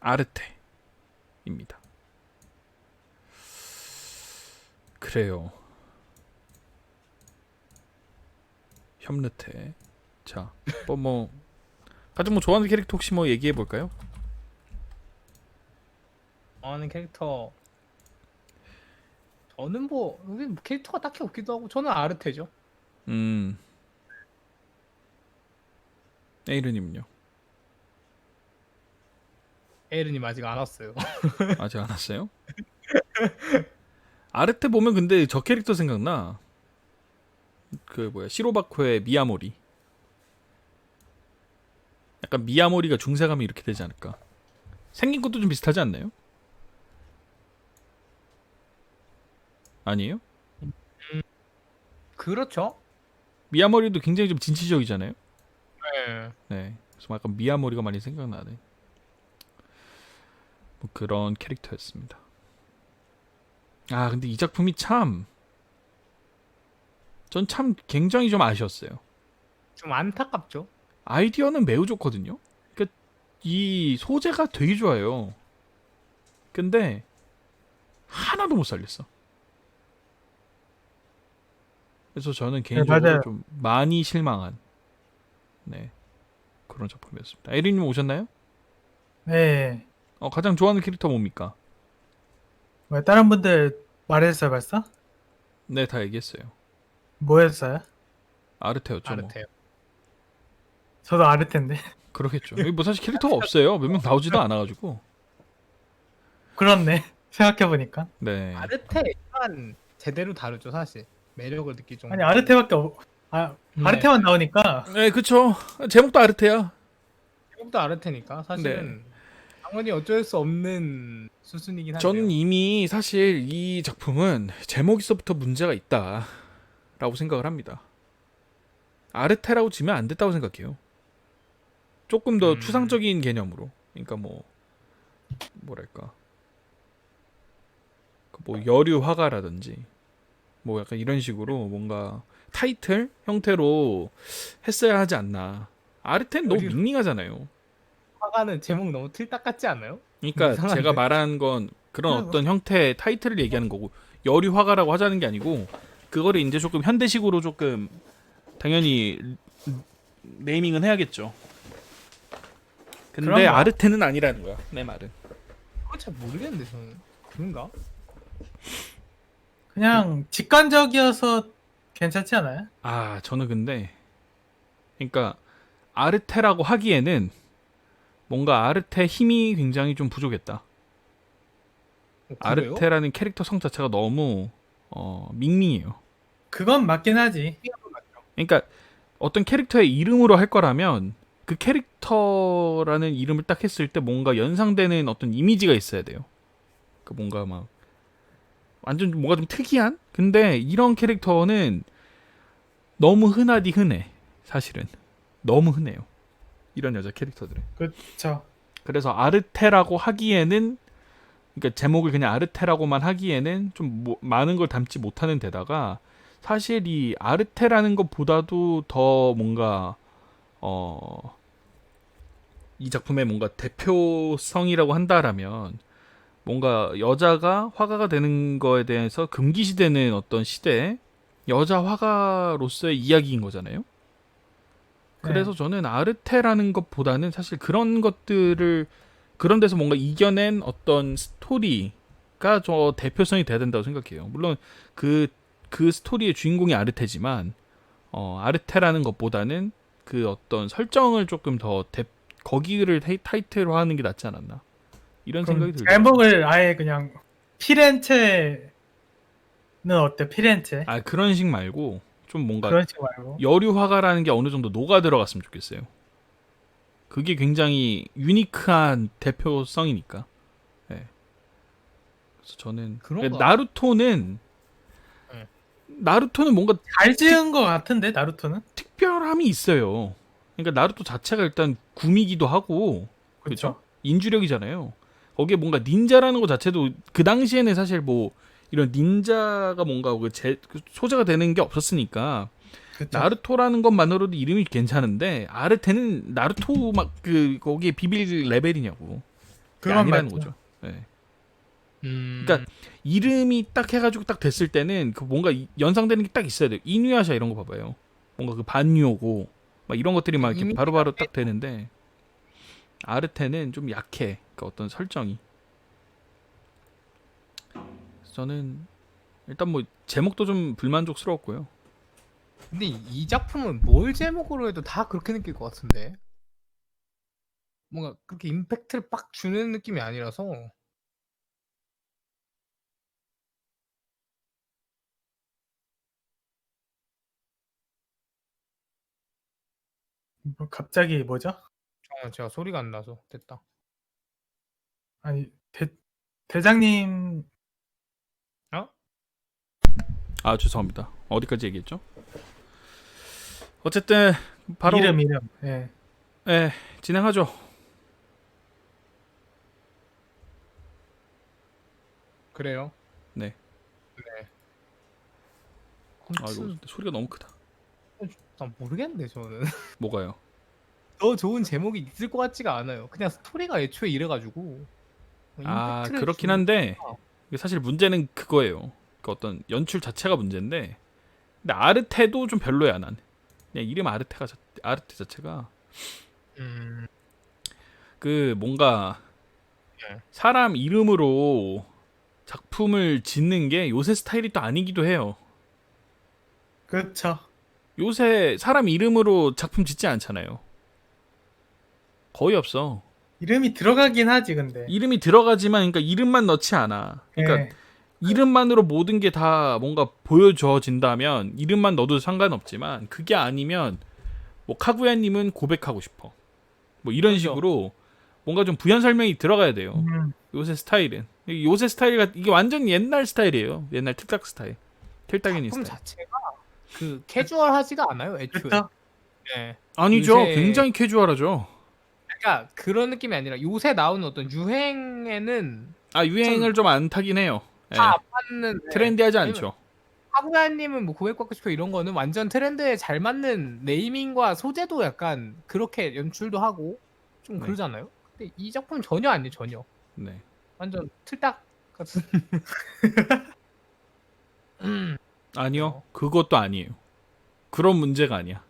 아르테입니다. 그래요. 협르테. 자, 뭐 가장 좋아하는 캐릭터 혹시 뭐 얘기해 볼까요? 좋아하는 캐릭터 저는 뭐 여기 캐릭터가 딱히 없기도 하고 저는 아르테죠. 에이르님은요? 에이르님 아직 안 왔어요. 아직 안 왔어요? 아르테 보면 근데 저 캐릭터 생각나. 그 뭐야 시로바코의 미야모리. 약간 미야모리가 중세가면 이렇게 되지 않을까? 생긴 것도 좀 비슷하지 않나요? 아니에요? 그렇죠? 미야모리도 굉장히 좀 진취적이잖아요. 네. 네, 그래서 약간 미야모리가 많이 생각나네. 뭐 그런 캐릭터였습니다. 아 근데 이 작품이 참, 전 참 굉장히 좀 아쉬웠어요. 좀 안타깝죠. 아이디어는 매우 좋거든요. 그러니까 이 소재가 되게 좋아요. 근데 하나도 못 살렸어. 그래서 저는 네, 개인적으로 맞아요. 좀 많이 실망한 그런 작품이었습니다. 에리님 오셨나요? 네. 가장 좋아하는 캐릭터 뭡니까? 뭐 다른 분들 말했어요, 벌써? 네, 다 얘기했어요. 뭐였어요? 아르테였죠, 뭐. 아르테요. 저도 아르텐데. 그렇겠죠. 여기 뭐 사실 캐릭터가 없어요. 몇 명 나오지도 않아가지고. 그렇네. 생각해보니까. 네. 아르테만 제대로 다루죠 사실. 매력을 느낄 정도. 아니, 아르테밖에 네. 아르테만 나오니까. 네, 그쵸. 제목도 아르테야. 제목도 아르테니까 사실은 당연히 어쩔 수 없는 수순이긴 한데요. 저는 이미 사실 이 작품은 제목에서부터 문제가 있다라고 생각을 합니다. 아르테라고 지면 안 됐다고 생각해요. 조금 더 추상적인 개념으로. 그러니까 뭐랄까. 뭐 여류 화가라든지 뭐 약간 이런 식으로 뭔가 타이틀 형태로 했어야 하지 않나. 아르테는 너무 여류- 밍밍하잖아요. 화가는 제목 너무 틀딱 같지 않아요? 그러니까 이상한데? 제가 말한 건 그런 아이고. 어떤 형태의 타이틀을 얘기하는 거고, 여류 화가라고 하자는 게 아니고, 그거를 이제 조금 현대식으로 조금 당연히 네이밍은 해야겠죠. 근데 그런가? 아르테는 아니라는 거야, 내 말은. 그건 잘 모르겠는데 저는 그런가? 그냥 직관적이어서 괜찮지 않아요? 아, 저는 근데 그러니까 아르테라고 하기에는 뭔가 아르테 힘이 굉장히 좀 부족했다. 그래요? 아르테라는 캐릭터 성 자체가 너무 밍밍해요. 그건 맞긴 하지. 그러니까 어떤 캐릭터의 이름으로 할 거라면 그 캐릭터라는 이름을 딱 했을 때 뭔가 연상되는 어떤 이미지가 있어야 돼요. 그 뭔가 막 완전 뭔가 좀 특이한? 근데 이런 캐릭터는 너무 흔하디 흔해. 사실은 너무 흔해요. 이런 여자 캐릭터들은. 그쵸. 그래서 아르테라고 하기에는, 그러니까 제목을 그냥 아르테라고만 하기에는 좀 많은 걸 담지 못하는 데다가, 사실 이 아르테라는 것보다도 더 뭔가 이 작품의 뭔가 대표성이라고 한다라면, 뭔가 여자가 화가가 되는 거에 대해서 금기시되는 어떤 시대에 여자 화가로서의 이야기인 거잖아요. 그래서 저는 아르테라는 것보다는 사실 그런 것들을, 그런 데서 뭔가 이겨낸 어떤 스토리가 저 대표성이 돼야 된다고 생각해요. 물론 그 스토리의 주인공이 아르테지만 아르테라는 것보다는 그 어떤 설정을 조금 더 거기를 타이틀로 하는 게 낫지 않았나, 이런 생각이 그럼 들더라고요. 제목을 아예 그냥 피렌체는 어때? 피렌체? 아, 그런 식 말고 좀 뭔가 그런 식 말고. 여류 화가라는 게 어느 정도 녹아 들어갔으면 좋겠어요. 그게 굉장히 유니크한 대표성이니까. 네. 그래서 저는 그런가? 나루토는 네. 나루토는 뭔가 잘 지은 것 같은데, 나루토는? 특별함이 있어요. 그러니까 나루토 자체가 일단 구미기도 하고, 그렇죠? 인주력이잖아요. 거기에 뭔가 닌자라는 것 자체도 그 당시에는 사실 뭐 이런 닌자가 뭔가 그 소재가 되는 게 없었으니까 그쵸. 나루토라는 것만으로도 이름이 괜찮은데, 아르테는 나루토 막 그 거기에 비빌 레벨이냐고. 그건 아니라는 맞죠. 거죠. 네. 음. 그러니까 이름이 딱 해가지고 딱 됐을 때는 그 뭔가 연상되는 게 딱 있어야 돼요. 이누야샤 이런 거 봐봐요. 뭔가 그 반유오고 막 이런 것들이 막 이렇게 이미지가 바로바로 딱 되는데 아르테는 좀 약해. 그 어떤 설정이. 그래서 저는 일단 뭐 제목도 좀 불만족스러웠고요. 근데 이 작품은 뭘 제목으로 해도 다 그렇게 느낄 것 같은데. 뭔가 그렇게 임팩트를 빡 주는 느낌이 아니라서. 갑자기 뭐죠? 제가 소리가 안 나서 됐다. 아니 대장님 어? 아 죄송합니다. 어디까지 얘기했죠? 어쨌든 바로 이름. 예. 예, 진행하죠. 그래요. 네. 네. 아 이거 소리가 너무 크다. 난 모르겠는데 저는. 뭐가요? 더 좋은 제목이 있을 것 같지가 않아요. 그냥 스토리가 애초에 이래가지고 아 임팩트를 그렇긴 주는- 한데 이게 사실 문제는 그거예요. 그 어떤 연출 자체가 문제인데 근데 아르테도 좀 별로야 난. 그냥 이름 아르테 자체가 음, 그 뭔가 네. 사람 이름으로 작품을 짓는 게 요새 스타일이 또 아니기도 해요. 그렇죠. 요새 사람 이름으로 작품 짓지 않잖아요. 거의 없어. 이름이 들어가긴 하지 근데. 이름이 들어가지만 그러니까 이름만 넣지 않아. 그러니까 예. 이름만으로 모든 게 다 뭔가 보여줘진다면 이름만 넣어도 상관없지만 그게 아니면 뭐 카구야님은 고백하고 싶어. 뭐 이런 그죠. 식으로 뭔가 좀 부연 설명이 들어가야 돼요. 요새 스타일은 요새 스타일이 이게 완전 옛날 스타일이에요. 옛날 틀딱 스타일. 틀딱이니 작품 스타일. 자체가 그 캐주얼하지가 않아요, 애초에. 그렇죠. 네. 아니죠. 요새- 굉장히 캐주얼하죠. 그러니까 그런 느낌이 아니라 요새 나오는 어떤 유행에는 아 유행을 좀 안 타긴 해요. 예. 다 안 맞는 트렌디하지 않죠. 하구야님은 뭐 고백받고 싶어 이런 거는 완전 트렌드에 잘 맞는 네이밍과 소재도 약간 그렇게 연출도 하고 좀 네. 그러잖아요. 근데 이 작품 전혀 아니에요, 전혀. 네. 완전 틀딱 같은. 아니요. 그것도 아니에요. 그런 문제가 아니야.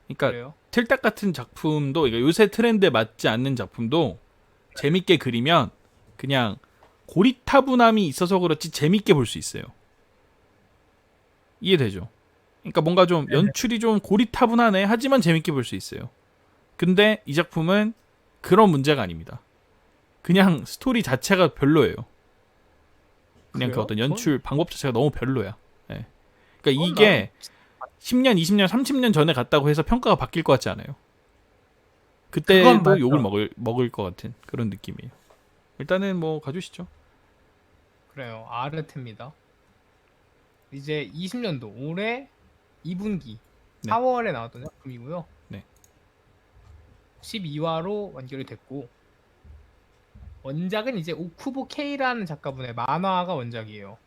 그러니까 그래요. 틀딱 같은 작품도 그러니까 요새 트렌드에 맞지 않는 작품도 재밌게 그리면 그냥 고리타분함이 있어서 그렇지 재밌게 볼 수 있어요. 이해되죠? 그러니까 뭔가 좀 연출이 좀 고리타분하네 하지만 재밌게 볼 수 있어요. 근데 이 작품은 그런 문제가 아닙니다. 그냥 스토리 자체가 별로예요. 그냥 그 그래요? 어떤 연출 방법 자체가 너무 별로야. 예. 그러니까 그건 이게 10년, 20년, 30년 전에 갔다고 해서 평가가 바뀔 것 같지 않아요. 그건 그때도 맞죠. 욕을 먹을 것 같은 그런 느낌이에요. 일단은 뭐 가주시죠. 그래요. 아르테입니다. 이제 20년도 올해 2분기 네. 4월에 나왔던 작품이고요. 네. 12화로 완결이 됐고 원작은 이제 오쿠보 K라는 작가분의 만화가 원작이에요.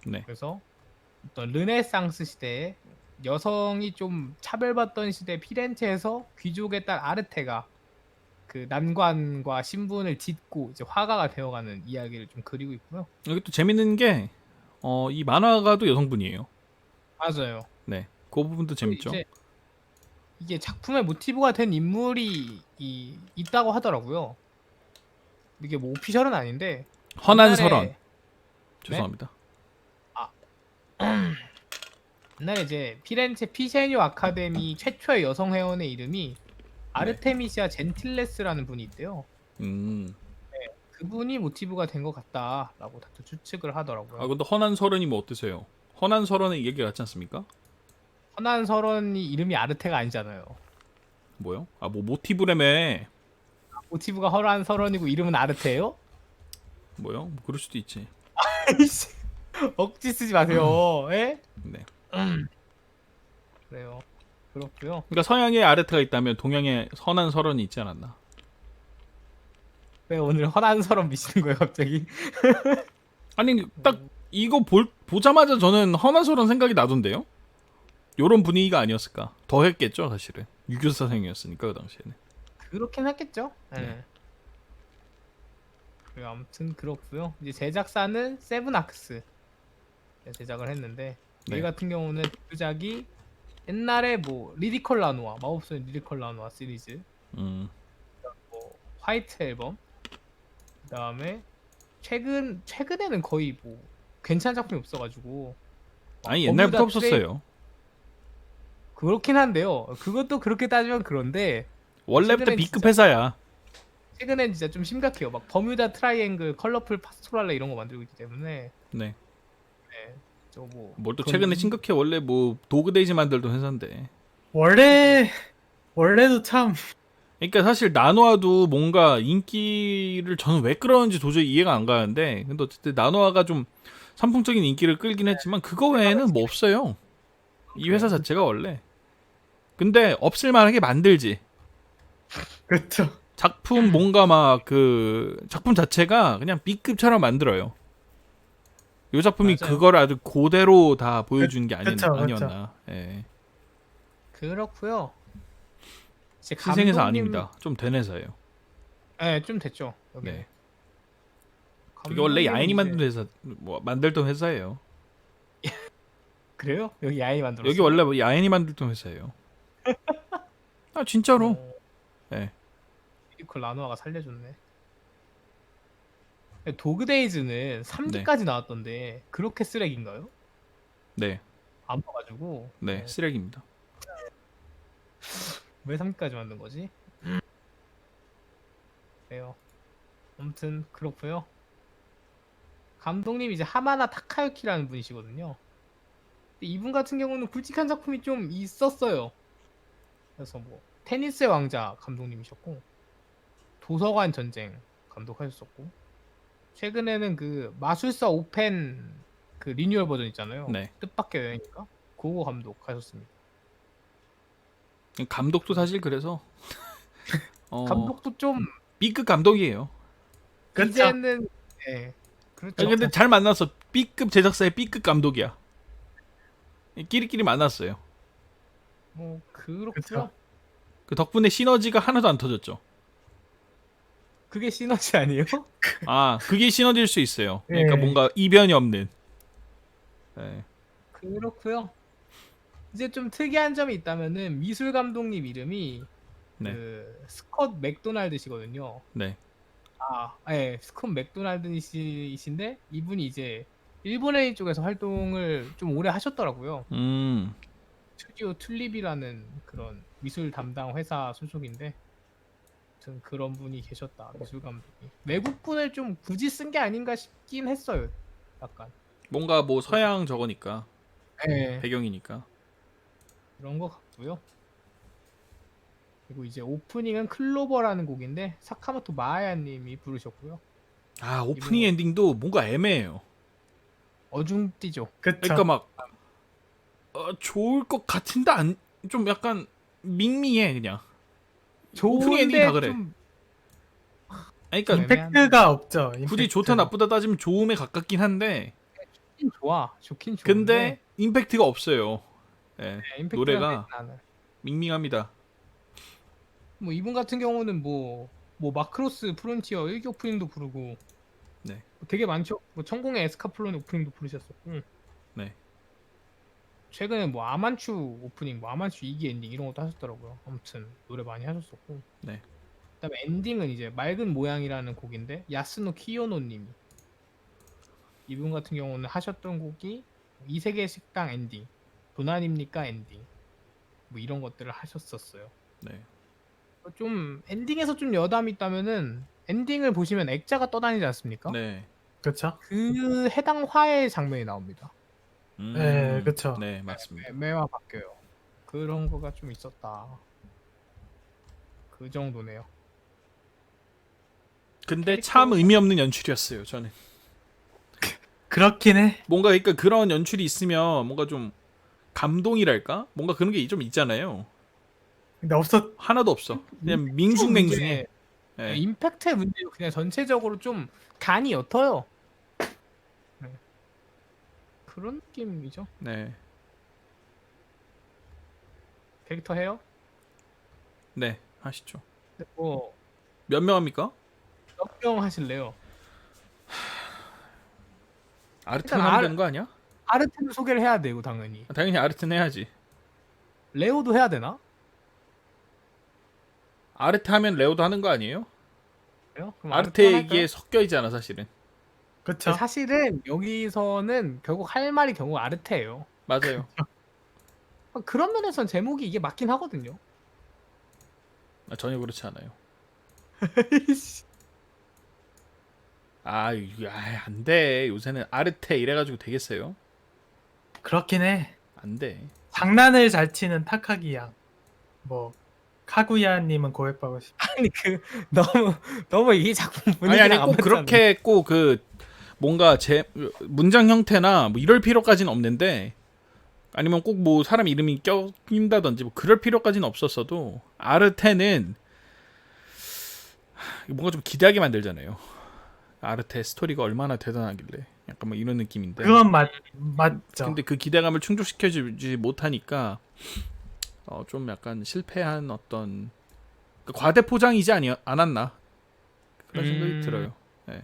네. 그래서 어떤 르네상스 시대에 여성이 좀 차별받던 시대 피렌체에서 귀족의 딸 아르테가 그 난관과 신분을 딛고 이제 화가가 되어가는 이야기를 좀 그리고 있고요. 여기 또 재밌는 게 이 만화가도 여성분이에요. 맞아요. 네. 그 부분도 재밌죠. 이제 이게 작품의 모티브가 된 인물이 있다고 하더라고요. 이게 뭐 오피셜은 아닌데 허난설원. 옛날에- 죄송합니다. 옛날에 이제 피렌체 피세뇨 아카데미 최초의 여성 회원의 이름이 아르테미시아 젠틸레스라는 분이 있대요. 음. 그분이 모티브가 된 것 같다라고 다들 추측을 하더라고요. 아 근데 허난설원이 뭐 어떠세요? 허난설원의 얘기 같지 않습니까? 허난설원이 이름이 아르테가 아니잖아요. 뭐요? 아 뭐 모티브라며. 모티브가 허난설원이고 이름은 아르테예요? 뭐요? 뭐 그럴 수도 있지. 억지 쓰지 마세요. 예? 네. 그래요. 그렇고요. 그러니까 서양에 아르테가 있다면 동양에 허난설원이 있지 않았나? 왜 오늘 허난설원 미시는 거예요, 갑자기? 아니 딱 이거 보자마자 저는 허난설원 생각이 나던데요? 요런 분위기가 아니었을까? 더 했겠죠 사실은. 유교사생이었으니까 그 당시에는. 그렇긴 했겠죠. 예. 네. 그리고 아무튼 그렇고요. 이제 제작사는 세븐아크스 제작을 했는데 네. 여기 같은 경우는 대표작이 옛날에 뭐 리디컬 라노아 마법소녀 리디컬 라노아 시리즈, 음. 뭐 화이트 앨범, 그다음에 최근에는 거의 뭐 괜찮은 작품이 없어가지고 아니 버뮤다 옛날부터 없었어요. 그렇긴 한데요. 그것도 그렇게 따지면 그런데 원래부터 최근엔 B급 진짜- 회사야. 최근엔 진짜 좀 심각해요. 막 버뮤다 트라이앵글, 컬러풀 파스토랄레 이런 거 만들고 있기 때문에 네. 네, 저뭐 뭘 또 최근에 심각해. 원래 뭐 도그데이즈 만들던 회사인데. 원래도 참 그러니까 사실 나노아도 뭔가 인기를 저는 왜 끌었는지 도저히 이해가 안 가는데, 근데 어쨌든 나노아가 좀 선풍적인 인기를 끌긴 했지만 그거 외에는 뭐 없어요. 이 회사 자체가 원래. 근데 없을 만하게 만들지. 그쵸. 작품 뭔가 막 그 작품 자체가 그냥 B급처럼 만들어요. 이 작품이 맞아요. 그걸 아주 그대로 다 보여준 게 그쵸, 아니었나. 예. 그렇고요. 이제 희생회사 감독님- 아닙니다. 좀 된 회사예요. 네, 좀 됐죠. 여기. 네. 이게 원래 야인이 감독님은 만든 회사, 뭐 만들던 회사예요. 그래요? 여기 야인이 만들었어요. 여기 원래 뭐 야인이 만들던 회사예요. 아 진짜로. 네. 리디컬 라노아가 살려줬네. 도그데이즈는 3기까지 나왔던데 그렇게 쓰레기인가요? 네. 안 봐가지고 네. 쓰레기입니다. 왜 3기까지 만든 거지? 그래요. 아무튼 그렇고요. 감독님 이제 하마나 타카유키라는 분이시거든요. 근데 이분 같은 경우는 굵직한 작품이 좀 있었어요. 그래서 뭐 테니스의 왕자 감독님이셨고 도서관 전쟁 감독하셨었고 최근에는 그 마술사 오펜 그 리뉴얼 버전 있잖아요. 네. 뜻밖의 여행인가? 그거 감독하셨습니다. 감독도 사실 그래서 감독도 좀 B급 감독이에요. 그쵸. 이제는 네, 그렇죠. 근데 잘 만났어. B급 제작사의 B급 감독이야. 끼리끼리 만났어요. 뭐 그렇고요. 그쵸. 그 덕분에 시너지가 하나도 안 터졌죠. 그게 시너지 아니에요? 아, 그게 시너지일 수 있어요. 그러니까 예. 뭔가 이변이 없는. 네. 그렇고요. 이제 좀 특이한 점이 있다면은 미술 감독님 이름이 네. 그 스콧 맥도날드시거든요. 네. 네, 스콧 맥도날드이신데 이분이 이제 일본 애니 쪽에서 활동을 좀 오래 하셨더라고요. 음. 스튜디오 튤립이라는 그런 미술 담당 회사 소속인데, 아무튼 그런 분이 계셨다. 미술 감독이 외국 분을 좀 굳이 쓴 게 아닌가 싶긴 했어요. 약간. 뭔가 뭐 서양 저거니까. 네. 배경이니까. 그런 것 같고요. 그리고 이제 오프닝은 클로버라는 곡인데 사카모토 마야님이 부르셨고요. 아, 오프닝 이거- 엔딩도 뭔가 애매해요. 어중뛰죠. 그쵸. 그러니까 막 좋을 것 같은데 좀 약간 밍밍해 그냥. 오프닝 엔딩 다 그래. 좀 그러니까 좀 임팩트가 없죠. 굳이 임팩트. 좋다 나쁘다 따지면 좋음에 가깝긴 한데, 좋긴 좋아. 좋긴 좋은데 근데 임팩트가 없어요. 예. 네, 임팩트가 노래가 나는. 밍밍합니다. 뭐 이분 같은 경우는 뭐 마크로스 프론티어 1기 오프닝도 부르고 네. 뭐 되게 많죠. 뭐 천공의 에스카플론 오프닝도 부르셨었고 네. 최근에 뭐 아만추 오프닝, 뭐 아만추 2기 엔딩 이런 것도 하셨더라고요. 아무튼 노래 많이 하셨었고. 네. 그다음에 엔딩은 이제 맑은 모양이라는 곡인데 야스노 키요노님이 이분 같은 경우는 하셨던 곡이 이 세계 식당 엔딩, 도난입니까 엔딩, 뭐 이런 것들을 하셨었어요. 네. 좀 엔딩에서 좀 여담이 있다면은 엔딩을 보시면 액자가 떠다니지 않습니까? 네. 그쵸. 그 해당 화의 장면이 나옵니다. 네, 그쵸. 네, 맞습니다. 매화 바뀌어요. 그런 거가 좀 있었다. 그 정도네요. 근데 참 의미 없는 연출이었어요, 저는. 그렇긴 해. 뭔가 그러니까 그런 연출이 있으면 뭔가 좀 감동이랄까? 뭔가 그런 게 좀 있잖아요. 근데 없었. 하나도 없어. 그냥 밍숭맹숭해. 문제, 네. 임팩트의 문제로 그냥 전체적으로 좀 간이 옅어요. 네. 그런 느낌이죠. 네. 캐릭터 해요? 네. 하시죠. 뭐 몇 명 합니까? 몇 명 하실래요? 아르테만 일단 하면 되는 거 아니야? 아르테는 소개를 해야 되고 당연히 당연히 아르테는 해야지. 레오도 해야 되나? 아르테 하면 레오도 하는 거 아니에요? 그래요? 그럼 아르테 아르테만 얘기에 할까요? 섞여 있잖아 사실은. 그쵸? 사실은 여기서는 결국 할 말이 결국 아르테예요. 맞아요. 그런 면에선 제목이 이게 맞긴 하거든요. 전혀 그렇지 않아요. 이거 안 돼. 요새는 아르테 이래가지고 되겠어요? 그렇긴 해. 안 돼. 장난을 잘 치는 타카기 양. 뭐 카구야님은 고백받고 싶. 아니 너무 이 작품 아니 분위기랑 안 꼭 맞잖아요. 그렇게 꼭 그 뭔가 제 문장 형태나 뭐 이럴 필요까지는 없는데 아니면 꼭 뭐 사람 이름이 껴낀다든지 뭐 그럴 필요까지는 없었어도 아르테는 뭔가 좀 기대하게 만들잖아요. 아르테 스토리가 얼마나 대단하길래 약간 뭐 이런 느낌인데. 그건 맞죠. 근데 그 기대감을 충족시켜주지 못하니까 좀 약간 실패한 어떤 과대 포장이지 않았나 그런 생각이 들어요. 네.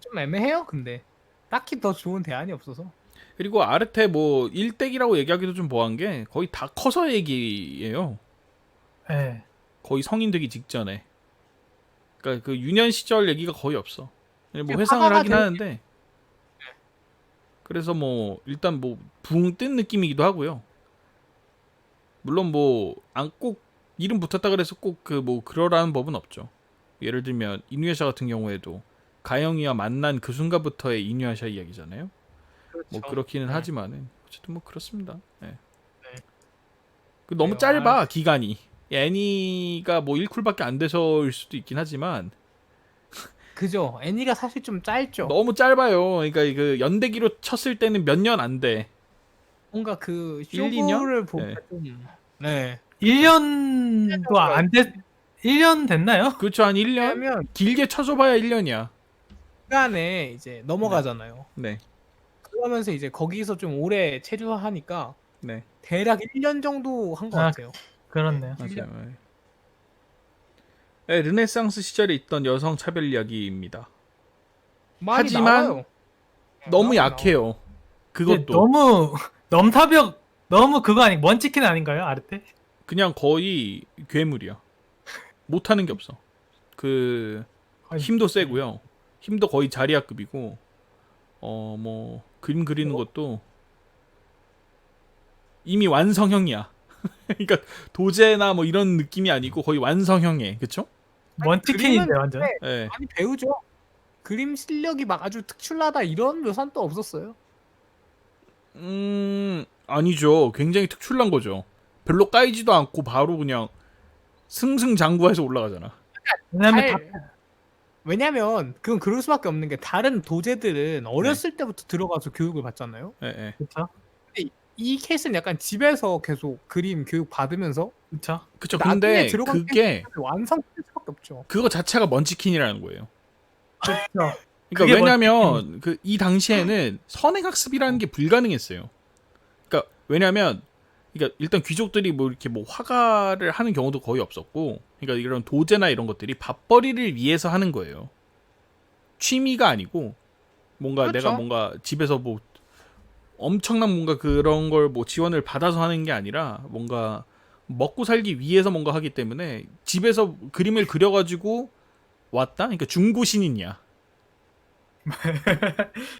좀 애매해요. 근데 딱히 더 좋은 대안이 없어서. 그리고 아르테 뭐 일대기라고 얘기하기도 좀 뭐한 게 거의 다 커서 얘기예요. 예. 거의 성인 되기 직전에. 그러니까 그 유년 시절 얘기가 거의 없어. 뭐 회상을 화가가 하긴 된- 하는데. 그래서 뭐 일단 뭐 붕 뜬 느낌이기도 하고요. 물론 뭐 안 꼭 이름 붙었다 그래서 꼭 그 뭐 그러라는 법은 없죠. 예를 들면 이누야샤 같은 경우에도 가영이와 만난 그 순간부터의 이누야샤 이야기잖아요. 뭐 그렇죠. 그렇기는 네. 하지만은 어쨌든 뭐 그렇습니다. 네. 네. 너무 그래요. 짧아 기간이. 애니가 뭐 1쿨밖에 안 돼서일 수도 있긴 하지만 그죠. 애니가 사실 좀 짧죠. 너무 짧아요. 그러니까 그 연대기로 쳤을 때는 몇 년 안 돼. 뭔가 그 1, 2년? 쇼부를 보면 네. 좀 1년도 안 됐. 1년 됐나요? 그렇죠. 한 1년? 왜냐면 길게 쳐줘봐야 1년이야. 시간에 이제 넘어가잖아요. 네. 그러면서 이제 거기서 좀 오래 체류하니까 네. 대략 1년 정도 한 것 아, 같아요. 그렇네요. 맞아요. 네, 르네상스 시절에 있던 여성 차별 이야기입니다. 많이 하지만 나와요. 너무 많이 약해요. 근데 그것도 너무 넘사벽 너무 그거 아니 먼치킨 아닌가요 아르테? 그냥 거의 괴물이야. 못하는 게 없어. 그 아니, 힘도 세고요. 힘도 거의 자리아급이고 뭐 그림 그리는 것도 이미 완성형이야. 그러니까 도제나 뭐 이런 느낌이 아니고 거의 완성형에 그쵸? 먼치킨인데 그림은 완전. 네. 많이 배우죠. 그림 실력이 막 아주 특출나다 이런 묘사는 또 없었어요. 아니죠. 굉장히 특출난 거죠. 별로 까이지도 않고 바로 그냥 승승장구해서 올라가잖아. 왜냐면 다 왜냐면 그건 그럴 수밖에 없는 게 다른 도제들은 어렸을 때부터 들어가서 교육을 받잖아요. 예, 예. 그쵸? 이 케이스는 약간 집에서 계속 그림 교육 받으면서 그쵸? 그쵸. 나중에 근데 들어간 그게 완성될 수밖에 없죠. 그거 자체가 먼치킨이라는 거예요. 그쵸? 그러니까 그게 왜냐면 그 이 당시에는 선행학습이라는 게 불가능했어요. 그러니까 왜냐면 그러니까 일단 귀족들이 뭐 이렇게 뭐 화가를 하는 경우도 거의 없었고, 그러니까 이런 도제나 이런 것들이 밥벌이를 위해서 하는 거예요. 취미가 아니고 뭔가 그렇죠. 내가 뭔가 집에서 뭐 엄청난 뭔가 그런 걸 뭐 지원을 받아서 하는 게 아니라 뭔가 먹고 살기 위해서 뭔가 하기 때문에 집에서 그림을 그려가지고 왔다? 그러니까 중고신인이야.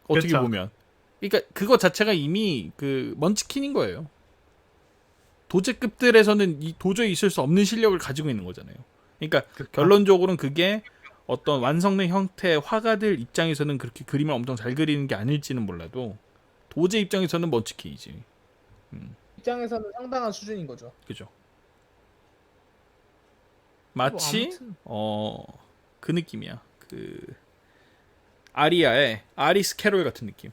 어떻게 그쵸. 보면. 그러니까 그거 자체가 이미 그 먼치킨인 거예요. 도제급들에서는 도저히 있을 수 없는 실력을 가지고 있는 거잖아요. 그러니까 결론적으로는 그게 어떤 완성된 형태의 화가들 입장에서는 그렇게 그림을 엄청 잘 그리는 게 아닐지는 몰라도 도제 입장에서는 먼치킨이지. 입장에서는 상당한 수준인 거죠. 그죠? 마치 뭐 아무튼 그 느낌이야. 그 아리아의 아리스 캐롤 같은 느낌.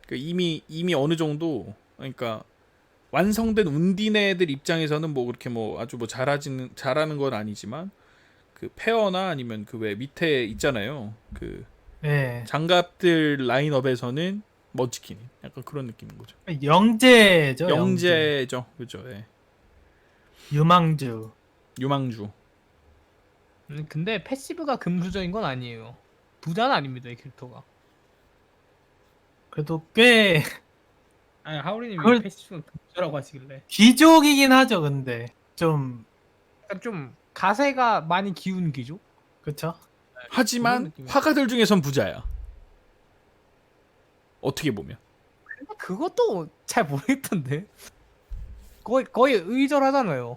그 이미 어느 정도 그러니까 완성된 운디네들 입장에서는 뭐 그렇게 뭐 아주 뭐 잘하는 건 아니지만 그 페어나 아니면 그 왜 밑에 있잖아요. 그 예. 장갑들 라인업에서는 먼치킨. 약간 그런 느낌인 거죠. 영재죠. 영재죠. 그죠. 예. 유망주. 유망주. 근데 패시브가 금수저인 건 아니에요. 부자는 아닙니다 이 캐릭터가. 그래도 꽤 아니 하울이님이 그걸- 패시브가 금수저라고 하시길래 귀족이긴 하죠. 근데 좀 약간 좀 가세가 많이 기운 귀족? 그쵸? 그런 하지만 느낌이야. 화가들 중에선 부자야. 어떻게 보면. 근데 그것도 잘 모르겠던데. 거의 의절하잖아요.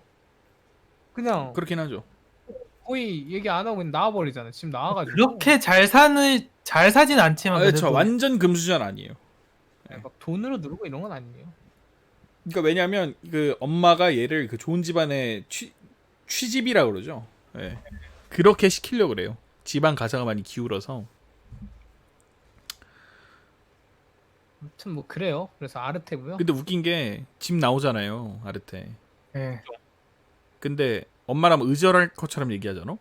그냥 그렇긴 하죠. 거의 얘기 안 하고 그냥 나와버리잖아요. 지금 나와가지고 그렇게 잘 사진 않지만 그렇죠. 그래도 완전 금수저는 아니에요. 막 돈으로 누르고 이런 건 아니에요. 그러니까 왜냐하면 그 엄마가 얘를 그 좋은 집안에 취집이라 그러죠. 예. 그렇게 시키려고 그래요. 집안 가사가 많이 기울어서. 아무튼 뭐 그래요. 그래서 아르테고요. 근데 웃긴 게 집 나오잖아요. 아르테. 예. 근데 엄마랑 의절할 것처럼 얘기하잖아.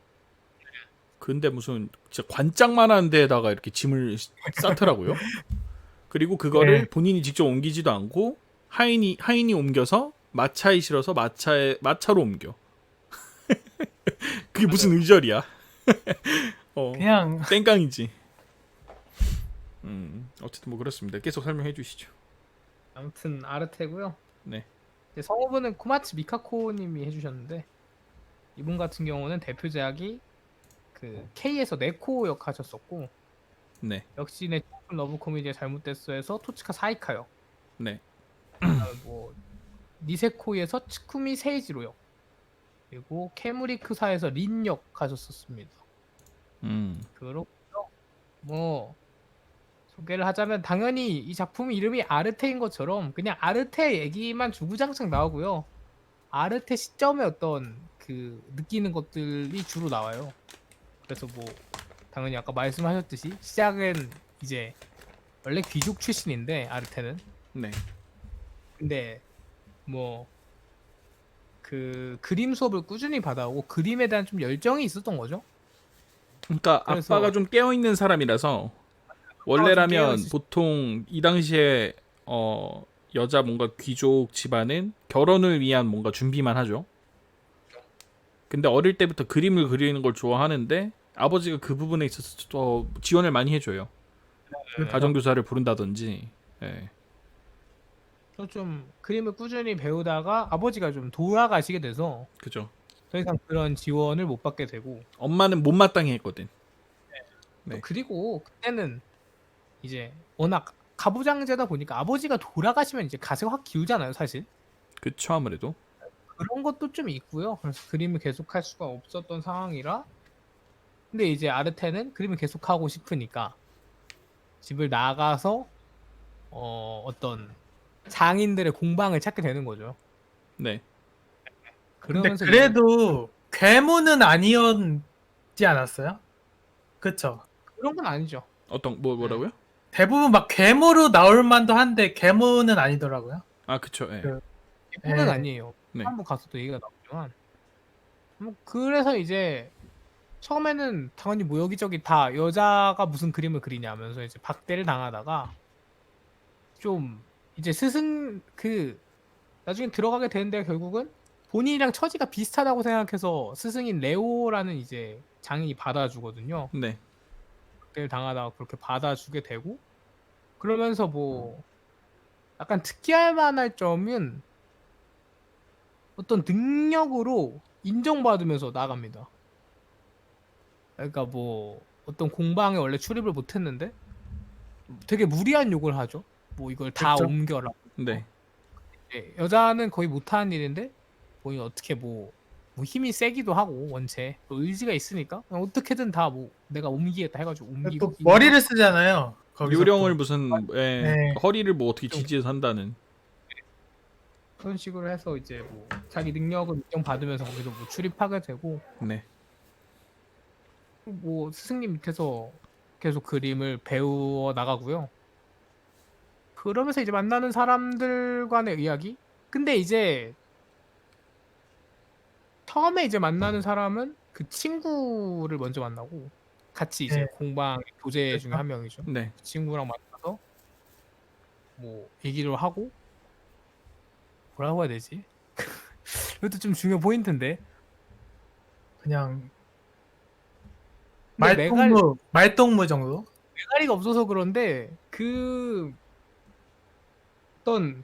근데 무슨 진짜 관짝만한 데에다가 이렇게 짐을 쌓더라고요. 그리고 그거를 네. 본인이 직접 옮기지도 않고 하인이 옮겨서 마차에 실어서 마차로 옮겨. 그게 무슨 의절이야? 그냥 땡깡이지. 어쨌든 뭐 그렇습니다. 계속 설명해 주시죠. 아무튼 아르테고요. 네. 이제 성우분은 코마츠 미카코님이 해주셨는데 이분 같은 경우는 대표 제작이 그 K에서 네코 역 하셨었고 네. 역시 내 러브 코미디에 잘못됐어에서 토치카 사이카 네. 역, 뭐 니세코에서 츠쿠미 세이지로 역, 그리고 케무리크사에서 린 역 하셨었습니다. 그렇고요. 뭐 소개를 하자면 당연히 이 작품 이름이 아르테인 것처럼 그냥 아르테 얘기만 주구장창 나오고요. 아르테 시점의 어떤 그 느끼는 것들이 주로 나와요. 그래서 뭐 당연히 아까 말씀하셨듯이 시작은 이제 원래 귀족 출신인데 아르테는 네. 근데 뭐 그 그림 수업을 꾸준히 받아오고 그림에 대한 좀 열정이 있었던 거죠. 그러니까 그래서- 아빠가 좀 깨어 있는 사람이라서 깨어 원래라면 있으시- 보통 이 당시에 여자 뭔가 귀족 집안은 결혼을 위한 뭔가 준비만 하죠. 근데 어릴 때부터 그림을 그리는 걸 좋아하는데 아버지가 그 부분에 있어서 더 지원을 많이 해줘요. 네. 가정교사를 부른다든지. 예. 또 좀 그림을 꾸준히 배우다가 아버지가 좀 돌아가시게 돼서 그죠. 더 이상 그런 지원을 못 받게 되고 엄마는 못마땅해 했거든. 네. 그리고 그때는 이제 워낙 가부장제다 보니까 아버지가 돌아가시면 이제 가세가 확 기우잖아요 사실. 그쵸 아무래도. 그런 것도 좀 있고요. 그래서 그림을 계속할 수가 없었던 상황이라 근데 이제 아르테는 그림을 계속하고 싶으니까 집을 나가서 어떤 장인들의 공방을 찾게 되는 거죠. 네. 근데 그러면서 그래도 괴물은 아니었지 않았어요? 그쵸? 그런 건 아니죠. 어떤 뭐라고요? 대부분 막 괴물로 나올 만도 한데 괴물은 아니더라고요. 아 그쵸. 예. 그- 그건 예. 아니에요. 네. 한번 가서 또 얘기가 나오지만 뭐 그래서 이제 처음에는 당연히 뭐 여기저기 다 여자가 무슨 그림을 그리냐면서 이제 박대를 당하다가 좀 이제 스승 그 나중에 들어가게 되는데 결국은 본인이랑 처지가 비슷하다고 생각해서 스승인 레오라는 이제 장인이 받아주거든요. 네. 박대를 당하다가 그렇게 받아주게 되고 그러면서 뭐 약간 특기할 만할 점은 어떤 능력으로 인정받으면서 나갑니다. 그러니까 뭐 어떤 공방에 원래 출입을 못했는데 되게 무리한 욕을 하죠. 뭐 이걸 다 그쵸. 옮겨라. 네. 예, 여자는 거의 못하는 일인데 본인 어떻게 뭐 힘이 세기도 하고 원체 또 의지가 있으니까 그냥 어떻게든 다 뭐 내가 옮기겠다 해가지고 옮기고 또 머리를 쓰잖아요. 거기서 요령을 또. 무슨 네. 허리를 뭐 어떻게 지지해서 한다는. 그런 식으로 해서 이제 뭐 자기 능력을 인정받으면서 거기서 뭐 출입하게 되고 네. 뭐 스승님 밑에서 계속 그림을 배워 나가고요. 그러면서 이제 만나는 사람들 간의 이야기. 근데 이제 처음에 이제 만나는 사람은 그 친구를 먼저 만나고 같이 이제 네. 공방 교재 중에 그렇죠. 한 명이죠. 네. 그 친구랑 만나서 뭐 얘기를 하고 뭐라고 해야 되지? 이것도 좀 중요 포인트인데. 그냥 근데 말동무 정도? 메가리가 없어서 그런데 그 어떤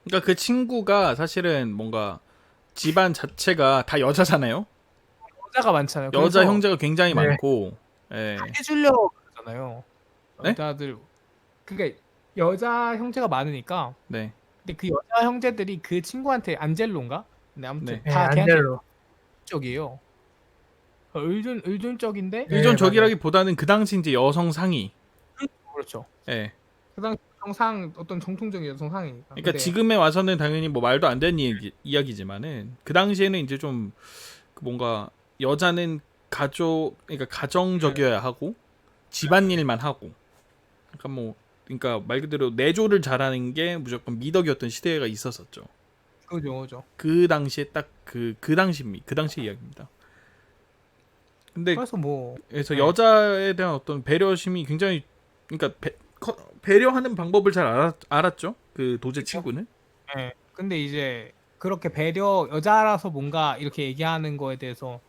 그러니까 그 친구가 사실은 뭔가 집안 자체가 다 여자잖아요. 여자가 많잖아요. 여자 그래서 형제가 굉장히 네. 많고, 예, 해주려고 그러잖아요. 네? 여자들 그러니까 여자 형제가 많으니까. 네, 근데 그 여자 형제들이 그 친구한테 안젤로인가? 근데 아무튼 네. 네, 다 걔한테 안젤로. 쪽이에요. 의존적인데 네, 의존적이라기보다는 그 당시 이제 여성 상위, 그렇죠. 예. 그 당시 여성상 어떤 정통적인 여성상이니까. 그러니까 근데 지금에 와서는 당연히 뭐 말도 안 되는 이야기지만은 그 당시에는 이제 좀그 뭔가 여자는 그러니까 가정적이어야 하고 집안일만 하고, 그러니까 뭐 그러니까 말 그대로 내조를 잘하는 게 무조건 미덕이었던 시대가 있었었죠. 그죠. 그 당시에 딱 그 당시 이야기입니다. 근데 그래서 뭐 그래서 네. 여자에 대한 어떤 배려심이 굉장히, 그러니까 배려하는 방법을 잘 알았죠. 그 도제 그쵸? 친구는. 예. 근데 이제 그렇게 여자라서 뭔가 이렇게 얘기하는 거에 대해서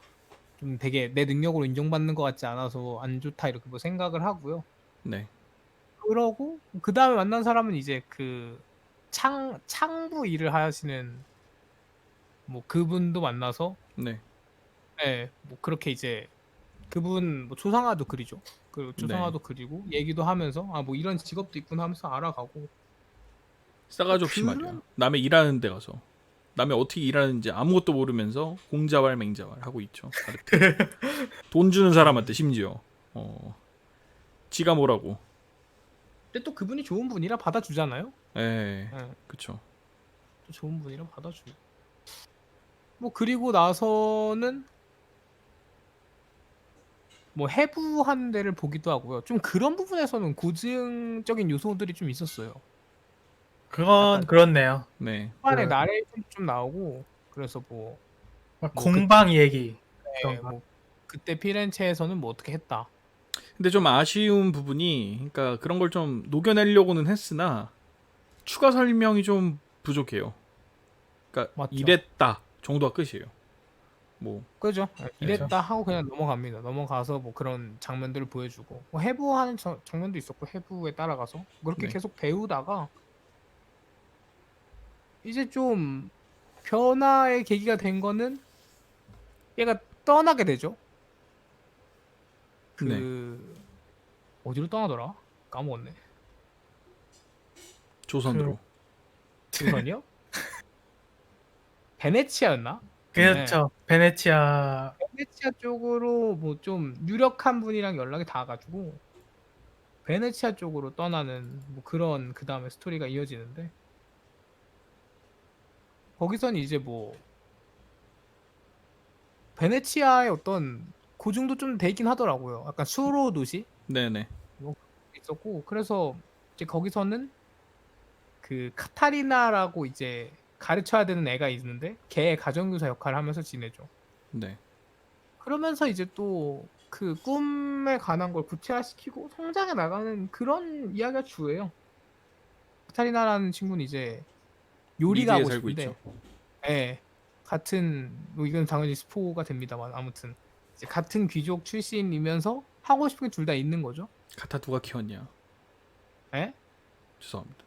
좀 되게 내 능력으로 인정받는 것 같지 않아서 안 좋다 이렇게 뭐 생각을 하고요. 네, 그러고 그 다음에 만난 사람은 이제 그 창부 일을 하시는 뭐 그분도 만나서 네, 뭐 그렇게 이제 그분 뭐 초상화도 그리죠. 그 초상화도 그리고 얘기도 하면서 아 뭐 이런 직업도 있구나 하면서 알아가고. 싸가지 없이 그런- 말이야. 남의 일하는 데 가서 남의 어떻게 일하는지 아무것도 모르면서 공자왈 맹자왈 하고 있죠. 아르테. 돈 주는 사람한테 심지어 지가 뭐라고. 근데 또 그분이 좋은 분이라 받아주잖아요. 예, 예, 그쵸. 또 좋은 분이라 받아주고. 뭐 그리고 나서는 뭐 해부한 데를 보기도 하고요. 좀 그런 부분에서는 고증적인 요소들이 좀 있었어요. 그건 약간 그렇네요. 네, 초반에 그- 나레이션도 좀 나오고 그래서 뭐, 막 뭐 공방 얘기. 그때 뭐 그때 피렌체에서는 뭐 어떻게 했다. 근데 좀 아쉬운 부분이, 그러니까 그런 걸 좀 녹여내려고는 했으나 추가 설명이 좀 부족해요. 그러니까 맞죠. 이랬다 정도가 끝이에요. 뭐 그죠? 이랬다 하고 그냥 넘어갑니다. 넘어가서 뭐 그런 장면들을 보여주고 뭐 해부하는 장면도 있었고 해부에 따라가서 그렇게 네. 계속 배우다가 이제 좀 변화의 계기가 된 거는 얘가 떠나게 되죠. 그 네. 어디로 떠나더라? 까먹었네. 조선으로. 조선이요? 베네치아였나? 그렇죠. 베네치아. 베네치아 쪽으로 뭐 좀 유력한 분이랑 연락이 닿아가지고 베네치아 쪽으로 떠나는 뭐 그런 그 다음에 스토리가 이어지는데 거기선 이제 뭐 베네치아의 어떤 고증도 좀 되긴 하더라고요. 약간 수로 도시 네네. 있었고 그래서 이제 거기서는 그 카타리나라고 이제 가르쳐야 되는 애가 있는데 걔의 가정교사 역할을 하면서 지내죠. 네. 그러면서 이제 또 그 꿈에 관한 걸 구체화시키고 성장해 나가는 그런 이야기가 주예요. 카타리나라는 친구는 이제 요리가 미드에 하고 살고 싶은데, 있죠. 예, 같은 뭐 이건 당연히 스포가 됩니다만 아무튼 이제 같은 귀족 출신이면서 하고 싶은 게 둘 다 있는 거죠. 카타 누가 키웠냐? 예? 죄송합니다.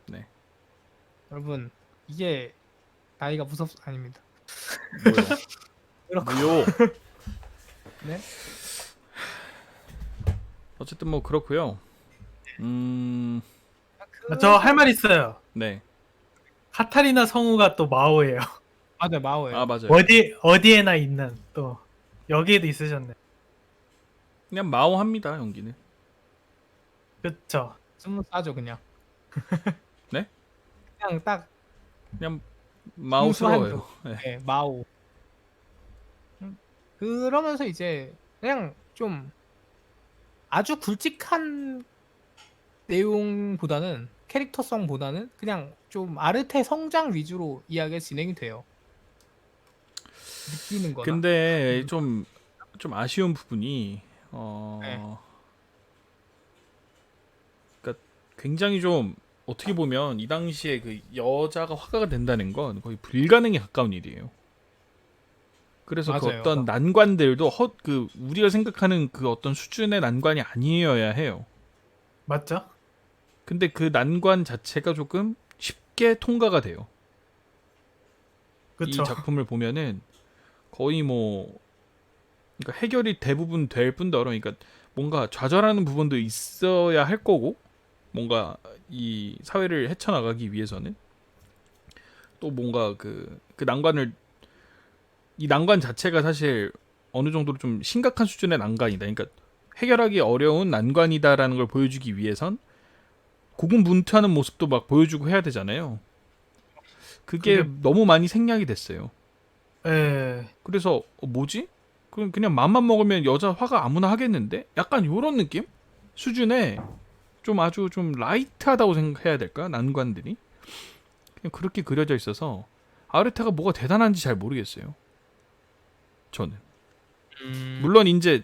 네. 여러분 이게 나이가 아닙니다. 뭐요? 그렇고 뭐요? 네? 어쨌든 뭐 그렇고요. 저 할 말 있어요. 네. 카타리나 성우가 또 마오예요. 맞아요, 마오예요. 아 맞아요. 어디에나 있는 또 여기에도 있으셨네. 그냥 마오합니다 연기는. 그렇죠. 스무스하죠 그냥. 네? 그냥 딱 그냥 마오스러워요. 네. 네, 마오. 그러면서 이제 그냥 좀 아주 굵직한 내용보다는 캐릭터성보다는 그냥 좀 아르테 성장 위주로 이야기가 진행이 돼요. 느끼는 거나. 근데 좀 아쉬운 부분이 네. 그러니까 굉장히 좀 어떻게 보면 이 당시에 그 여자가 화가가 된다는 건 거의 불가능에 가까운 일이에요. 그래서 그 맞아요. 어떤 난관들도 그 우리가 생각하는 그 어떤 수준의 난관이 아니어야 해요. 맞죠? 근데 그 난관 자체가 조금 쉽게 통과가 돼요. 그쵸. 이 작품을 보면은 거의 뭐 그러니까 해결이 대부분 될 뿐더러 그러니까 뭔가 좌절하는 부분도 있어야 할 거고 뭔가 이 사회를 헤쳐나가기 위해서는 또 뭔가 그 난관을 이 난관 자체가 사실 어느 정도로 좀 심각한 수준의 난관이다. 그러니까 해결하기 어려운 난관이다라는 걸 보여주기 위해선 고군분투하는 모습도 막 보여주고 해야 되잖아요. 그게 그게- 너무 많이 생략이 됐어요. 예. 그래서 뭐지? 그냥 맘만 먹으면 여자 화가 아무나 하겠는데? 약간 요런 느낌? 수준의 좀 아주 좀 라이트하다고 생각해야 될까? 난관들이 그냥 그렇게 그려져 있어서 아르테가 뭐가 대단한지 잘 모르겠어요. 저는 물론 이제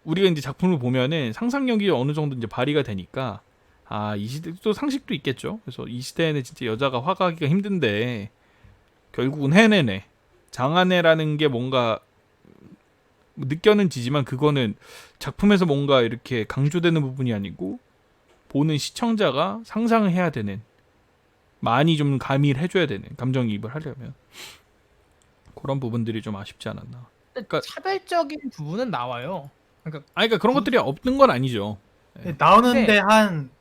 우리가 이제 작품을 보면은 상상력이 어느 정도 이제 발휘가 되니까 아 이 시대 또 상식도 있겠죠. 그래서 이 시대에는 진짜 여자가 화가하기가 힘든데 결국은 해내네. 장하네라는 게 뭔가 느껴는 지지만 그거는 작품에서 뭔가 이렇게 강조되는 부분이 아니고 보는 시청자가 상상을 해야 되는 많이 좀 가미를 해줘야 되는 감정이입을 하려면 그런 부분들이 좀 아쉽지 않았나. 그러니까 차별적인 부분은 나와요. 그러니까 그러니까 그런 것들이 없는 건 아니죠. 나오는데 한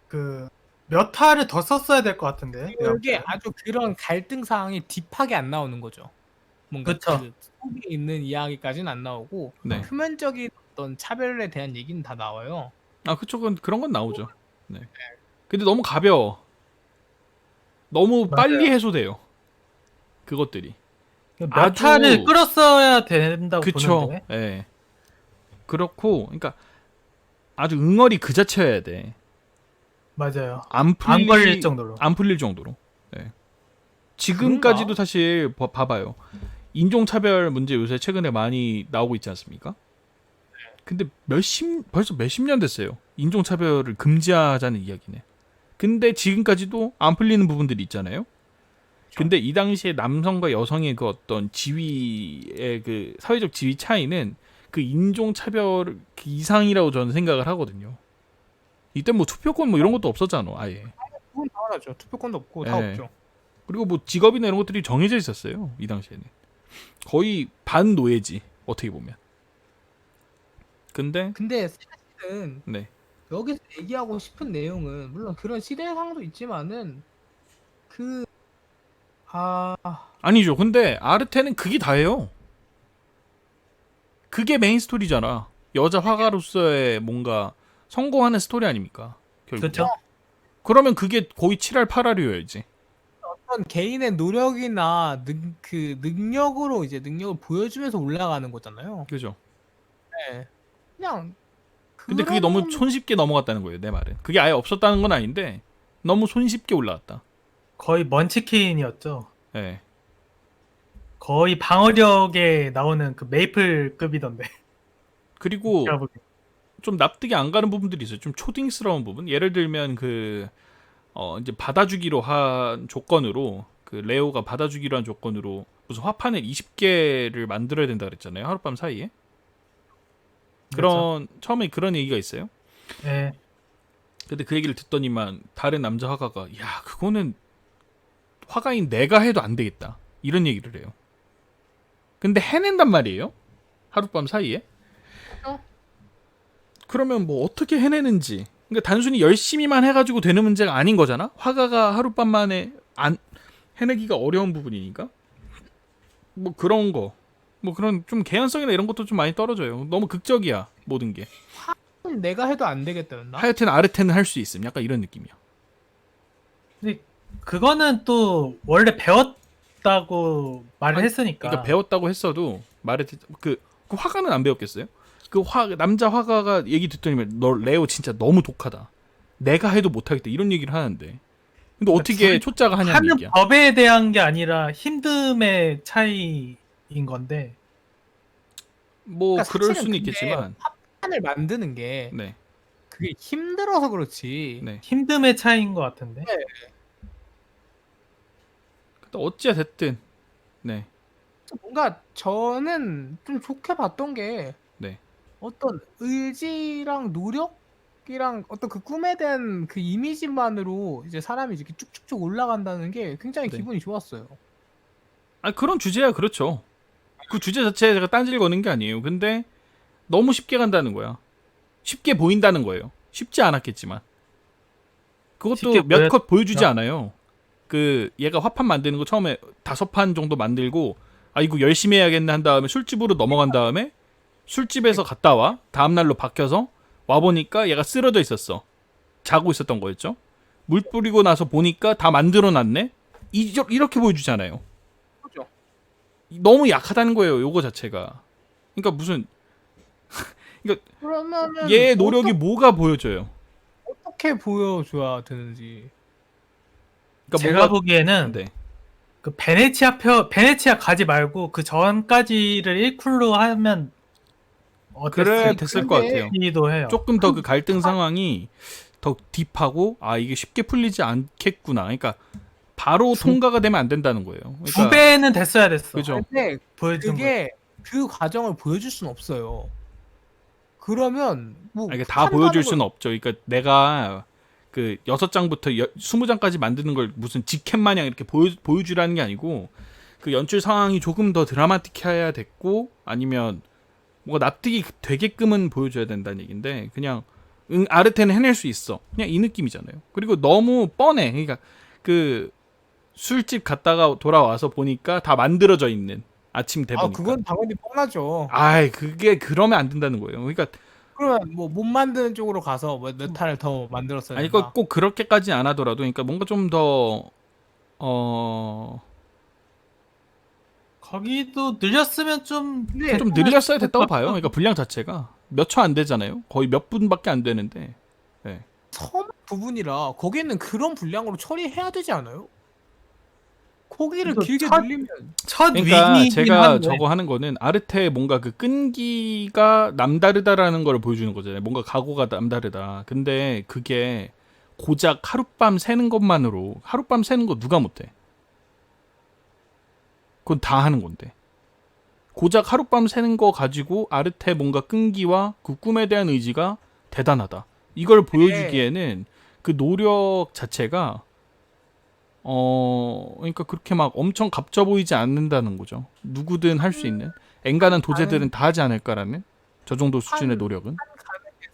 그 몇 화를 더 썼어야 될 것 같은데. 그게 아주 그런 갈등 사항이 딥하게 안 나오는 거죠. 뭔가 그쵸. 그 속에 있는 이야기까지는 안 나오고 네. 표면적인 어떤 차별에 대한 얘기는 다 나와요. 아 그쪽은 그런 건 나오죠. 네. 근데 너무 가벼워. 너무 맞아요. 빨리 해소돼요. 그것들이. 몇 아주- 화를 끌었어야 된다고 그쵸. 보는데. 예. 그렇고 그러니까 아주 응어리 그 자체여야 돼. 맞아요. 안 안 걸릴 정도로. 안 풀릴 정도로. 예. 지금까지도 그런가? 사실 봐봐요. 인종차별 문제 요새 최근에 많이 나오고 있지 않습니까? 근데 벌써 몇십 년 됐어요. 인종차별을 금지하자는 이야기네. 근데 지금까지도 안 풀리는 부분들이 있잖아요. 근데 이 당시에 남성과 여성의 그 어떤 지위의 그 사회적 지위 차이는 그 인종차별 그 이상이라고 저는 생각을 하거든요. 이때 뭐 투표권 뭐 이런 것도 없었잖아, 아예. 그건 당연하죠. 투표권도 없고 다 예. 없죠. 그리고 뭐 직업이나 이런 것들이 정해져 있었어요. 이 당시에는. 거의 반노예지, 어떻게 보면. 근데 근데 사실은 네. 여기서 얘기하고 싶은 내용은 물론 그런 시대상도 있지만은 그 아니죠. 근데 아르테는 그게 다예요. 그게 메인 스토리잖아. 여자 화가로서의 뭔가 성공하는 스토리 아닙니까? 결국. 그렇죠. 그러면 그게 거의 7할 8할이어야지. 어떤 개인의 노력이나 그 능력으로 이제 능력을 보여주면서 올라가는 거잖아요. 그죠? 네. 그냥 근데 그게 그런 너무 손쉽게 넘어갔다는 거예요, 내 말은. 그게 아예 없었다는 건 아닌데 너무 손쉽게 올라갔다. 거의 먼치킨이었죠. 예. 거의 방어력에 나오는 그 메이플급이던데. 그리고 제가 보기엔. 좀 납득이 안 가는 부분들이 있어요. 좀 초딩스러운 부분. 예를 들면 이제 받아주기로 한 조건으로 그 레오가 받아주기로 한 조건으로 무슨 화판을 20개를 만들어야 된다 그랬잖아요. 하룻밤 사이에. 그렇죠. 처음에 그런 얘기가 있어요. 예. 근데 그 얘기를 듣더니만 다른 남자 화가가 야 그거는 화가인 내가 해도 안 되겠다 이런 얘기를 해요. 근데 해낸단 말이에요. 하룻밤 사이에. 그러면 뭐 어떻게 해내는지. 그러니까 단순히 열심히만 해가지고 되는 문제가 아닌 거잖아. 화가가 하룻밤 만에 안 해내기가 어려운 부분이니까. 뭐 그런 거. 뭐 그런 좀 개연성이나 이런 것도 좀 많이 떨어져요. 너무 극적이야 모든 게. 내가 해도 안 되겠다였나? 하여튼 아르테는 할 수 있음. 약간 이런 느낌이야. 근데 그거는 또 원래 배웠다고 말을 아니, 했으니까. 그러니까 배웠다고 했어도 그 화가는 안 배웠겠어요? 남자 화가가 얘기 듣더니 너 레오 진짜 너무 독하다. 내가 해도 못하겠다 이런 얘기를 하는데. 근데 어떻게 둘이 초짜가 하냐는 하는 얘기야. 법에 대한 게 아니라 힘듦의 차이인 건데. 뭐 그러니까 그럴 사실은 수는 근데 있겠지만. 화판을 만드는 게 네. 그게 힘들어서 그렇지. 네. 힘듦의 차이인 것 같은데. 근데 어찌 됐든 네. 뭔가 저는 좀 좋게 봤던 게 네. 어떤 의지랑 노력이랑 어떤 그 꿈에 대한 그 이미지만으로 이제 사람이 이렇게 쭉쭉쭉 올라간다는 게 굉장히 네. 기분이 좋았어요. 아 그런 주제야 그렇죠. 그 주제 자체에 제가 딴지를 거는 게 아니에요. 근데 너무 쉽게 간다는 거야. 쉽게 보인다는 거예요. 쉽지 않았겠지만 그것도 쉽게 몇 컷 보여주지 보였죠. 않아요. 그 얘가 화판 만드는 거 처음에 5판 정도 만들고 아 이거 열심히 해야겠네 한 다음에 술집으로 넘어간 다음에 술집에서 갔다 와 다음 날로 바뀌어서 와 보니까 얘가 쓰러져 있었어. 자고 있었던 거였죠. 물 뿌리고 나서 보니까 다 만들어 놨네. 이렇게 보여주잖아요. 그죠? 너무 약하다는 거예요. 요거 자체가. 그러니까 무슨 그러면은 얘의 노력이 뭐가 보여져요. 어떻게 보여줘야 되는지. 그러니까 제가 뭐가 보기에는 네. 그 베네치아 가지 말고 그 전까지를 1쿨로 하면 그래 어땠을지도 됐을 것 같아요. 해요. 조금 더 그 갈등 상황이 더 딥하고 아 이게 쉽게 풀리지 않겠구나. 그러니까 바로 통과가 되면 안 된다는 거예요. 그러니까 2배는 됐어야 됐어. 그죠. 근데 보여준 거. 그게 그 과정을 보여줄 수는 없어요. 그러면 뭐 아, 이게 다 판단하는 보여줄 걸- 수는 없죠. 그러니까 내가 그 6장부터 20장까지 만드는 걸 무슨 직캠 마냥 이렇게 보여주라는 게 아니고 그 연출 상황이 조금 더 드라마틱해야 됐고 아니면 뭐가 납득이 되게끔은 보여줘야 된다는 얘긴데 그냥 응 아르테는 해낼 수 있어. 그냥 이 느낌이잖아요. 그리고 너무 뻔해. 그러니까 그 술집 갔다가 돌아와서 보니까 다 만들어져 있는 아침 돼 아 보니까. 그건 당연히 뻔하죠. 아이 그게 그러면 안 된다는 거예요. 그러니까 그러면 뭐 못 만드는 쪽으로 가서 몇 탄을 더 만들었어야 아니 된다. 꼭 그렇게까지 안 하더라도 그러니까 뭔가 좀 더 어. 거기도 늘렸으면 좀 근데 좀 늘렸어야 됐다고 봐요. 그러니까 분량 자체가 몇 초 안 되잖아요. 거의 몇 분밖에 안 되는데. 섬 부분이라 거기는 그런 분량으로 처리해야 되지 않아요? 거기를 또 길게 첫- 늘리면 첫 그러니까 위기긴 제가 한데 저거 하는 거는 아르테의 뭔가 그 끈기가 남다르다라는 걸 보여주는 거잖아요. 뭔가 각오가 남다르다. 근데 그게 고작 하룻밤 새는 것만으로 하룻밤 새는 거 누가 못해? 그건 다 하는 건데. 고작 하룻밤 새는 거 가지고 아르테 뭔가 끈기와 그 꿈에 대한 의지가 대단하다. 이걸 보여주기에는 그 노력 자체가 그러니까 그렇게 막 엄청 값져 보이지 않는다는 거죠. 누구든 할 수 있는 엔간한 도제들은 다 하지 않을까라는 저 정도 수준의 노력은.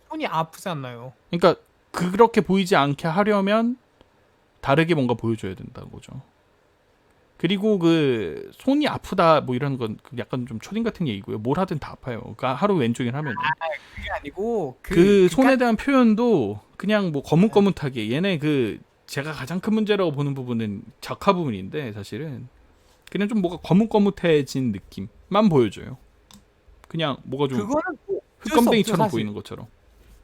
손이 아프잖아요. 그러니까 그렇게 보이지 않게 하려면 다르게 뭔가 보여줘야 된다는 거죠. 그리고 그 손이 아프다 뭐 이런 건 약간 좀 초딩 같은 얘기고요. 뭘 하든 다 아파요. 그러니까 하루 왼쪽일 하면 그게 아니고 그 손에 대한 표현도 그냥 뭐 거뭇거뭇하게 얘네 그 제가 가장 큰 문제라고 보는 부분은 작화 부분인데 사실은 그냥 좀 뭐가 거뭇거뭇해진 느낌만 보여줘요. 그냥 뭐가 좀 그거는 뭐 어쩔 수 흙검댕이처럼 없죠, 보이는 것처럼.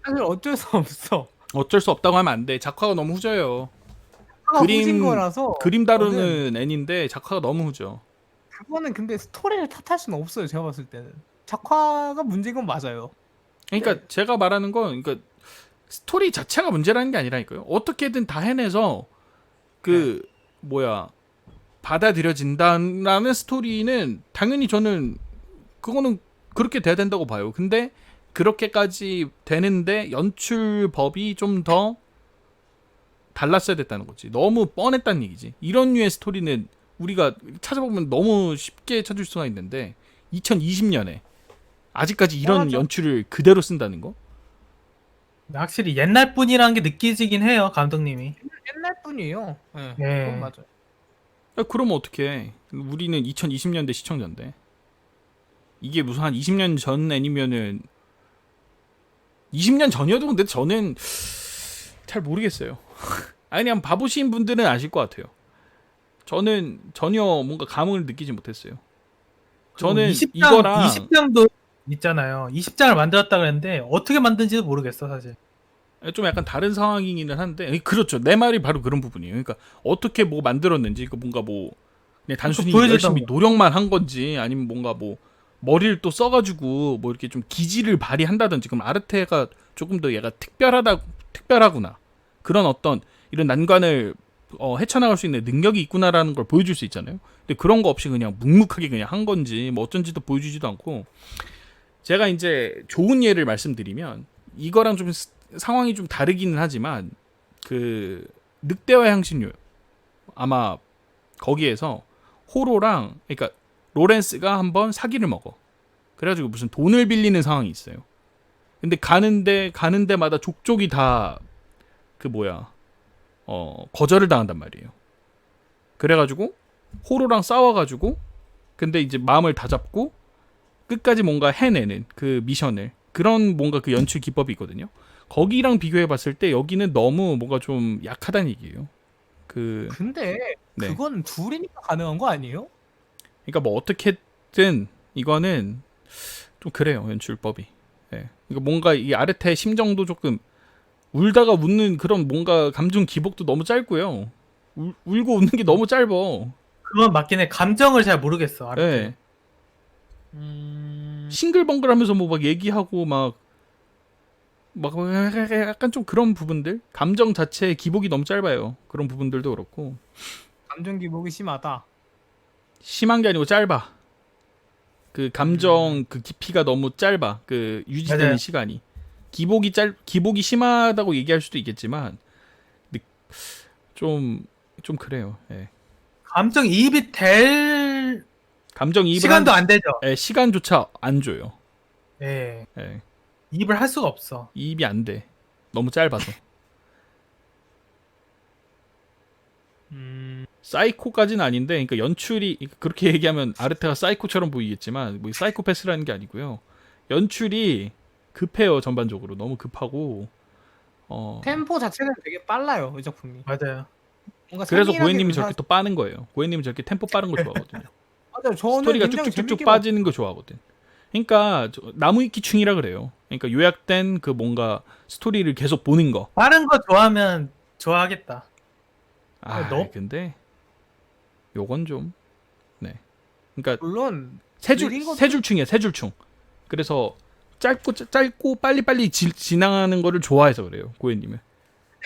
사실 어쩔 수 없어. 어쩔 수 없다고 하면 안 돼. 작화가 너무 후져요. 그림 그림- 거라서 그림 그거는- 다루는 애인데 작화가 너무 후져. 그거는 근데 스토리를 탓할 수는 없어요. 제가 봤을 때는 작화가 문제인 건 맞아요. 그러니까 제가 말하는 건 그러니까 스토리 자체가 문제라는 게 아니라니까요. 어떻게든 다 해내서 그 뭐야 받아들여진다는 스토리는 당연히 저는 그거는 그렇게 돼야 된다고 봐요. 근데 그렇게까지 되는데 연출법이 좀 더 달랐어야 됐다는 거지. 너무 뻔했다는 얘기지. 이런 류의 스토리는 우리가 찾아보면 너무 쉽게 찾을 수가 있는데 2020년에 아직까지 이런 맞아. 연출을 그대로 쓴다는 거? 확실히 옛날 분이라는 게 느껴지긴 해요 감독님이. 옛날 분이에요. 네, 네. 그건 맞아요. 야, 그러면 어떡해. 우리는 2020년대 시청자인데. 이게 무슨 한 20년 전 애니면은 20년 전이어도 근데 저는 잘 모르겠어요. 아니 그냥 봐보신 분들은 아실 것 같아요. 저는 전혀 뭔가 감흥을 느끼지 못했어요. 저는 20장, 이거랑 20장도 있잖아요. 20장을 만들었다 그랬는데 어떻게 만든지도 모르겠어 사실. 좀 약간 다른 상황이기는 한데 그렇죠. 내 말이 바로 그런 부분이에요. 그러니까 어떻게 뭐 만들었는지 그 뭔가 뭐 그냥 단순히 보여줬던 열심히 거. 노력만 한 건지 아니면 뭔가 뭐 머리를 또 써가지고 뭐 이렇게 좀 기지를 발휘한다든지 그럼 아르테가 조금 더 얘가 특별하구나. 그런 어떤 이런 난관을 헤쳐나갈 수 있는 능력이 있구나라는 걸 보여줄 수 있잖아요. 근데 그런 거 없이 그냥 묵묵하게 그냥 한 건지 뭐 어쩐지도 보여주지도 않고. 제가 이제 좋은 예를 말씀드리면 이거랑 좀 상황이 좀 다르기는 하지만 그 늑대와 향신료 아마 거기에서 호로랑 그러니까 로렌스가 한번 사기를 먹어. 그래가지고 무슨 돈을 빌리는 상황이 있어요. 근데 가는 데마다 족족이 다 그 뭐야 거절을 당한단 말이에요. 그래가지고 호로랑 싸워가지고 근데 이제 마음을 다잡고 끝까지 뭔가 해내는 그 미션을 그런 뭔가 그 연출 기법이 있거든요. 거기랑 비교해봤을 때 여기는 너무 뭔가 좀 약하다는 얘기예요. 근데 네. 그건 둘이니까 가능한 거 아니에요? 그러니까 뭐 어떻게든 이거는 좀 그래요 연출법이. 예. 그러니까 뭔가 이 아르테의 심정도 조금 울다가 웃는 그런 뭔가 감정 기복도 너무 짧고요. 울고 웃는 게 너무 짧어. 그건 맞긴 해. 감정을 잘 모르겠어. 아르테. 예. 싱글벙글하면서 뭐 막 얘기하고 막 약간 좀 그런 부분들 감정 자체의 기복이 너무 짧아요. 그런 부분들도 그렇고 감정 기복이 심하다. 심한 게 아니고 짧아. 그 감정 그 깊이가 너무 짧아. 그 유지되는 맞아요. 시간이 기복이 심하다고 얘기할 수도 있겠지만 좀 그래요. 예. 감정 이입이 될 감정 이입을 시간도 안 되죠. 시간조차 안 줘요. 예. 예. 이입을 할 수가 없어. 이입이 안 돼. 너무 짧아서. 사이코까지는 아닌데, 그러니까 연출이 그렇게 얘기하면 아르테가 사이코처럼 보이겠지만 뭐 사이코패스라는 게 아니고요. 연출이 급해요 전반적으로 너무 급하고. 템포 자체는 되게 빨라요 이 작품이. 맞아요. 뭔가 그래서 세밀하게 고현님이 묘사- 저렇게 또 빠는 거예요. 고현님이 저렇게 템포 빠른 거 좋아하거든요. 맞아요. 저는 스토리가 굉장히 쭉쭉쭉쭉 재밌게 빠지는 거 좋아하거든. 그러니까 나무위키충이라 그래요. 그러니까 요약된 그 뭔가 스토리를 계속 보는 거. 빠른 거 좋아하면 좋아하겠다. 너? 근데 요건 좀 네. 그러니까 물론 세 줄충이야, 세 줄충. 그래서 짧고 빨리빨리 지나가는 거를 좋아해서 그래요, 고현님은.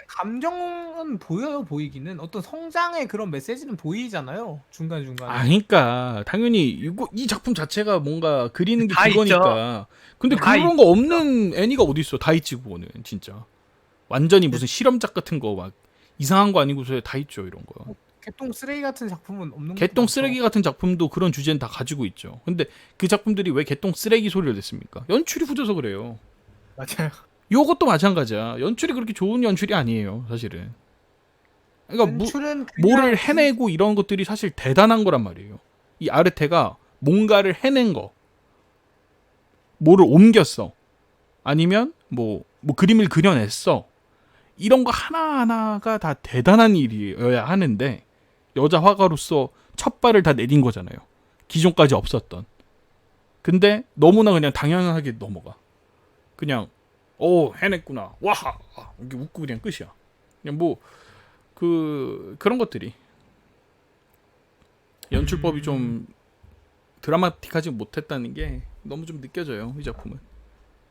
감정은 보이기는 어떤 성장의 그런 메시지는 보이잖아요 중간 중간에. 그러니까 당연히 이 작품 자체가 뭔가 그리는 게 다 그거니까. 근데 다 그런 거 없는 애니가 어디 있어? 다 있지 그거는 진짜. 완전히 무슨 실험작 같은 거 막 이상한 거 아니고서 다 있죠 이런 거. 개똥 쓰레기 같은 작품은 없는 개똥 것도 쓰레기 같은 작품도 그런 주제는 다 가지고 있죠. 근데 그 작품들이 왜 개똥 쓰레기 소리를 냈습니까? 연출이 후져서 그래요. 맞아요. 요것도 마찬가지야. 연출이 그렇게 좋은 연출이 아니에요, 사실은. 그러니까 연출은 뭐를 해내고 이런 것들이 사실 대단한 거란 말이에요. 이 아르테가 뭔가를 해낸 거, 뭐를 옮겼어, 아니면 뭐 그림을 그려냈어. 이런 거 하나하나가 다 대단한 일이어야 하는데 여자 화가로서 첫 발을 다 내딘 거잖아요. 기존까지 없었던. 근데 너무나 그냥 당연하게 넘어가. 그냥 해냈구나. 와하 이렇게 웃고 그냥 끝이야. 그냥 뭐 그런 것들이 연출법이 좀 드라마틱하지 못했다는 게 너무 좀 느껴져요. 이 작품은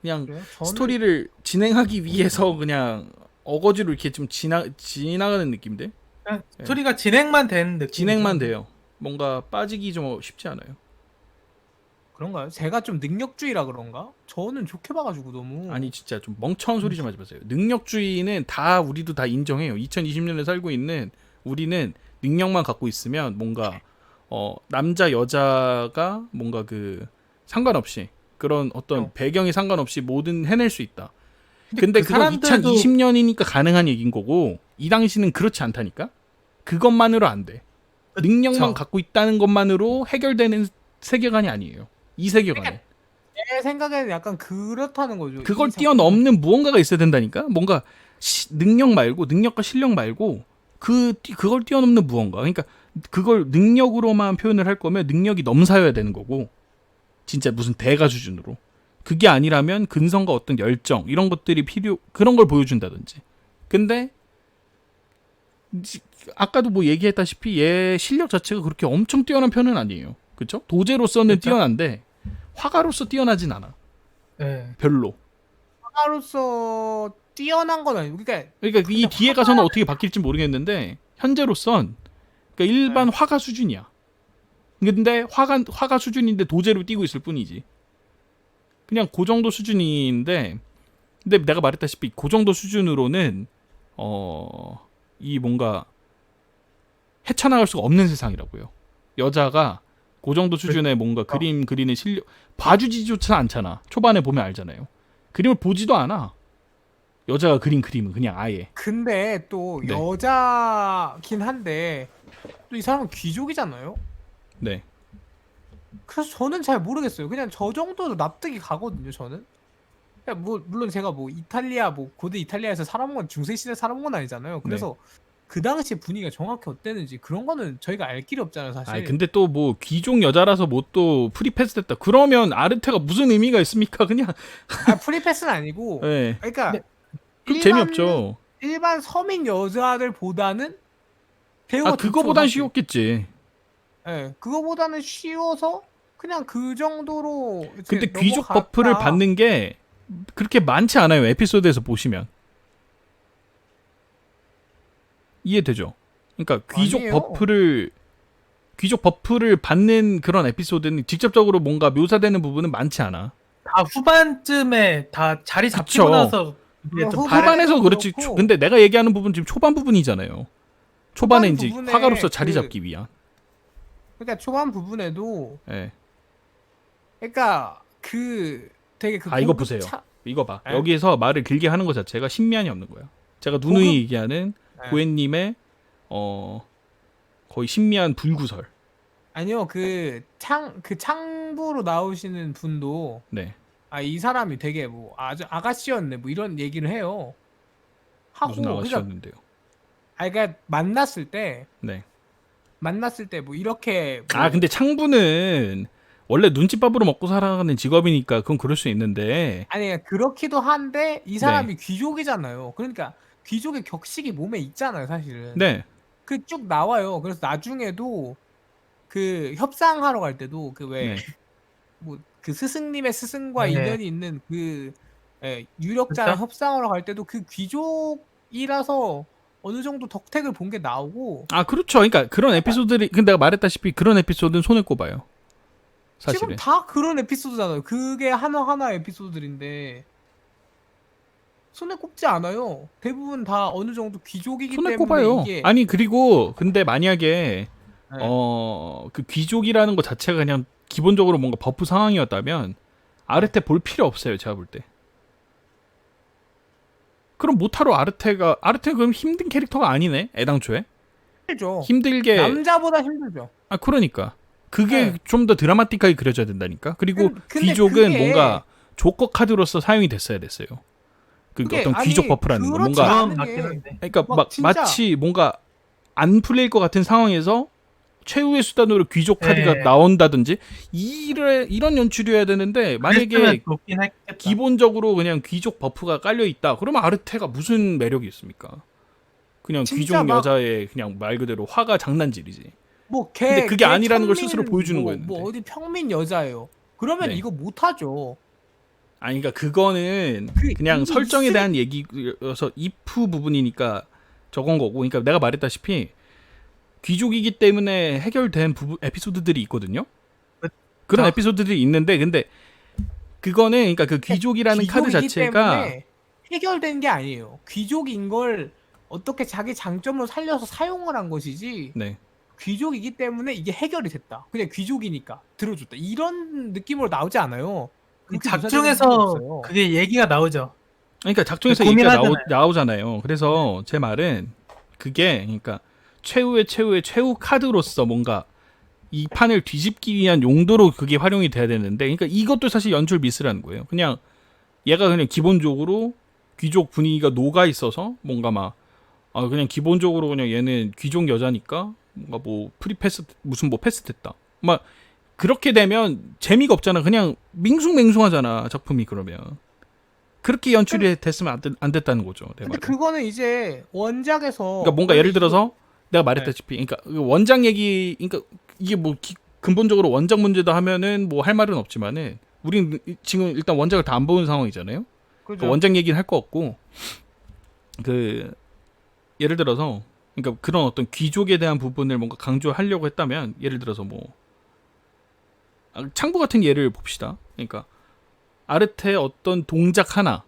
그냥 저는 스토리를 진행하기 위해서 그냥 어거지로 이렇게 좀 지나가는 느낌인데 그냥 스토리가 진행만 되는 느낌. 진행만 돼요. 뭔가 빠지기 좀 쉽지 않아요. 그런가요? 제가 좀 능력주의라 그런가? 저는 좋게 봐가지고 너무. 아니 진짜 좀 멍청한 소리 좀 하지 마세요. 능력주의는 다 우리도 다 인정해요. 2020년에 살고 있는 우리는 능력만 갖고 있으면 뭔가 남자 여자가 뭔가 그 상관없이 그런 어떤 배경이 상관없이 뭐든 해낼 수 있다. 근데 그 그건 사람들도- 2020년이니까 가능한 얘기인 거고 이 당시는 그렇지 않다니까. 그것만으로 안 돼. 능력만 갖고 있다는 것만으로 해결되는 세계관이 아니에요. 이 세계관에. 제 생각에는 약간 그렇다는 거죠. 그걸 이 작품은. 뛰어넘는 무언가가 있어야 된다니까. 뭔가 능력과 실력 말고 그걸 뛰어넘는 무언가. 그러니까 그걸 능력으로만 표현을 할 거면 능력이 넘사여야 되는 거고. 진짜 무슨 대가 수준으로. 그게 아니라면 근성과 어떤 열정 이런 것들이 그런 걸 보여준다든지. 근데 아까도 뭐 얘기했다시피 얘 실력 자체가 그렇게 엄청 뛰어난 편은 아니에요. 그렇죠? 도제로서는 그쵸? 뛰어난데 화가로서 뛰어나진 않아. 네. 별로. 화가로서 뛰어난 건 아니고, 그러니까 그러니까 이 뒤에 가서는 어떻게 바뀔지 모르겠는데 현재로선 그러니까 일반 화가 수준이야. 근데 화가 수준인데 도제로 뛰고 있을 뿐이지. 그냥 그 정도 수준인데, 근데 내가 말했다시피 그 정도 수준으로는 이 뭔가 헤쳐나갈 수가 없는 세상이라고요. 여자가 그 정도 수준의 뭔가 그림 그리는 실력 봐주지조차 않잖아. 초반에 보면 알잖아요. 그림을 보지도 않아. 여자가 그린 그림은 그냥 아예. 근데 또 네. 여자긴 한데 또 이 사람은 귀족이잖아요. 네. 그래서 저는 잘 모르겠어요. 그냥 저 정도도 납득이 가거든요. 저는. 그냥 뭐 물론 제가 뭐 이탈리아 뭐 고대 이탈리아에서 살아본 건 중세 시대 살아본 건 아니잖아요. 그래서 그 당시 분위기가 정확히 어땠는지 그런 거는 저희가 알 길이 없잖아요, 사실. 아 근데 또 뭐 귀족 여자라서 뭐 또 프리패스 됐다. 그러면 아르테가 무슨 의미가 있습니까? 그냥. 프리패스는 아니고. 네. 그러니까 네. 그럼 재미없죠. 일반 서민 여자들보다는 배우가 아 그거보단 좋죠, 사실. 쉬웠겠지. 예, 그거보다는 쉬워서 그냥 그 정도로 이제 근데 귀족 넘어갔다. 버프를 받는 게 그렇게 많지 않아요. 에피소드에서 보시면. 이해되죠? 그러니까 아니에요. 귀족 버프를 받는 그런 에피소드는 직접적으로 뭔가 묘사되는 부분은 많지 않아. 다 후반쯤에 다 자리 잡히고 그쵸. 나서 이제 좀 후반에 후반에서 그렇지. 그렇고. 근데 내가 얘기하는 부분 지금 초반 부분이잖아요. 초반에 초반 이제 부분에 화가로서 자리 그- 잡기 위한. 그러니까 초반 부분에도 예. 그러니까 그 되게 그 아 이거 고급 보세요. 이거 봐. 에? 여기에서 말을 길게 하는 것 자체가 신미안이 없는 거야. 제가 누누이 고급- 얘기하는 예. 고엔님의 거의 신미안 불구설. 아니요 그 창부로 나오시는 분도 네. 이 사람이 되게 뭐 아주 아가씨였네 뭐 이런 얘기를 해요. 하고 무슨 아가씨였는데요. 그러니까 만났을 때 네. 뭐 이렇게 뭐 아 근데 창부는 원래 눈칫밥으로 먹고 살아가는 직업이니까 그건 그럴 수 있는데. 아니 그렇기도 한데 이 네. 사람이 귀족이잖아요. 그러니까 귀족의 격식이 몸에 있잖아요, 사실은. 네. 그 쭉 나와요. 그래서 나중에도 그 협상하러 갈 때도 그 왜 네. 뭐 그 스승님의 스승과 네. 인연이 있는 그 유력자랑 그쵸? 협상하러 갈 때도 그 귀족이라서 어느 정도 덕택을 본 게 나오고 아 그렇죠. 그러니까 그런 에피소드들이 근데 내가 말했다시피 그런 에피소드는 손에 꼽아요. 지금 사실은. 다 그런 에피소드잖아요. 그게 하나하나 에피소드들인데 손에 꼽지 않아요. 대부분 다 어느 정도 귀족이기 손에 때문에 꼽아요. 이게 아니 그리고 근데 만약에 네. 그 귀족이라는 것 자체가 그냥 기본적으로 뭔가 버프 상황이었다면 아르테 볼 필요 없어요. 제가 볼 때. 그럼 모타로 아르테가 그럼 힘든 캐릭터가 아니네. 애당초에. 힘들죠. 힘들게 남자보다 힘들죠. 아 그러니까 그게 네. 좀 더 드라마틱하게 그려져야 된다니까. 그리고 근데 귀족은 그게- 뭔가 조커 카드로서 사용이 됐어야 됐어요. 그 그게 어떤 귀족 아니, 버프라는 거 그렇지 뭔가 않아. 그건 맞긴 한데. 그러니까 막 막 진짜- 마치 뭔가 안 풀릴 것 같은 상황에서 최후의 수단으로 귀족 카드가 네. 나온다든지 이런 연출이어야 되는데 만약에 그랬으면 좋긴 했겠다. 기본적으로 그냥 귀족 버프가 깔려 있다. 그러면 아르테가 무슨 매력이 있습니까? 그냥 진짜 귀족 막- 여자의 그냥 말 그대로 화가 장난질이지. 뭐 근데 그게 아니라는 걸 스스로 평민, 보여주는 뭐, 거였는데. 뭐 어디 평민 여자예요. 그러면 네. 이거 못하죠. 아니 그러니까 그거는 그 그냥 이미 설정에 있을- 대한 얘기여서 if 부분이니까 저건 거고. 그러니까 내가 말했다시피 귀족이기 때문에 해결된 에피소드들이 있거든요. 그런 자. 에피소드들이 있는데 근데 그거는 그러니까 그 귀족이라는 카드 귀족이기 자체가 때문에 해결된 게 아니에요. 귀족인 걸 어떻게 자기 장점으로 살려서 사용을 한 것이지. 네. 귀족이기 때문에 이게 해결이 됐다. 그냥 귀족이니까 들어줬다. 이런 느낌으로 나오지 않아요. 그렇게 묘사되는 게 작중에서 없어요. 그게 얘기가 나오죠. 그러니까 작중에서 얘기가 고민하잖아요. 나오잖아요. 그래서 제 말은 그게 그러니까 최후의 최후 카드로서 뭔가 이 판을 뒤집기 위한 용도로 그게 활용이 돼야 되는데 그러니까 이것도 사실 연출 미스라는 거예요. 그냥 얘가 그냥 기본적으로 귀족 분위기가 녹아 있어서 뭔가 막 그냥 기본적으로 그냥 얘는 귀족 여자니까 뭔가 뭐 프리패스 무슨 뭐 패스 됐다. 막 그렇게 되면 재미가 없잖아. 그냥 밍숭맹숭하잖아 작품이. 그러면 그렇게 연출이 됐으면 안 됐다는 거죠. 내 근데 말은. 그거는 이제 원작에서 그러니까 뭔가 예를 들어서 내가 말했다시피 그러니까 그 원작 얘기 그러니까 이게 뭐 근본적으로 원작 문제다 하면은 뭐 할 말은 없지만은 우린 지금 일단 원작을 다 안 보는 상황이잖아요. 그죠. 원작 얘기는 할 거 없고 그 예를 들어서 그러니까 그런 어떤 귀족에 대한 부분을 뭔가 강조하려고 했다면 예를 들어서 뭐 창부 같은 예를 봅시다. 그러니까 아르테의 어떤 동작 하나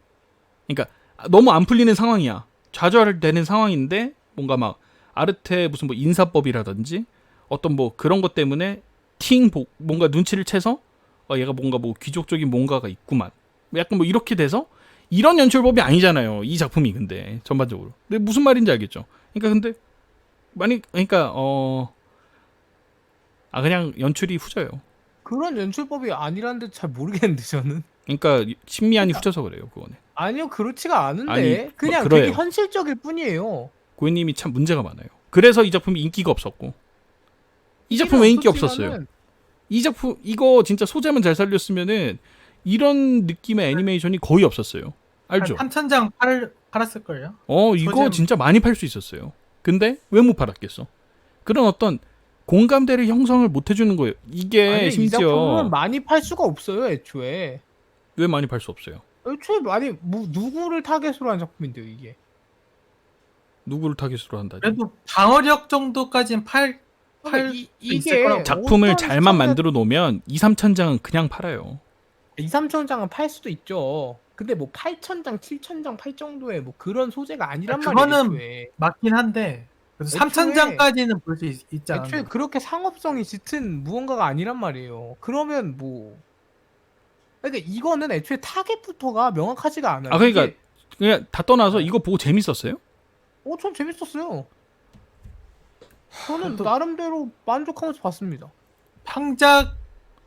그러니까 너무 안 풀리는 상황이야. 좌절되는 상황인데 뭔가 막 아르테 무슨 뭐 인사법이라든지 어떤 뭐 그런 것 때문에 뭔가 눈치를 채서 얘가 뭔가 뭐 귀족적인 뭔가가 있구만. 약간 뭐 이렇게 돼서 이런 연출법이 아니잖아요. 이 작품이 근데 전반적으로. 근데 무슨 말인지 알겠죠? 그러니까 근데 그러니까 그냥 연출이 후져요. 그런 연출법이 아니라는데 잘 모르겠는데 저는. 그러니까 신미안이 그러니까. 후져서 그래요. 그거는. 아니요, 그렇지가 않은데 아니, 그냥 그래요. 되게 현실적일 뿐이에요. 고현님이 참 문제가 많아요. 그래서 이 작품이 인기가 없었고 이 작품 왜 인기 없었어요? 이 작품 이거 진짜 소재만 잘 살렸으면은 이런 느낌의 애니메이션이 거의 없었어요. 알죠? 한 3,000장 팔았을걸요? 이거 소재만. 진짜 많이 팔 수 있었어요. 근데 왜 못 팔았겠어? 그런 어떤 공감대를 형성을 못 해주는 거예요. 이게 아니, 이 심지어 작품은 많이 팔 수가 없어요, 애초에. 왜 많이 팔 수 없어요? 애초에 많이 뭐 누구를 타겟으로 한 작품인데요, 이게. 누구를 타깃으로 한다죠? 그래도 방어력 정도까지는 팔 그러니까 수 이게 있을 거라고. 작품을 어떤 잘만 시청자- 만들어 놓으면 2, 3천 장은 그냥 팔아요. 2, 3천 장은 팔 수도 있죠. 근데 뭐 8천 장, 7천 장 팔 정도의 뭐 그런 소재가 아니란 말이에요. 그거는 애초에. 맞긴 한데 그래서 애초에- 3,000장까지는 볼 수 있지 않나. 애초에 그렇게 상업성이 짙은 무언가가 아니란 말이에요. 그러면 뭐 그러니까 이거는 애초에 타겟부터가 명확하지가 않아요. 그러니까 이게- 그냥 다 떠나서 이거 보고 재밌었어요? 전 재밌었어요. 저는 또- 나름대로 만족하면서 봤습니다.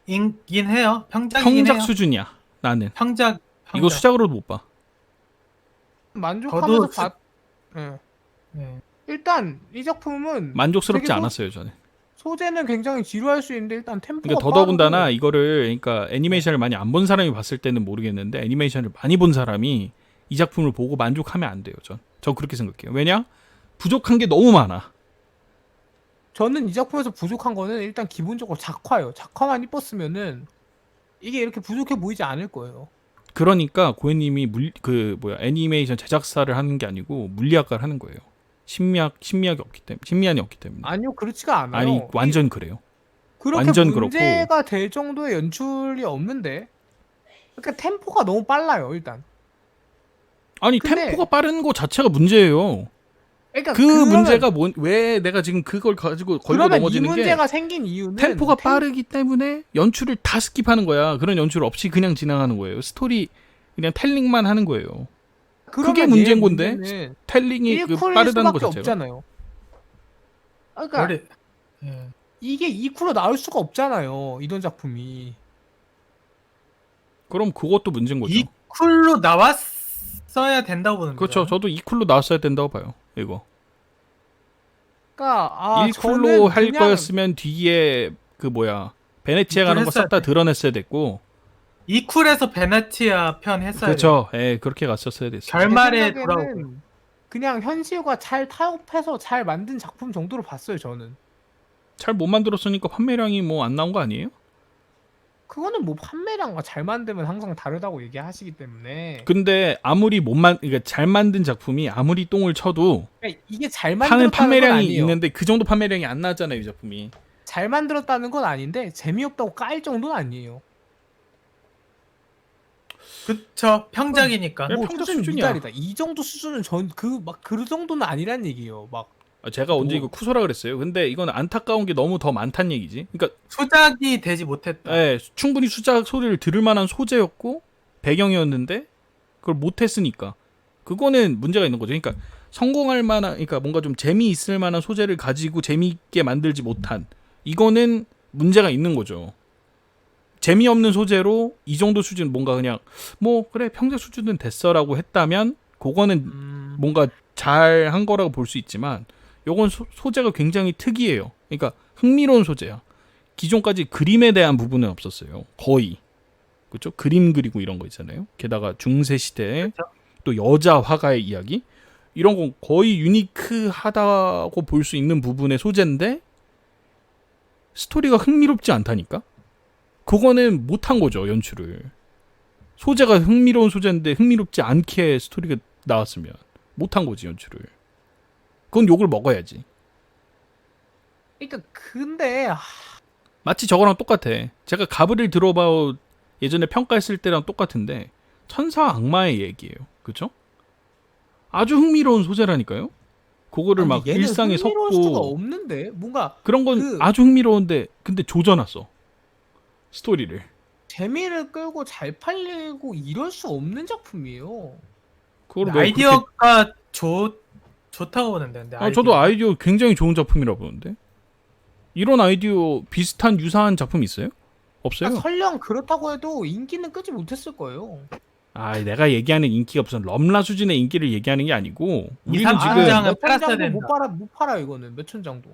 평작이긴 해요. 평작이긴 평작 해요. 수준이야. 나는 평작. 이거 수작으로도 못 봐. 만족하면서 저도 봤. 예. 네. 일단 이 작품은 만족스럽지 되게 않았어요 저는. 소재는 굉장히 지루할 수 있는데 일단 템포가 그러니까 더더군다나 빠르고 이거를 그러니까 애니메이션을 많이 안 본 사람이 봤을 때는 모르겠는데 애니메이션을 많이 본 사람이 이 작품을 보고 만족하면 안 돼요. 저 그렇게 생각해요. 왜냐? 부족한 게 너무 많아. 저는 이 작품에서 부족한 거는 일단 기본적으로 작화요. 작화만 이뻤으면은 이게 이렇게 부족해 보이지 않을 거예요. 그러니까 고현님이 애니메이션 제작사를 하는 게 아니고 물리학과를 하는 거예요. 심미안이 없기 때문에. 아니요, 그렇지가 않아요. 아니 완전 그래요. 그렇게 완전 문제가 될 정도의 연출이 없는데, 그러니까 템포가 너무 빨라요. 일단. 아니 근데- 템포가 빠른 거 자체가 문제예요. 그러니까 그 그러면- 문제가 왜 내가 지금 그걸 가지고 걸고 그러면 이 넘어지는 게 문제가 생긴 이유는 템포가 빠르기 때문에 연출을 다 스킵하는 거야. 그런 연출 없이 그냥 진행하는 거예요. 스토리 그냥 텔링만 하는 거예요. 그러면 그게 문제인 얘 건데 문제는 텔링이 그 1쿨일 빠르다는 거 수밖에 자체가. 없잖아요. 그러니까 원래 예. 이게 2쿨로 나올 수가 없잖아요. 이런 작품이. 그럼 그것도 문제인 거죠. 이 쿨로 나왔어야 된다고 보는 그렇죠. 거죠. 저도 2쿨로 나왔어야 된다고 봐요. 이거. 그러니까 1쿨로 할 그냥 거였으면 뒤에 베네치아 가는 거 싹 다 했어야 돼. 드러냈어야 됐고. 이 쿨에서 베네치아 편 했어야 그렇죠. 예, 그렇게 갔었어야 됐어요. 결말에 제 돌아오고. 생각에는 그냥 현실과 잘 타협해서 잘 만든 작품 정도로 봤어요. 저는. 잘 못 만들었으니까 판매량이 뭐 안 나온 거 아니에요? 그거는 뭐 판매량과 잘 만들면 항상 다르다고 얘기하시기 때문에 근데 아무리 그러니까 잘 만든 작품이 아무리 똥을 쳐도 그러니까 이게 잘 파는 만들었다는 건 판매량이 아니에요. 있는데 그 정도 판매량이 안 나잖아요, 이 작품이. 잘 만들었다는 건 아닌데 재미없다고 깔 정도는 아니에요. 그쵸. 평작이니까. 그래, 뭐 평균 수준 수준이야. 미달이다. 이 정도 수준은 그 정도는 아니란 얘기예요. 막 제가 언제 뭐. 이거 쿠소라 그랬어요. 근데 이건 안타까운 게 너무 더 많다는 얘기지. 그러니까 수작이 되지 못했다. 충분히 수작 소리를 들을 만한 소재였고 배경이었는데 그걸 못했으니까 그거는 문제가 있는 거죠. 그러니까 성공할 만한, 그러니까 뭔가 좀 재미있을 만한 소재를 가지고 재미있게 만들지 못한, 이거는 문제가 있는 거죠. 재미없는 소재로 이 정도 수준, 뭔가 그냥 뭐 그래 평균 수준은 됐어라고 했다면 그거는 뭔가 잘 한 거라고 볼 수 있지만, 요건 소재가 굉장히 특이해요. 그러니까 흥미로운 소재야. 기존까지 그림에 대한 부분은 없었어요. 거의. 그렇죠? 그림 그리고 이런 거 있잖아요. 게다가 중세 시대에 그렇죠. 또 여자 화가의 이야기, 이런 건 거의 유니크하다고 볼 수 있는 부분의 소재인데 스토리가 흥미롭지 않다니까. 그거는 못한 거죠, 연출을. 소재가 흥미로운 소재인데 흥미롭지 않게 스토리가 나왔으면 못한 거지 연출을. 그건 욕을 먹어야지. 그러니까 근데 마치 저거랑 똑같아. 제가 가브리엘 드로바우 예전에 평가했을 때랑 똑같은데 천사 악마의 얘기예요. 그쵸? 아주 흥미로운 소재라니까요. 그거를 막 얘는 일상에 흥미로울 수가 섞고 없는데 뭔가 그런 건 그- 아주 흥미로운데 근데 조져놨어. 스토리를. 재미를 끌고 잘 팔리고 이럴 수 없는 작품이에요. 그걸 왜 그렇게... 아이디어가 좋다고 보는데. 근데 저도 아이디어 굉장히 좋은 작품이라고 보는데. 이런 아이디어 비슷한 유사한 작품 있어요? 없어요. 설령 그렇다고 해도 인기는 끄지 못했을 거예요. 내가 얘기하는 인기가 무슨 럼라 수준의 인기를 얘기하는 게 아니고 우리는 삼 지금 장은 몇천 팔았어야 장도 된다. 못 팔아 이거는 몇천 장도.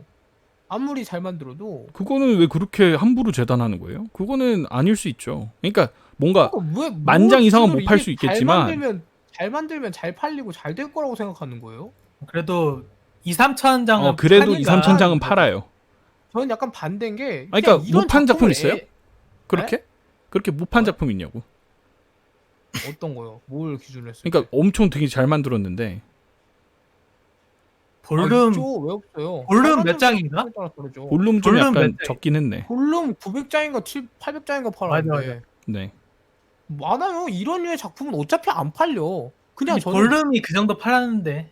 아무리 잘 만들어도. 그거는 왜 그렇게 함부로 재단하는 거예요? 그거는 아닐 수 있죠. 그러니까 뭔가 그러니까 왜 만장 이상은 기준으로 못 팔 이게 수 있겠지만 잘 만들면 잘 팔리고 잘 될 거라고 생각하는 거예요? 그래도 2, 3천 장은 그래도 2, 파니까 3천 장은 팔아요. 저는 약간 반대인 게 그러니까 그냥 이런 못 판 작품 작품을 있어요? 그렇게? 그렇게 못 판 작품 있냐고. 어떤 거요? 뭘 기준으로 했어요? 그러니까 엄청 되게 잘 만들었는데 볼륨 있죠. 왜 없어요? 볼륨 몇 장인가? 볼륨 좀 볼륨 약간 몇 장이에요? 적긴 했네. 볼륨 900장인가 800장인가 팔았는데 맞아. 네. 많아요. 이런 류의 작품은 어차피 안 팔려. 그냥 아니, 저는 볼륨이 그 정도 팔았는데.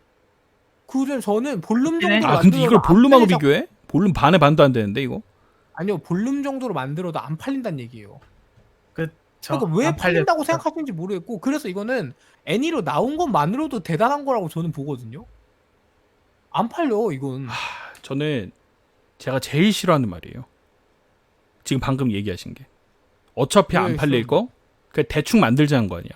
저는 볼륨 그렇긴 해. 정도로 근데 이걸 만들어도 안 볼륨하고 팔리는 비교해? 볼륨 반의 반도 안 되는데 이거? 아니요. 볼륨 정도로 만들어도 안 팔린다는 얘기예요. 저 그러니까 왜 안 팔린다고 팔렸죠. 생각하시는지 모르겠고 그래서 이거는 애니로 나온 것만으로도 대단한 거라고 저는 보거든요. 안 팔려 이건. 저는 제가 제일 싫어하는 말이에요. 지금 방금 얘기하신 게. 어차피 안 네, 팔릴 거? 그 대충 만들자는 거 아니야.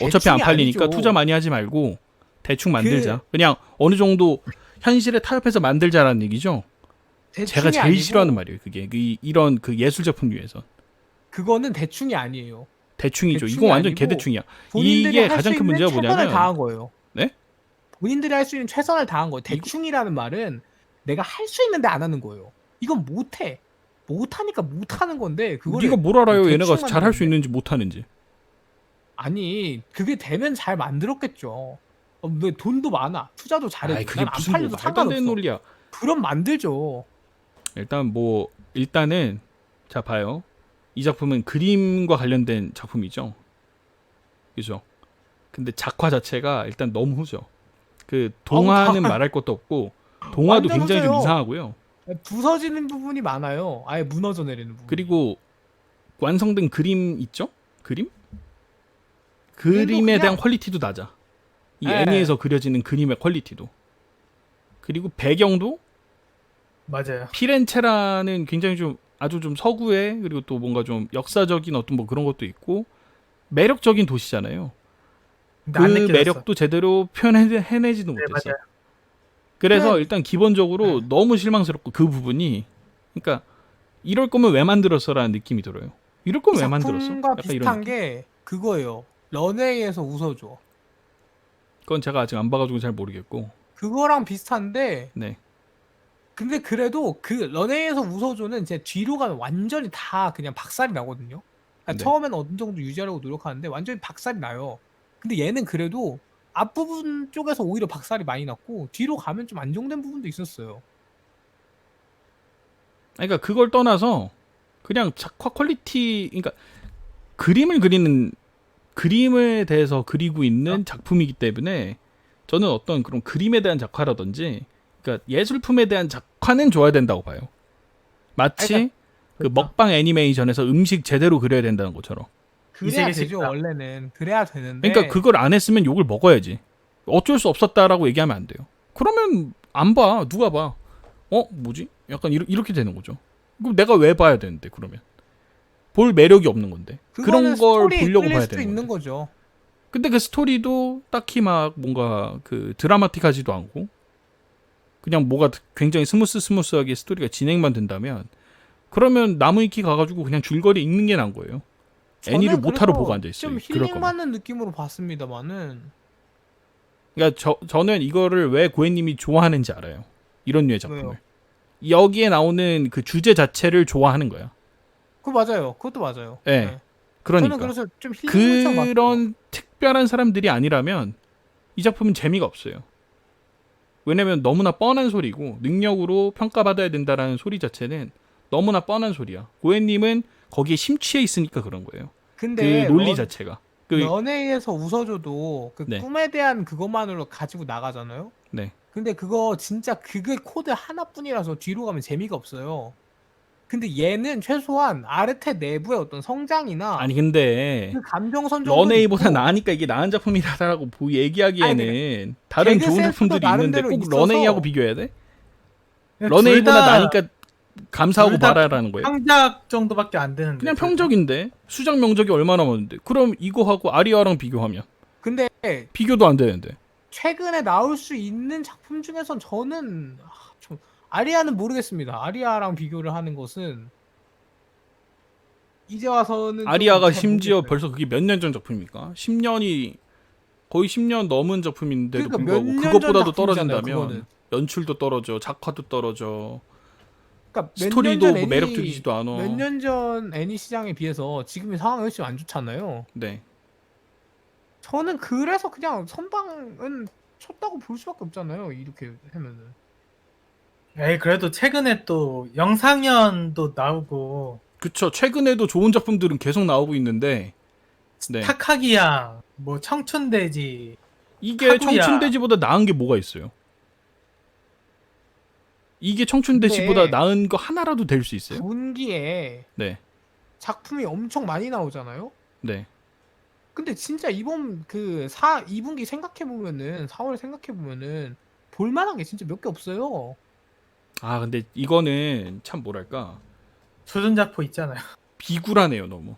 어차피 대충이 안 팔리니까 아니죠. 투자 많이 하지 말고 대충 만들자. 그냥 어느 정도 현실에 타협해서 만들자라는 얘기죠. 제가 대충이 제일 아니고 싫어하는 말이에요. 그게 이런 그 예술 작품 중에서 그거는 대충이 아니에요. 대충이죠. 대충이 이건 완전 아니고 개대충이야. 본인들이 이게 할 가장 수 큰 있는 문제가 최선을 뭐냐면 다한 거예요. 네? 본인들이 할 수 있는 최선을 다한 거예요. 대충이라는 말은 내가 할 수 있는데 안 하는 거예요. 이건 못해. 못하니까 못하는 건데 그걸 네가 뭘 알아요? 대충 얘네가 잘 할 수 만드는데? 있는지 못하는지. 아니 그게 되면 잘 만들었겠죠. 왜 돈도 많아. 투자도 잘해. 아이, 그게 난안 무슨 뭐 팔려도 말도 안 되는 상관없어. 논리야. 그럼 만들죠. 일단은 자 봐요. 이 작품은 그림과 관련된 작품이죠. 그죠? 근데 작화 자체가 일단 너무 후져. 그 동화는 말할 것도 없고 동화도 완전 굉장히 좀 후져요. 이상하고요. 부서지는 부분이 많아요. 아예 무너져 내리는 부분. 그리고 완성된 그림 있죠? 그림? 그림도 그림에 대한 그냥- 퀄리티도 낮아. 이 네. 애니에서 그려지는 그림의 퀄리티도. 그리고 배경도 맞아요. 피렌체라는 굉장히 좀 아주 좀 서구의 그리고 또 뭔가 좀 역사적인 어떤 뭐 그런 것도 있고 매력적인 도시잖아요. 근데 그 안 느껴졌어. 매력도 제대로 표현해내지도 네, 못했어. 맞아요. 그래서 네. 일단 기본적으로 너무 실망스럽고 그 부분이 그러니까 이럴 거면 왜 만들었어라는 느낌이 들어요. 이럴 거면 왜 만들었어? 작품과 약간 이런 비슷한 느낌. 게 그거예요. 런웨이에서 웃어줘. 그건 제가 아직 안 봐가지고 잘 모르겠고. 그거랑 비슷한데 네. 근데 그래도 그 런웨이에서 웃어줘는 제 뒤로 가면 완전히 다 그냥 박살이 나거든요. 그러니까 네. 처음에는 어느 정도 유지하려고 노력하는데 완전히 박살이 나요. 근데 얘는 그래도 앞부분 쪽에서 오히려 박살이 많이 났고 뒤로 가면 좀 안정된 부분도 있었어요. 그러니까 그걸 떠나서 그냥 작화 퀄리티, 그러니까 그림을 그리는 그림에 대해서 그리고 있는 작품이기 때문에 저는 어떤 그런 그림에 대한 작화라든지, 그러니까 예술품에 대한 작화는 줘야 된다고 봐요. 마치 그러니까 그 먹방 애니메이션에서 음식 제대로 그려야 된다는 것처럼. 그래야 이세계 되죠 식당. 원래는. 그래야 되는데 그러니까 그걸 안 했으면 욕을 먹어야지. 어쩔 수 없었다라고 얘기하면 안 돼요. 그러면 안 봐. 누가 봐. 뭐지? 약간 이렇게 되는 거죠. 그럼 내가 왜 봐야 되는데 그러면. 볼 매력이 없는 건데. 그런 그거는 걸 스토리에 보려고 끌릴 봐야 수도 되는 있는 건데. 거죠. 근데 그 스토리도 딱히 막 뭔가 그 드라마틱하지도 않고 그냥 뭐가 굉장히 스무스하게 스토리가 진행만 된다면 그러면 나무위키 가가지고 그냥 줄거리 읽는 게 나은 거예요. 애니를 저는 못하러 그래서 보고 앉아있어요. 좀 그럴 힐링 거면. 받는 느낌으로 봤습니다만은 그러니까 저는 이거를 왜 고해님이 좋아하는지 알아요. 이런 류의 작품을. 왜요? 여기에 나오는 그 주제 자체를 좋아하는 거야. 그거 맞아요. 그것도 맞아요. 네. 그러니까 저는 그래서 좀 힐링물처럼 봤어요. 그런 특별한 사람들이 아니라면 이 작품은 재미가 없어요. 왜냐면 너무나 뻔한 소리고 능력으로 평가받아야 된다라는 소리 자체는 너무나 뻔한 소리야. 고해님은 거기에 심취해 있으니까 그런 거예요. 그 근데 논리 자체가. 그 런웨이에서 웃어줘도 그 네. 꿈에 대한 그것만으로 가지고 나가잖아요. 네. 근데 그거 진짜 그게 코드 하나뿐이라서 뒤로 가면 재미가 없어요. 근데 얘는 최소한 아르테 내부의 어떤 성장이나 아니 근데 그 감정선 정도 런웨이보다 있고, 나으니까 이게 나은 작품이다라고 얘기하기에는 다른 개그 좋은 센스도 작품들이 있는데 나름대로 꼭 있어서 런웨이하고 비교해야 돼? 둘 런웨이보다 다 나으니까 감사하고 둘다 말하라는 거예요. 평작 정도밖에 안 되는데. 그냥 둘 다. 평적인데 수작 명작이 얼마나 많은데 그럼 이거하고 아리아랑 비교하면 근데 비교도 안 되는데 최근에 나올 수 있는 작품 중에선 저는 좀 아리아는 모르겠습니다. 아리아랑 비교를 하는 것은 이제 와서는 아리아가 좀잘 심지어 모르겠어요. 벌써 그게 몇 년 전 작품입니까? 10년이 거의 10년 넘은 작품인데도 그러니까 불구하고 몇년 그것보다도 전 작품이잖아요, 떨어진다면 그거는. 연출도 떨어져 작화도 떨어져 그러니까 스토리도 뭐 매력적이지도 않아. 몇 년 전 애니 시장에 비해서 지금의 상황이 훨씬 안 좋잖아요. 네. 저는 그래서 그냥 선방은 쳤다고 볼 수밖에 없잖아요. 이렇게 하면은. 에이 그래도 최근에 또 영상연도 나오고 그쵸. 최근에도 좋은 작품들은 계속 나오고 있는데 네. 타카기야 뭐 청춘돼지 이게 카구야. 청춘돼지보다 나은 게 뭐가 있어요? 이게 청춘돼지보다 근데 나은 거 하나라도 될 수 있어요? 분기에 네. 작품이 엄청 많이 나오잖아요. 네. 근데 진짜 이번 2분기 생각해 보면은 4월 생각해 보면은 볼만한 게 진짜 몇 개 없어요. 아 근데 이거는 참 뭐랄까 조준자포 있잖아요. 비굴하네요 너무.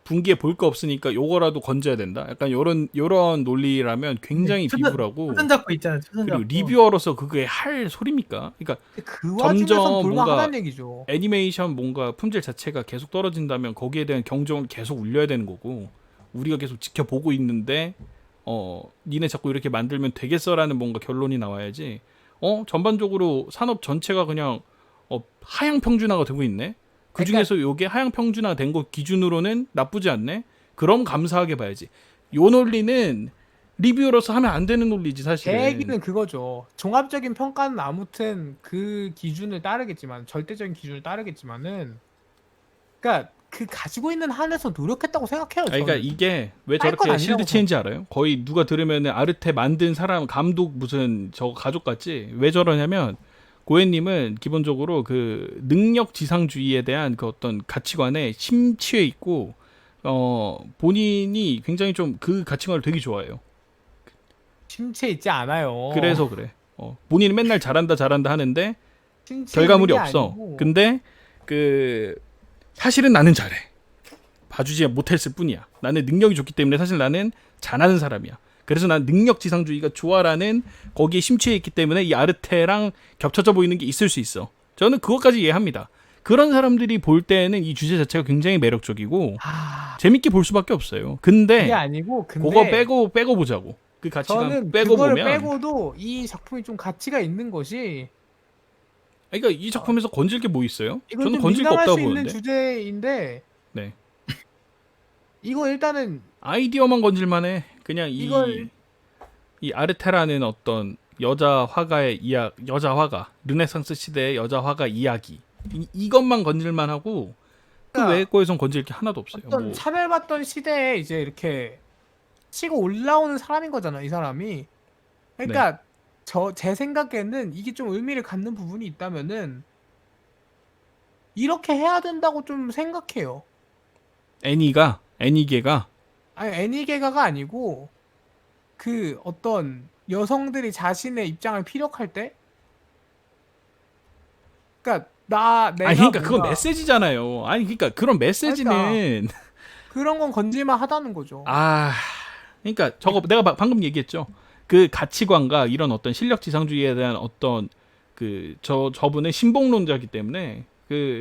분기에 볼 거 없으니까 요거라도 건져야 된다. 약간 요런 논리라면 굉장히 비굴하고 조준자포 있잖아요. 조준자포. 그리고 리뷰어로서 그게 할 소리입니까? 그러니까 근데 그 와중에선 점점 볼만하다는 뭔가 얘기죠. 애니메이션 뭔가 품질 자체가 계속 떨어진다면 거기에 대한 경종을 계속 울려야 되는 거고 우리가 계속 지켜보고 있는데 니네 자꾸 이렇게 만들면 되겠어라는 뭔가 결론이 나와야지 전반적으로 산업 전체가 그냥 하향 평준화가 되고 있네. 그 중에서 요게 하향 평준화 된 거 기준으로는 나쁘지 않네. 그럼 감사하게 봐야지. 요 논리는 리뷰어로서 하면 안 되는 논리지 사실. 제 얘기는 그거죠. 종합적인 평가는 아무튼 그 기준을 따르겠지만 절대적인 기준을 따르겠지만은 그러니까 그 가지고 있는 한에서 노력했다고 생각해요. 저는. 그러니까 이게 왜 할건 저렇게 아니라고 실드 체인지 알아요? 거의 누가 들으면은 아르테 만든 사람 감독 무슨 저거 가족 같지? 왜 저러냐면 고해님은 기본적으로 그 능력 지상주의에 대한 그 어떤 가치관에 심취해 있고 본인이 굉장히 좀 그 가치관을 되게 좋아해요. 심체 있지 않아요. 그래서 그래. 본인은 맨날 잘한다 하는데 심체 결과물이 있는 게 없어. 아니고 근데 사실은 나는 잘해. 봐주지 못했을 뿐이야. 나는 능력이 좋기 때문에 사실 나는 잘하는 사람이야. 그래서 난 능력 지상주의가 좋아라는 거기에 심취해 있기 때문에 이 아르테랑 겹쳐져 보이는 게 있을 수 있어. 저는 그것까지 이해합니다. 그런 사람들이 볼 때는 이 주제 자체가 굉장히 매력적이고 재밌게 볼 수밖에 없어요. 근데 그게 아니고 그거 빼고 보자고. 그 가치관 저는 빼고 그거를 보면 빼고도 이 작품이 좀 가치가 있는 것이 그러니까 이 작품에서 건질 게 뭐 있어요? 이건 저는 좀 건질 거 민감할 없다고 수 있는 보는데. 주제인데 네. 이거 일단은 아이디어만 건질만해. 그냥 이걸- 이 아르테라는 어떤 여자 화가 르네상스 시대의 여자 화가 이야기 이것만 건질만하고 그 그러니까 외의 거에선 건질 게 하나도 없어요. 어떤 뭐 차별받던 시대에 이제 이렇게 치고 올라오는 사람인 거잖아, 이 사람이. 그러니까 네. 제 생각에는 이게 좀 의미를 갖는 부분이 있다면은 이렇게 해야 된다고 좀 생각해요. 애니계가 아니 애니게가가 아니고 그 어떤 여성들이 자신의 입장을 피력할 때, 그러니까 내가 그러니까 그건 뭔가 메시지잖아요. 아니 그러니까 그런 메시지는 그런 건 건질만 하다는 거죠. 그러니까 저거 내가 방금 얘기했죠. 그 가치관과 이런 어떤 실력 지상주의에 대한 어떤 저분은 신봉론자이기 때문에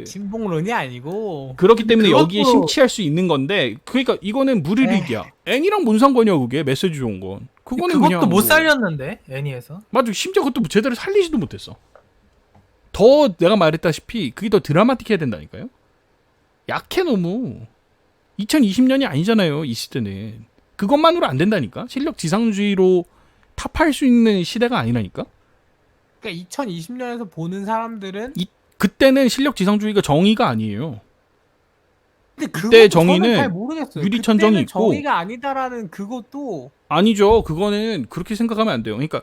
신봉론이 아니고 그렇기 때문에 그것도- 여기에 심취할 수 있는 건데 그러니까 이거는 무리릭이야. 애니랑 뭔 상관이야 그게 메시지 좋은 건. 그거는 그것도 그냥 못 뭐- 살렸는데 애니에서. 맞아. 심지어 그것도 제대로 살리지도 못했어. 더 내가 말했다시피 그게 더 드라마틱해야 된다니까요. 약해 너무. 2020년이 아니잖아요. 이 시대는. 그것만으로 안 된다니까. 실력 지상주의로 탑할 수 있는 시대가 아니라니까. 그러니까 2020년에서 보는 사람들은 그때는 실력 지상주의가 정의가 아니에요. 근데 그때 그것도 저는 정의는 잘 모르겠어요. 유리천정이 그때는 있고 정의가 아니다라는 그것도 아니죠. 그거는 그렇게 생각하면 안 돼요. 그러니까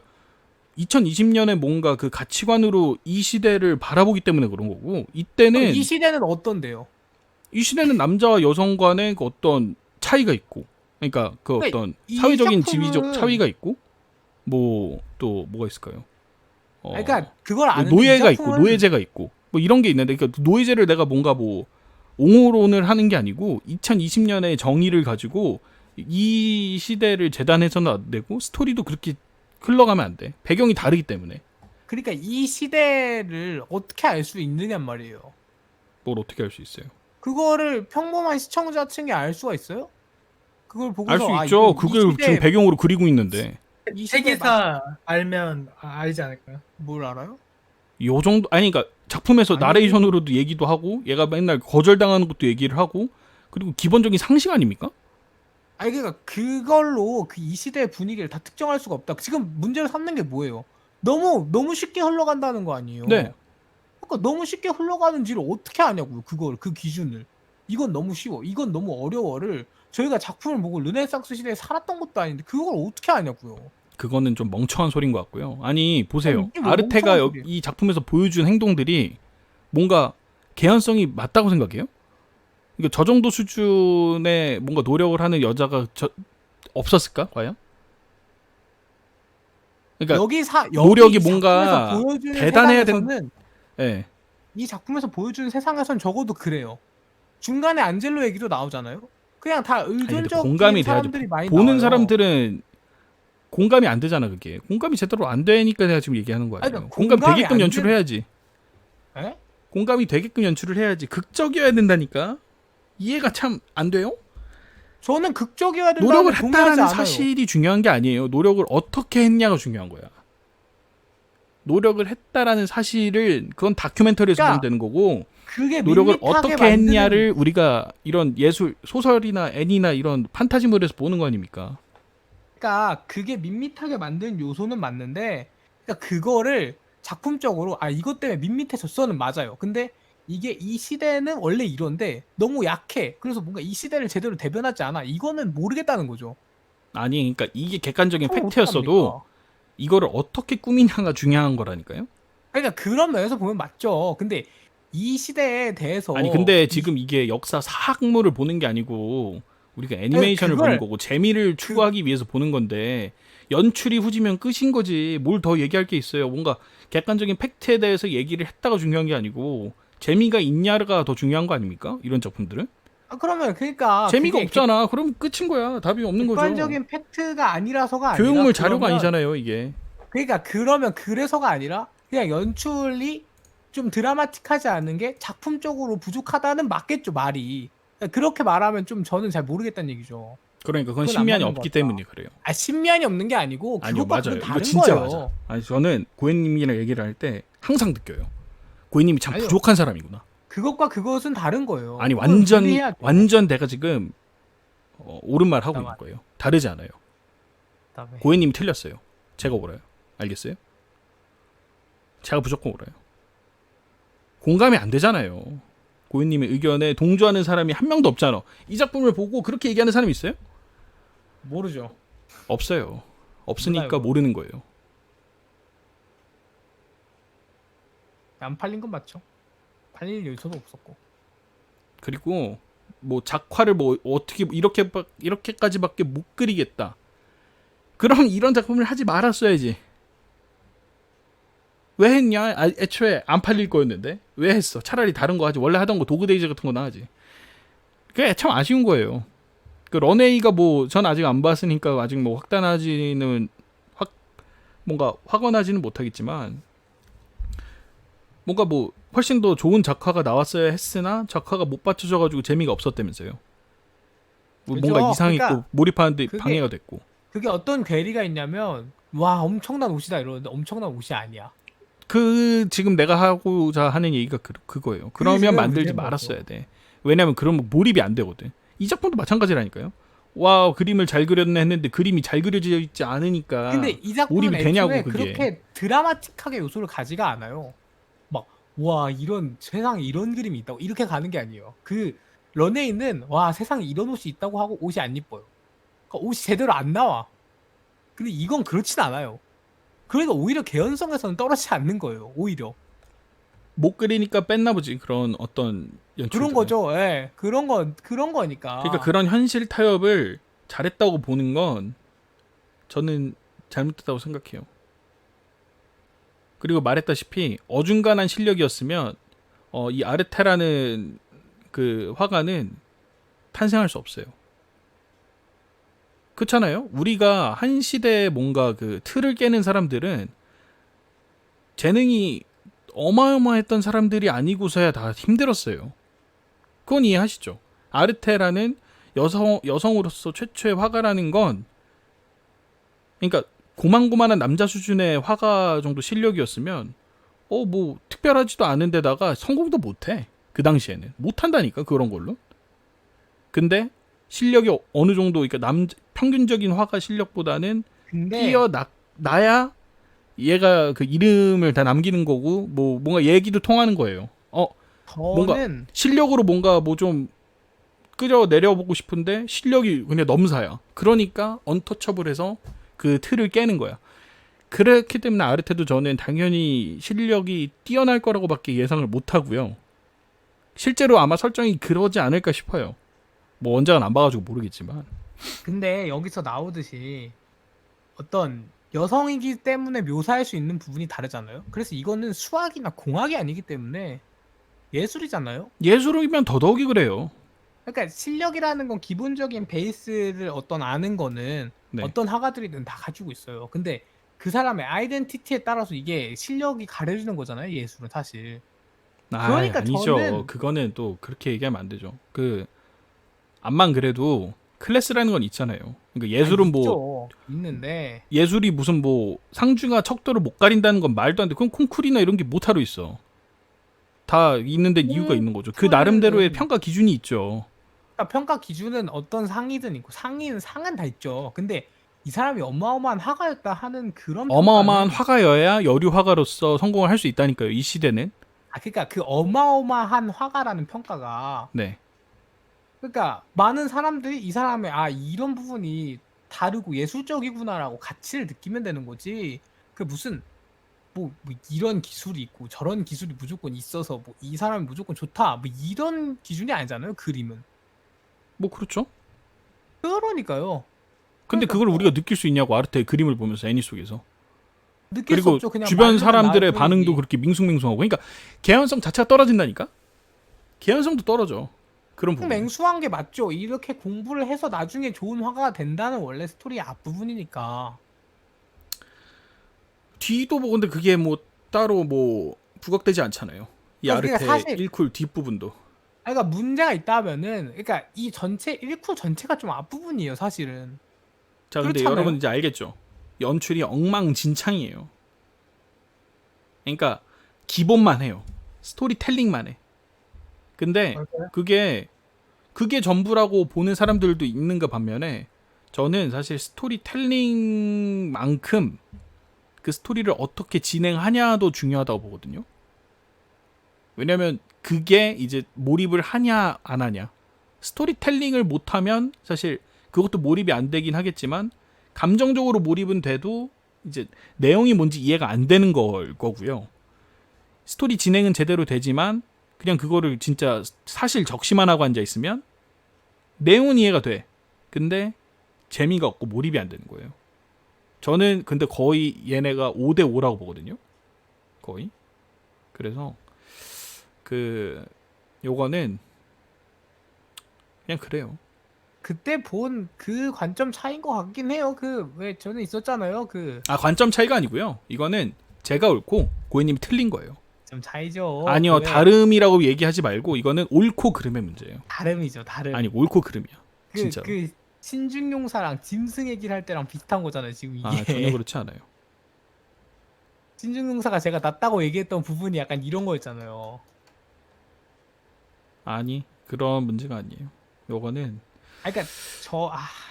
2020년에 뭔가 그 가치관으로 이 시대를 바라보기 때문에 그런 거고 이때는 이 시대는 어떤데요? 이 시대는 남자와 여성 간의 그 어떤 차이가 있고 그러니까 그 그러니까 어떤 이 사회적인 작품은- 지위적 차이가 있고 뭐 또 뭐가 있을까요? 그러니까 그걸 뭐 아는데 노예가 이 있고 작품은 노예제가 있고 뭐 이런 게 있는데 그러니까 노예제를 내가 뭔가 뭐 옹호론을 하는 게 아니고 2020년의 정의를 가지고 이 시대를 재단해서는 안 되고 스토리도 그렇게 흘러가면 안 돼. 배경이 다르기 때문에. 그러니까 이 시대를 어떻게 알 수 있느냔 말이에요. 뭘 어떻게 할 수 있어요? 그거를 평범한 시청자층이 알 수가 있어요? 그걸 보고서 알 수 아, 있죠. 이거 그게 이 시대 지금 배경으로 그리고 있는데. 이 시대 세계사 알면 알지 않을까요? 뭘 알아요? 요 정도 아니 그러니까 작품에서 아니. 나레이션으로도 얘기도 하고 얘가 맨날 거절당하는 것도 얘기를 하고 그리고 기본적인 상식 아닙니까? 아니 그러니까 그걸로 그 이 시대의 분위기를 다 특정할 수가 없다. 지금 문제를 삼는 게 뭐예요? 너무 쉽게 흘러간다는 거 아니에요? 네. 그러니까 너무 쉽게 흘러가는지를 어떻게 아냐고요? 그걸 그 기준을. 이건 너무 쉬워. 이건 너무 어려워를 저희가 작품을 보고 르네상스 시대에 살았던 것도 아닌데 그걸 어떻게 아냐고요? 그거는 좀 멍청한 소린 것 같고요. 아니 보세요. 아니, 이게 왜 아르테가 멍청한 소리예요? 이 작품에서 보여준 행동들이 뭔가 개연성이 맞다고 생각해요? 그러니까 저 정도 수준의 뭔가 노력을 하는 여자가 없었을까 과연? 그러니까 노력이 여기 뭔가 작품에서 보여주는 대단해야 세상에서는 예. 이 작품에서 보여주는 세상에선 적어도 그래요. 중간에 안젤로 얘기도 나오잖아요. 그냥 다 아니, 근데 의존적인 공감이 돼야지. 사람들이 많이 보는 나와요. 사람들은 공감이 안 되잖아 그게. 공감이 제대로 안 되니까 내가 지금 얘기하는 거예요. 아니, 그러니까 공감 공감이 되게끔 안 연출을 해야지. 에? 공감이 되게끔 연출을 해야지. 극적이어야 된다니까. 이해가 참 안 돼요? 저는 극적이어야 된다는 노력을 동의하지 했다라는 않아요. 사실이 중요한 게 아니에요. 노력을 어떻게 했냐가 중요한 거야. 노력을 했다라는 사실을 그건 다큐멘터리에서 그러니까 보면 되는 거고 그게 노력을 밋밋하게 어떻게 만드는- 했냐를 우리가 이런 예술 소설이나 애니나 이런 판타지물에서 보는 거 아닙니까? 그러니까 그게 밋밋하게 만든 요소는 맞는데 그러니까 그거를 작품적으로 아 이것 때문에 밋밋해졌어는 맞아요. 근데 이게 이 시대는 원래 이런데 너무 약해. 그래서 뭔가 이 시대를 제대로 대변하지 않아. 이거는 모르겠다는 거죠. 아니 그러니까 이게 객관적인 그럼 팩트였어도 어떡합니까? 이거를 어떻게 꾸미냐가 중요한 거라니까요. 그러니까 그런 면에서 보면 맞죠. 근데 이 시대에 대해서 아니 근데 지금 이게 역사 사학물을 보는 게 아니고 우리가 애니메이션을 그걸- 보는 거고 재미를 추구하기 위해서 보는 건데 연출이 후지면 끝인 거지. 뭘 더 얘기할 게 있어요. 뭔가 객관적인 팩트에 대해서 얘기를 했다가 중요한 게 아니고 재미가 있냐가 더 중요한 거 아닙니까? 이런 작품들은 그러면 그러니까 재미가 그게 없잖아. 그럼 끝인 거야. 답이 없는 거죠. 객관적인 팩트가 아니라서가 교육물 아니라 자료가 그러면- 아니잖아요, 이게. 그러니까 그러면 그래서가 아니라 그냥 연출이 좀 드라마틱하지 않은 게 작품적으로 부족하다는 맞겠죠 말이. 그러니까 그렇게 말하면 좀 저는 잘 모르겠다는 얘기죠. 그러니까 그건 그건 안 신면이 맞는 없기 것 같다. 때문에 그래요. 신면이 없는 게 아니고 아니요, 그것과 맞아요. 그건 이거 다른 진짜 거예요. 맞아. 아니 저는 고현님이랑 얘기를 할 때 항상 느껴요. 고현님이 참 아니요. 부족한 사람이구나. 그것과 그것은 다른 거예요. 아니 그건 완전 분리해야죠. 완전 내가 지금 옳은 말 하고 있는 그다음에- 거예요. 다르지 않아요. 그다음에 고현님이 틀렸어요. 제가 옳아요. 알겠어요? 제가 무조건 옳아요. 공감이 안 되잖아요. 고현님의 의견에 동조하는 사람이 한 명도 없잖아. 이 작품을 보고 그렇게 얘기하는 사람이 있어요? 모르죠. 없어요. 없으니까 몰라요. 모르는 거예요. 안 팔린 건 맞죠. 팔릴 요소도 없었고. 그리고 뭐 작화를 뭐 어떻게 이렇게까지밖에 못 그리겠다. 그럼 이런 작품을 하지 말았어야지. 왜 했냐? 애초에 안 팔릴 거였는데 왜 했어? 차라리 다른 거 하지. 원래 하던 거 도그데이즈 같은 거 나하지. 그게 참 아쉬운 거예요. 그 런웨이가 뭐 전 아직 안 봤으니까 아직 뭐 뭔가 확언하지는 못하겠지만 뭔가 뭐 훨씬 더 좋은 작화가 나왔어야 했으나 작화가 못 받쳐져가지고 재미가 없었다면서요. 뭐 그죠. 뭔가 이상했고 그러니까 몰입하는데 그게- 방해가 됐고. 그게 어떤 괴리가 있냐면 와 엄청난 옷이다 이러는데 엄청난 옷이 아니야. 그 지금 내가 하고자 하는 얘기가 그거예요. 그러면 지금 만들지 문제인 말았어야 돼. 왜냐면 그러면 몰입이 안 되거든. 이 작품도 마찬가지라니까요. 와 그림을 잘 그렸네 했는데 그림이 잘 그려져 있지 않으니까 근데 이 작품은 몰입이 되냐고 애초에 그게. 그렇게 드라마틱하게 요소를 가지가 않아요. 막 와 이런 세상에 이런 그림이 있다고 이렇게 가는 게 아니에요. 그 런웨이는 와 세상에 이런 옷이 있다고 하고 옷이 안 이뻐요. 그러니까 옷이 제대로 안 나와. 근데 이건 그렇진 않아요. 그러니까 오히려 개연성에서는 떨어지지 않는 거예요. 오히려 못 그리니까 뺐나 보지 그런 어떤 연출. 그런 거죠. 예, 그런 거니까. 그러니까 그런 현실 타협을 잘했다고 보는 건 저는 잘못됐다고 생각해요. 그리고 말했다시피 어중간한 실력이었으면 이 아르테라는 그 화가는 탄생할 수 없어요. 그렇잖아요. 우리가 한 시대에 뭔가 그 틀을 깨는 사람들은 재능이 어마어마했던 사람들이 아니고서야 다 힘들었어요. 그건 이해하시죠? 아르테라는 여성으로서 최초의 화가라는 건, 그러니까 고만고만한 남자 수준의 화가 정도 실력이었으면 뭐 특별하지도 않은데다가 성공도 못해. 그 당시에는 못한다니까 그런 걸로. 근데 실력이 어느 정도, 그러니까 평균적인 화가 실력보다는 근데 나야 얘가 그 이름을 다 남기는 거고 뭐 뭔가 얘기도 통하는 거예요. 뭔가 저는 실력으로 뭔가 뭐 좀 끌어 내려보고 싶은데 실력이 그냥 넘사야. 그러니까 언터처블해서 그 틀을 깨는 거야. 그렇기 때문에 아르테도 저는 당연히 실력이 뛰어날 거라고밖에 예상을 못 하고요. 실제로 아마 설정이 그러지 않을까 싶어요. 뭐 원작은 안 봐가지고 모르겠지만. 근데 여기서 나오듯이 어떤 여성이기 때문에 묘사할 수 있는 부분이 다르잖아요. 그래서 이거는 수학이나 공학이 아니기 때문에 예술이잖아요. 예술이면 더더욱이 그래요. 그러니까 실력이라는 건 기본적인 베이스를 어떤 아는 거는 네. 어떤 화가들이든 다 가지고 있어요. 근데 그 사람의 아이덴티티에 따라서 이게 실력이 가려지는 거잖아요. 예술은 사실. 그러니까 아니죠. 저는 그거는 또 그렇게 얘기하면 안 되죠. 암만 그래도 클래스라는 건 있잖아요. 그러니까 예술은 뭐 있죠. 있는데 예술이 무슨 뭐 상중하 척도를 못 가린다는 건 말도 안 돼. 그럼 콩쿠리나 이런 게 못하러 있어. 다 있는데 이유가 있는 거죠. 그 나름대로의 평가 기준이 있죠. 그러니까 평가 기준은 어떤 상이든 있고 상은 다 있죠. 근데 이 사람이 어마어마한 화가였다 하는 그런 어마어마한 평가는 화가여야 여류 화가로서 성공을 할 수 있다니까요. 이 시대는. 그러니까 그 어마어마한 화가라는 평가가 네. 그러니까 많은 사람들이 이 사람의 이런 부분이 다르고 예술적이구나라고 가치를 느끼면 되는 거지. 그 무슨 뭐 이런 기술이 있고 저런 기술이 무조건 있어서 뭐 이 사람이 무조건 좋다 뭐 이런 기준이 아니잖아요. 그림은. 뭐 그렇죠. 그러니까요. 근데 그러니까 그걸 뭐 우리가 느낄 수 있냐고 아르테의 그림을 보면서 애니 속에서. 느낄 수 그리고 없죠. 그냥 주변 말로는 사람들의 나올 반응도 뿐이지. 그렇게 밍숭맹숭하고. 그러니까 개연성 자체가 떨어진다니까. 개연성도 떨어져. 그런 부분. 맹수한 게 맞죠. 이렇게 공부를 해서 나중에 좋은 화가가 된다는 원래 스토리의 앞부분이니까. 뒤도 뭐 근데 그게 뭐 따로 뭐 부각되지 않잖아요. 이 그러니까 아르테 사실 1쿨 뒷부분도. 그러니까 문제가 있다면은 그러니까 이 전체 1쿠 전체가 좀 앞부분이에요, 사실은. 자, 근데 그렇잖아요. 여러분 이제 알겠죠? 연출이 엉망진창이에요. 그러니까 기본만 해요. 스토리텔링만 해. 근데 그게 전부라고 보는 사람들도 있는가 반면에 저는 사실 스토리텔링만큼 그 스토리를 어떻게 진행하냐도 중요하다고 보거든요. 왜냐면 그게 이제 몰입을 하냐 안 하냐. 스토리텔링을 못하면 사실 그것도 몰입이 안 되긴 하겠지만 감정적으로 몰입은 돼도 이제 내용이 뭔지 이해가 안 되는 거고요. 스토리 진행은 제대로 되지만 그냥 그거를 진짜 사실 적시만 하고 앉아 있으면 내용은 이해가 돼. 근데 재미가 없고 몰입이 안 되는 거예요. 저는 근데 거의 얘네가 5대 5라고 보거든요. 거의. 그래서 요거는 그냥 그래요. 그때 본 그 관점 차이인 것 같긴 해요. 왜 저는 있었잖아요. 관점 차이가 아니고요. 이거는 제가 옳고 고객님이 틀린 거예요. 좀 차이죠. 아니요, 다름이라고 얘기하지 말고 이거는 옳고 그름의 문제예요. 다름이죠, 다름. 아니, 옳고 그름이야. 그, 진짜로. 그 신중용사랑 짐승의 길 할 때랑 비슷한 거잖아요, 지금 이게. 전혀 그렇지 않아요. 신중용사가 제가 낫다고 얘기했던 부분이 약간 이런 거였잖아요. 아니, 그런 문제가 아니에요. 요거는 그러니까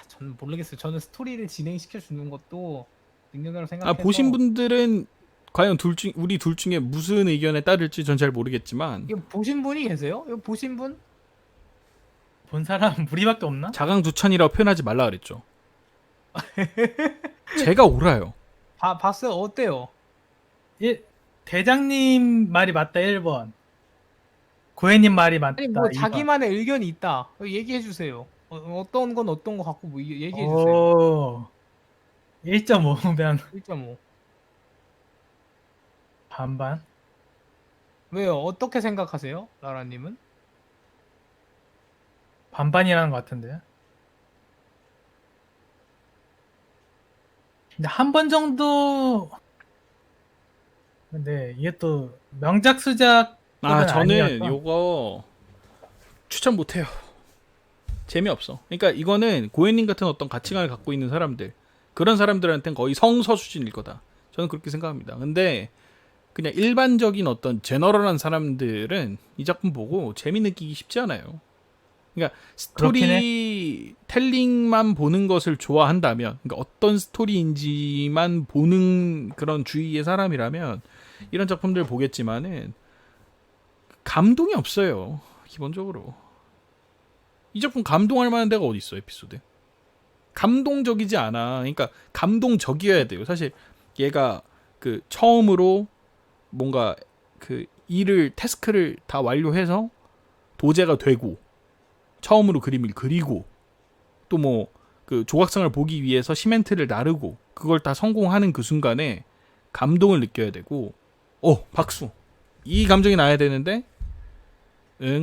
저는 모르겠어요. 저는 스토리를 진행시켜 주는 것도 능력이라고 아 생각해서. 보신 분들은 과연 우리 둘 중에 무슨 의견에 따를지 전 잘 모르겠지만 이거 보신 분이 계세요? 이거 보신 분? 본 사람 우리밖에 없나? 자강두천이라고 표현하지 말라 그랬죠. 제가 옳아요. 봤어요? 어때요? 대장님 말이 맞다 1번. 고해님 말이 맞다 아니 뭐 2번. 자기만의 의견이 있다. 얘기해 주세요. 어떤 건 어떤 거 갖고 뭐 얘기해 주세요. 오, 1.5면 1.5. 반반. 왜요? 어떻게 생각하세요? 라라님은? 반반이라는 것 같은데요. 근데 한 번 정도. 근데 이게 또 명작 수작. 아 저는 아니어서. 요거 추천 못해요. 재미없어. 그러니까 이거는 고현님 같은 어떤 가치관을 갖고 있는 사람들, 그런 사람들한테는 거의 성서 수준일 거다. 저는 그렇게 생각합니다. 근데 그냥 일반적인 어떤 제너럴한 사람들은 이 작품 보고 재미 느끼기 쉽지 않아요. 그러니까 스토리 텔링만 보는 것을 좋아한다면, 그러니까 어떤 스토리인지만 보는 그런 주의의 사람이라면 이런 작품들 보겠지만은 감동이 없어요. 기본적으로. 이 작품 감동할 만한 데가 어디 있어, 에피소드? 감동적이지 않아. 그러니까 감동적이어야 돼요. 사실 얘가 그 처음으로 뭔가 그 태스크를 다 완료해서 도제가 되고 처음으로 그림을 그리고 또 뭐 그 조각상을 보기 위해서 시멘트를 나르고 그걸 다 성공하는 그 순간에 감동을 느껴야 되고 박수. 이 감정이 나야 되는데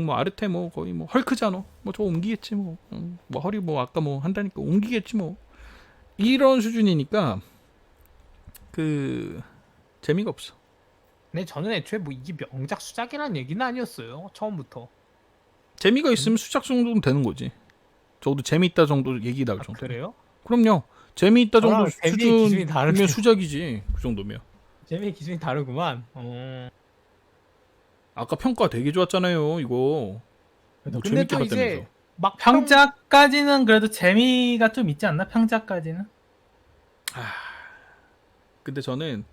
뭐 아르테 뭐 거의 뭐 헐크잖아. 뭐 저거 옮기겠지 뭐. 뭐 허리 뭐 아까 뭐 한다니까 옮기겠지 뭐. 이런 수준이니까 그 재미가 없어. 근데 저는 애초에 뭐 이게 명작 수작이라는 얘기는 아니었어요. 처음부터. 재미가 있으면 수작 정도는 되는 거지. 적어도 재미있다 정도 얘기 나올 정도. 그래요? 그럼요. 재미있다 정도 저랑 재미의 기준이 다르네요. 수준이면 수작이지. 그 정도면. 재미의 기준이 다르구만. 아까 평가 되게 좋았잖아요. 이거. 뭐 근데 재밌게 또 이제 봤다면서. 막 평작까지는 그래도 재미가 좀 있지 않나? 평작까지는? 근데 저는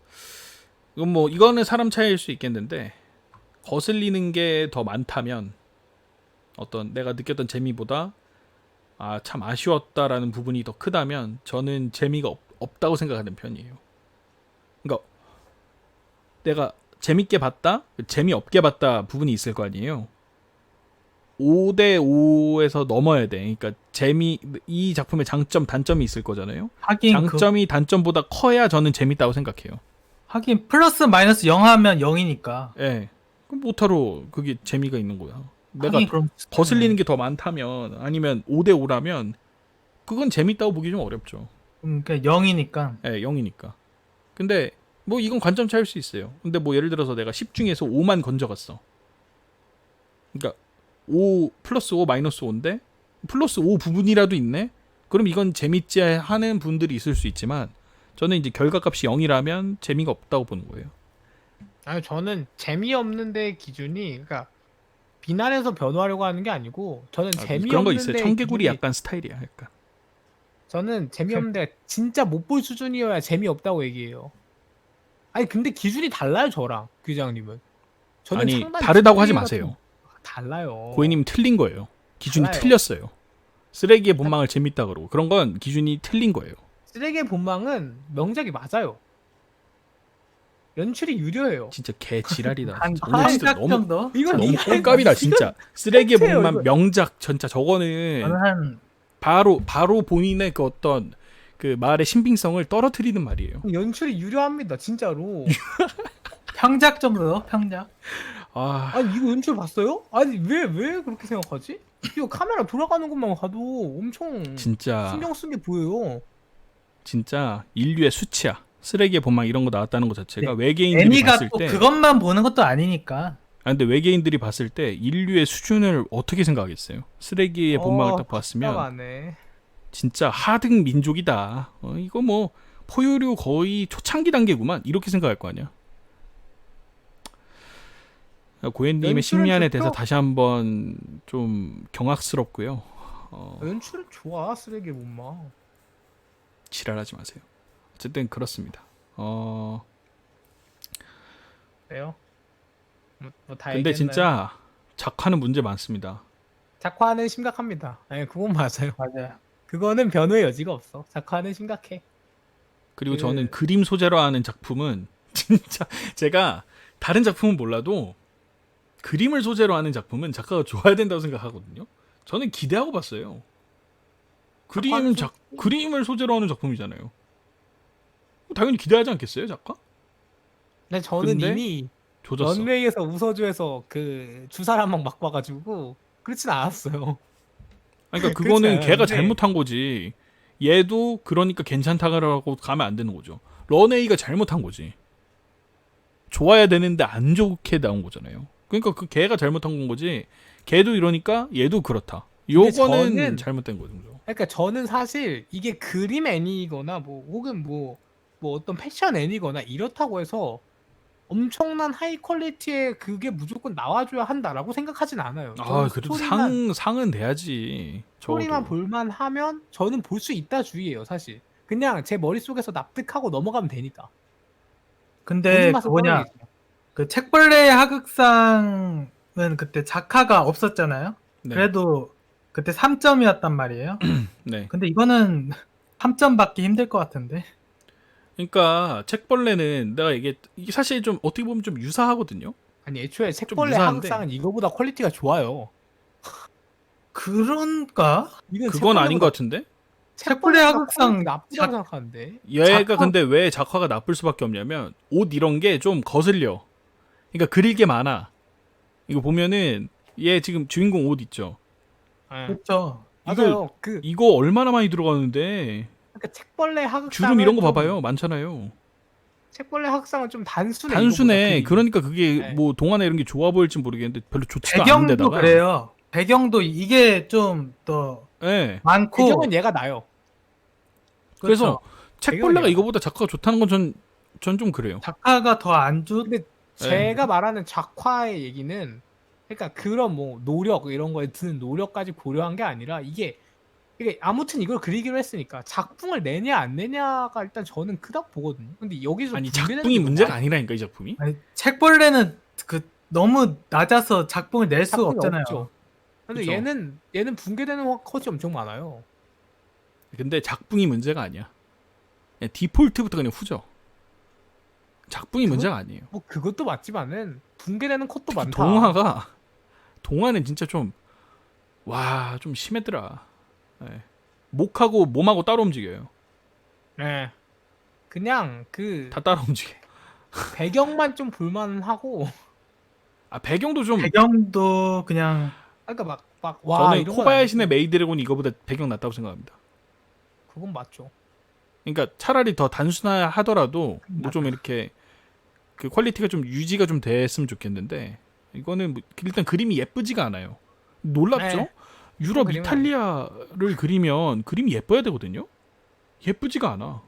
이거는 사람 차이일 수 있겠는데 거슬리는 게 더 많다면 어떤 내가 느꼈던 재미보다 참 아쉬웠다라는 부분이 더 크다면 저는 재미가 없다고 생각하는 편이에요. 그러니까 내가 재밌게 봤다, 재미없게 봤다 부분이 있을 거 아니에요. 5대 5에서 넘어야 돼. 그러니까 이 작품의 장점, 단점이 있을 거잖아요. 하긴 장점이 단점보다 커야 저는 재밌다고 생각해요. 하긴 플러스 마이너스 0 하면 0이니까. 예. 그럼 못하러 그게 재미가 있는 거야. 내가 하긴 그럼 거슬리는 게 더 많다면 아니면 5대 5라면 그건 재밌다고 보기 좀 어렵죠. 그러니까 0이니까. 예, 0이니까. 근데 뭐 이건 관점 차일 수 있어요. 근데 뭐 예를 들어서 내가 10 중에서 5만 건져갔어. 그러니까 5 플러스 5 마이너스 5인데 플러스 5 부분이라도 있네? 그럼 이건 재밌지 하는 분들이 있을 수 있지만 저는 이제 결과값이 0이라면 재미가 없다고 보는 거예요. 아니 저는 재미없는데 기준이 그러니까 비난해서 변호하려고 하는 게 아니고 저는 재미없는데 그런 거 있어요. 청개구리 기준이- 약간 스타일이야. 약간. 저는 재미없는데 진짜 못 볼 수준이어야 재미없다고 얘기해요. 아니 근데 기준이 달라요 저랑 규장님은. 저는 아니 상당히 다르다고 하지 기준이 마세요. 달라요. 고객님 틀린 거예요. 기준이 달라요. 틀렸어요. 쓰레기의 본망을 재밌다 그러고 그런 건 기준이 틀린 거예요. 쓰레기의 본망은 명작이 맞아요. 연출이 유려해요. 진짜 개 지랄이다. 한 진짜. 오늘 진짜 한작 너무 정도? 이건 너무 이거 꼴값이다 진짜. 쓰레기의 팩트예요, 본망 이거. 명작 진짜 저거는 저는 한 바로 본인의 그 어떤 그 말의 신빙성을 떨어뜨리는 말이에요. 연출이 유려합니다 진짜로. 평작 정도? 평작. 아니 이거 연출 봤어요? 아니 왜 그렇게 생각하지? 이거 카메라 돌아가는 것만 봐도 엄청 진짜 신경 쓴 게 보여요. 진짜 인류의 수치야. 쓰레기의 본망 이런 거 나왔다는 것 자체가 네. 외계인들이 애니가 봤을 또 때 그것만 보는 것도 아니니까. 근데 외계인들이 봤을 때 인류의 수준을 어떻게 생각하겠어요? 쓰레기의 본망을 딱 봤으면 답답하네. 진짜 하등 민족이다. 이거 뭐 포유류 거의 초창기 단계구만. 이렇게 생각할 거 아니야. 고현님의 연출은 심리안에 좋죠? 대해서 다시 한번 좀 경악스럽고요. 연출은 좋아 쓰레기 못마. 지랄하지 마세요. 어쨌든 그렇습니다. 왜요? 뭐다 근데 진짜 작화는 문제 많습니다. 작화는 심각합니다. 네, 그건 맞아요. 맞아요. 그거는 변호의 여지가 없어. 작화는 심각해. 그리고 그- 저는 그림 소재로 하는 작품은 진짜 제가 다른 작품은 몰라도 그림을 소재로 하는 작품은 작가가 좋아야 된다고 생각하거든요. 저는 기대하고 봤어요. 그림을 소재로 하는 작품이잖아요. 당연히 기대하지 않겠어요, 작가? 근데 저는 근데 이미 조졌어. 런웨이에서 우서주에서 그 주사를 한 방 맞고 와가지고 그렇진 않았어요. 그러니까 그렇지 그거는 않아요. 걔가 근데- 잘못한 거지. 얘도 그러니까 괜찮다고 가면 안 되는 거죠. 런웨이가 잘못한 거지. 좋아야 되는데 안 좋게 나온 거잖아요. 그러니까 그 걔가 잘못한 건 거지. 걔도 이러니까 얘도 그렇다. 요거는 저는- 잘못된 거죠. 그러니까 저는 사실 이게 그림 애니거나 뭐 혹은 뭐 어떤 패션 애니거나 이렇다고 해서 엄청난 하이 퀄리티의 그게 무조건 나와줘야 한다라고 생각하진 않아요. 아, 저는 그래도 스토리만 상은 돼야지. 스토리만 적어도. 볼만 하면 저는 볼 수 있다 주의예요, 사실. 그냥 제 머릿속에서 납득하고 넘어가면 되니까. 근데 보는 그 맛은 뭐냐 떨어지죠. 그 책벌레 하극상은 그때 작화가 없었잖아요. 네. 그래도 그때 3점이었단 말이에요. 네. 근데 이거는 3점 받기 힘들 것 같은데. 그러니까 책벌레는 내가 이게 사실 좀 어떻게 보면 좀 유사하거든요. 아니 애초에 책벌레 유사한데. 하극상은 이거보다 퀄리티가 좋아요. 그런가? 이건 그건 아닌 책벌레보다- 것 같은데. 책벌레 하극상 퀄리티 나쁘다고 생각하는데. 얘가 작화- 근데 왜 작화가 나쁠 수밖에 없냐면 옷 이런 게 좀 거슬려. 그러니까 그릴 게 많아. 이거 보면은 얘 지금 주인공 옷 있죠. 예. 그렇죠. 맞아요. 이거 얼마나 많이 들어가는데 그러니까 책벌레 하극상 주름 이런 거 봐봐요. 많잖아요. 책벌레 하극상은 좀 단순해. 단순해. 이거보다 그림이. 그러니까 그게 네. 뭐 동화나 이런 게 좋아 보일지 모르겠는데 별로 좋지도 배경도 않은데다가. 그래요. 배경도 이게 좀 더 예. 많고. 배경은 얘가 나요. 그래서 책벌레가 배경이 이거보다 작화가 좋다는 건 전 좀 그래요. 작화가 더 안 좋. 근데 제가 말하는 작화의 얘기는 그러니까 그런 뭐 노력 이런 거에 드는 노력까지 고려한 게 아니라 이게 아무튼 이걸 그리기로 했으니까 작품을 내냐 안 내냐가 일단 저는 크다고 보거든요. 근데 여기서 아니 분배되는 작품이 게 문제가 뭐야? 아니라니까 이 작품이. 아니, 책벌레는 그 너무 낮아서 작품을 낼 수가 작품이 없잖아요. 없죠. 근데 그쵸. 얘는 붕괴되는 컷이 엄청 많아요. 근데 작품이 문제가 아니야. 그냥 디폴트부터 그냥 후져. 작품이 문제가 아니에요. 뭐 그것도 맞지만은 붕괴되는 컷도 특히 많다. 동화는 진짜 좀 심했더라. 예. 목하고 몸하고 따로 움직여요. 네. 그냥 그 다 따로 움직여. 배경만 좀 볼만하고 아 배경도 좀 배경도 그냥 그러니까 막와 저는 이런 건 코바야시네 아니고. 메이드래곤 이거보다 배경 낫다고 생각합니다. 그건 맞죠. 그러니까 차라리 더 단순하더라도 뭐 좀 이렇게 그 퀄리티가 좀 유지가 좀 됐으면 좋겠는데 이거는 뭐 일단 그림이 예쁘지가 않아요. 놀랍죠? 네. 유럽 그림은 이탈리아를 그리면 그림이 예뻐야 되거든요. 예쁘지가 않아.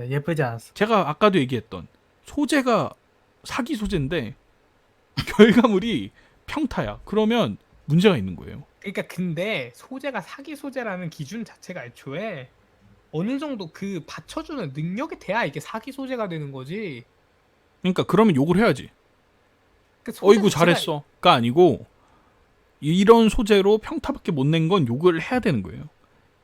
예쁘지 않았어. 제가 아까도 얘기했던 소재가 사기 소재인데 결과물이 평타야. 그러면 문제가 있는 거예요. 그러니까 근데 소재가 사기 소재라는 기준 자체가 애초에 어느 정도 그 받쳐주는 능력이 돼야 이게 사기 소재가 되는 거지. 그러니까 그러면 욕을 해야지. 그 소재 어이구 자체가 잘했어가 아니고 이런 소재로 평타밖에 못 낸 건 욕을 해야 되는 거예요.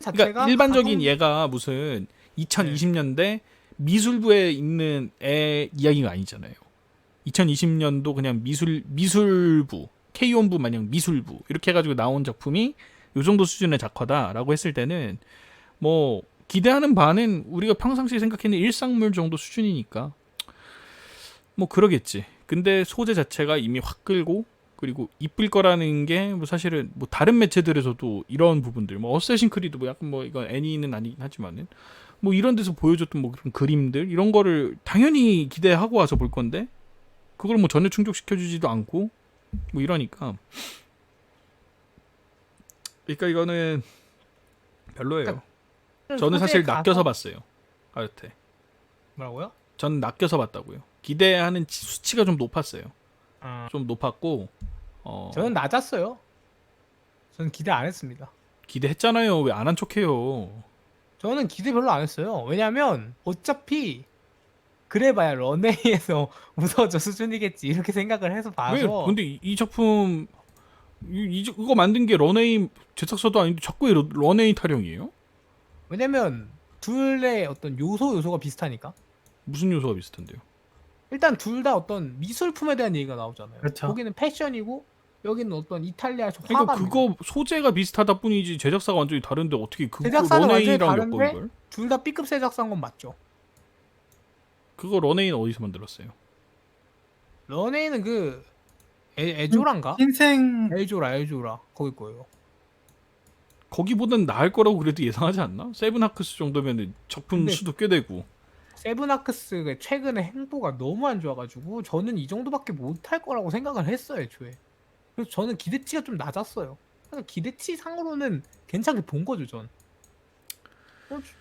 그러니까 자체가 일반적인 가동- 얘가 무슨 2020년대 미술부에 있는 애 이야기가 아니잖아요. 2020년도 그냥 미술부 K온부 마냥 미술부 이렇게 해가지고 나온 작품이 요 정도 수준의 작화다라고 했을 때는 뭐 기대하는 바는 우리가 평상시에 생각하는 일상물 정도 수준이니까 뭐 그러겠지. 근데 소재 자체가 이미 확 끌고 그리고 이쁠 거라는 게 뭐 사실은 뭐 다른 매체들에서도 이런 부분들 뭐 어쌔신 크리드 뭐 약간 뭐 이건 애니는 아니긴 하지만은 뭐 이런 데서 보여줬던 뭐 그런 그림들 이런 거를 당연히 기대하고 와서 볼 건데 그걸 뭐 전혀 충족시켜주지도 않고 뭐 이러니까 그러니까 이거는 별로예요. 저는 사실 소재에 낚여서 가서- 봤어요. 아여태 뭐라고요? 전 낚여서 봤다고요. 기대하는 수치가 좀 높았어요. 좀 높았고 저는 낮았어요. 저는 기대 안 했습니다. 기대했잖아요. 왜 안 한 척해요? 저는 기대 별로 안 했어요. 왜냐면 어차피 그래봐야 런웨이에서 무서워져 수준이겠지 이렇게 생각을 해서 왜? 봐서. 근데 이 작품 이거 만든 게 런웨이 제작사도 아닌데 자꾸 왜 런웨이 타령이에요? 왜냐면 둘의 어떤 요소가 비슷하니까. 무슨 요소가 비슷한데요? 일단 둘 다 어떤 미술품에 대한 얘기가 나오잖아요. 그렇죠. 거기는 패션이고 여기는 어떤 이탈리아에서 그러니까 화가입니다. 그거 소재가 비슷하다 뿐이지 제작사가 완전히 다른데 어떻게 그거 제작사는 완전히 런웨이랑 다른데 엮어 이걸? 둘 다 B급 제작사인 건 맞죠. 그거 런웨이는 어디서 만들었어요? 런웨이는 그 에조란가? 흰생 엘조라 거기 거예요. 거기보단 나을 거라고 그래도 예상하지 않나? 세븐하크스 정도면 작품 근데- 수도 꽤 되고. 세븐아크스가 최근에 행보가 너무 안 좋아가지고 저는 이 정도밖에 못할 거라고 생각을 했어요 애초에. 그래서 저는 기대치가 좀 낮았어요. 그래서 기대치 상으로는 괜찮게 본 거죠 전.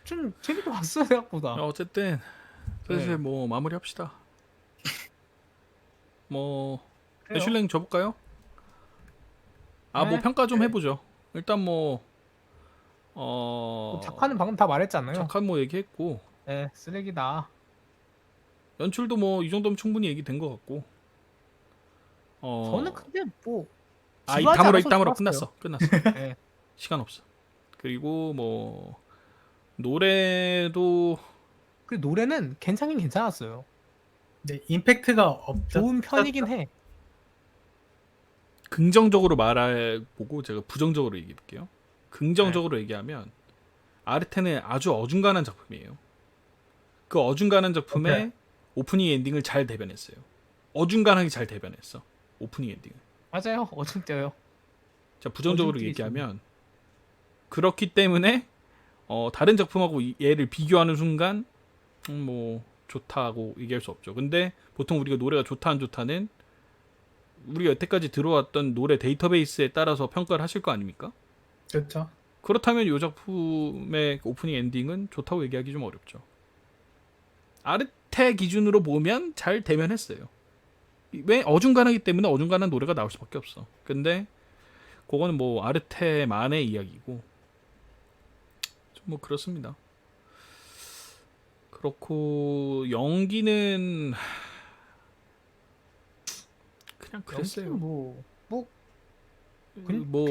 좀 재밌게 봤어요 생각보다. 어쨌든 슬슬 네. 뭐 마무리합시다. 뭐 그래요. 애슐랭 줘볼까요? 뭐 네. 평가 좀 네. 해보죠. 일단 뭐 작화는 방금 다 말했잖아요. 작한 뭐 얘기했고 네, 쓰레기다. 연출도 뭐 이 정도면 충분히 얘기된 것 같고. 저는 근데 뭐 이 지루하지 다물어 않아서 좋았어요. 끝났어. 네. 시간 없어. 그리고 뭐 노래도 그 노래는 괜찮긴 괜찮았어요. 네, 임팩트가 없죠. 좋은 편이긴 해. 긍정적으로 말해보고 제가 부정적으로 얘기해볼게요. 긍정적으로 얘기하면 아르테는 아주 어중간한 작품이에요. 그 어중간한 작품의 오케이. 오프닝 엔딩을 잘 대변했어요. 어중간하게 잘 대변했어. 오프닝 엔딩을. 맞아요. 어중뛰어요. 자, 부정적으로 어중뛰기 얘기하면 그렇기 때문에 다른 작품하고 얘를 비교하는 순간 뭐 좋다고 얘기할 수 없죠. 근데 보통 우리가 노래가 좋다 안 좋다는 우리가 여태까지 들어왔던 노래 데이터베이스에 따라서 평가를 하실 거 아닙니까? 그렇죠. 그렇다면 이 작품의 오프닝 엔딩은 좋다고 얘기하기 좀 어렵죠. 아르테 기준으로 보면 잘 대면했어요. 왜 어중간하기 때문에 어중간한 노래가 나올 수밖에 없어. 근데 그거는 뭐 아르테만의 이야기고 좀 뭐 그렇습니다. 그렇고 연기는 그냥 그랬어요. 뭐 뭐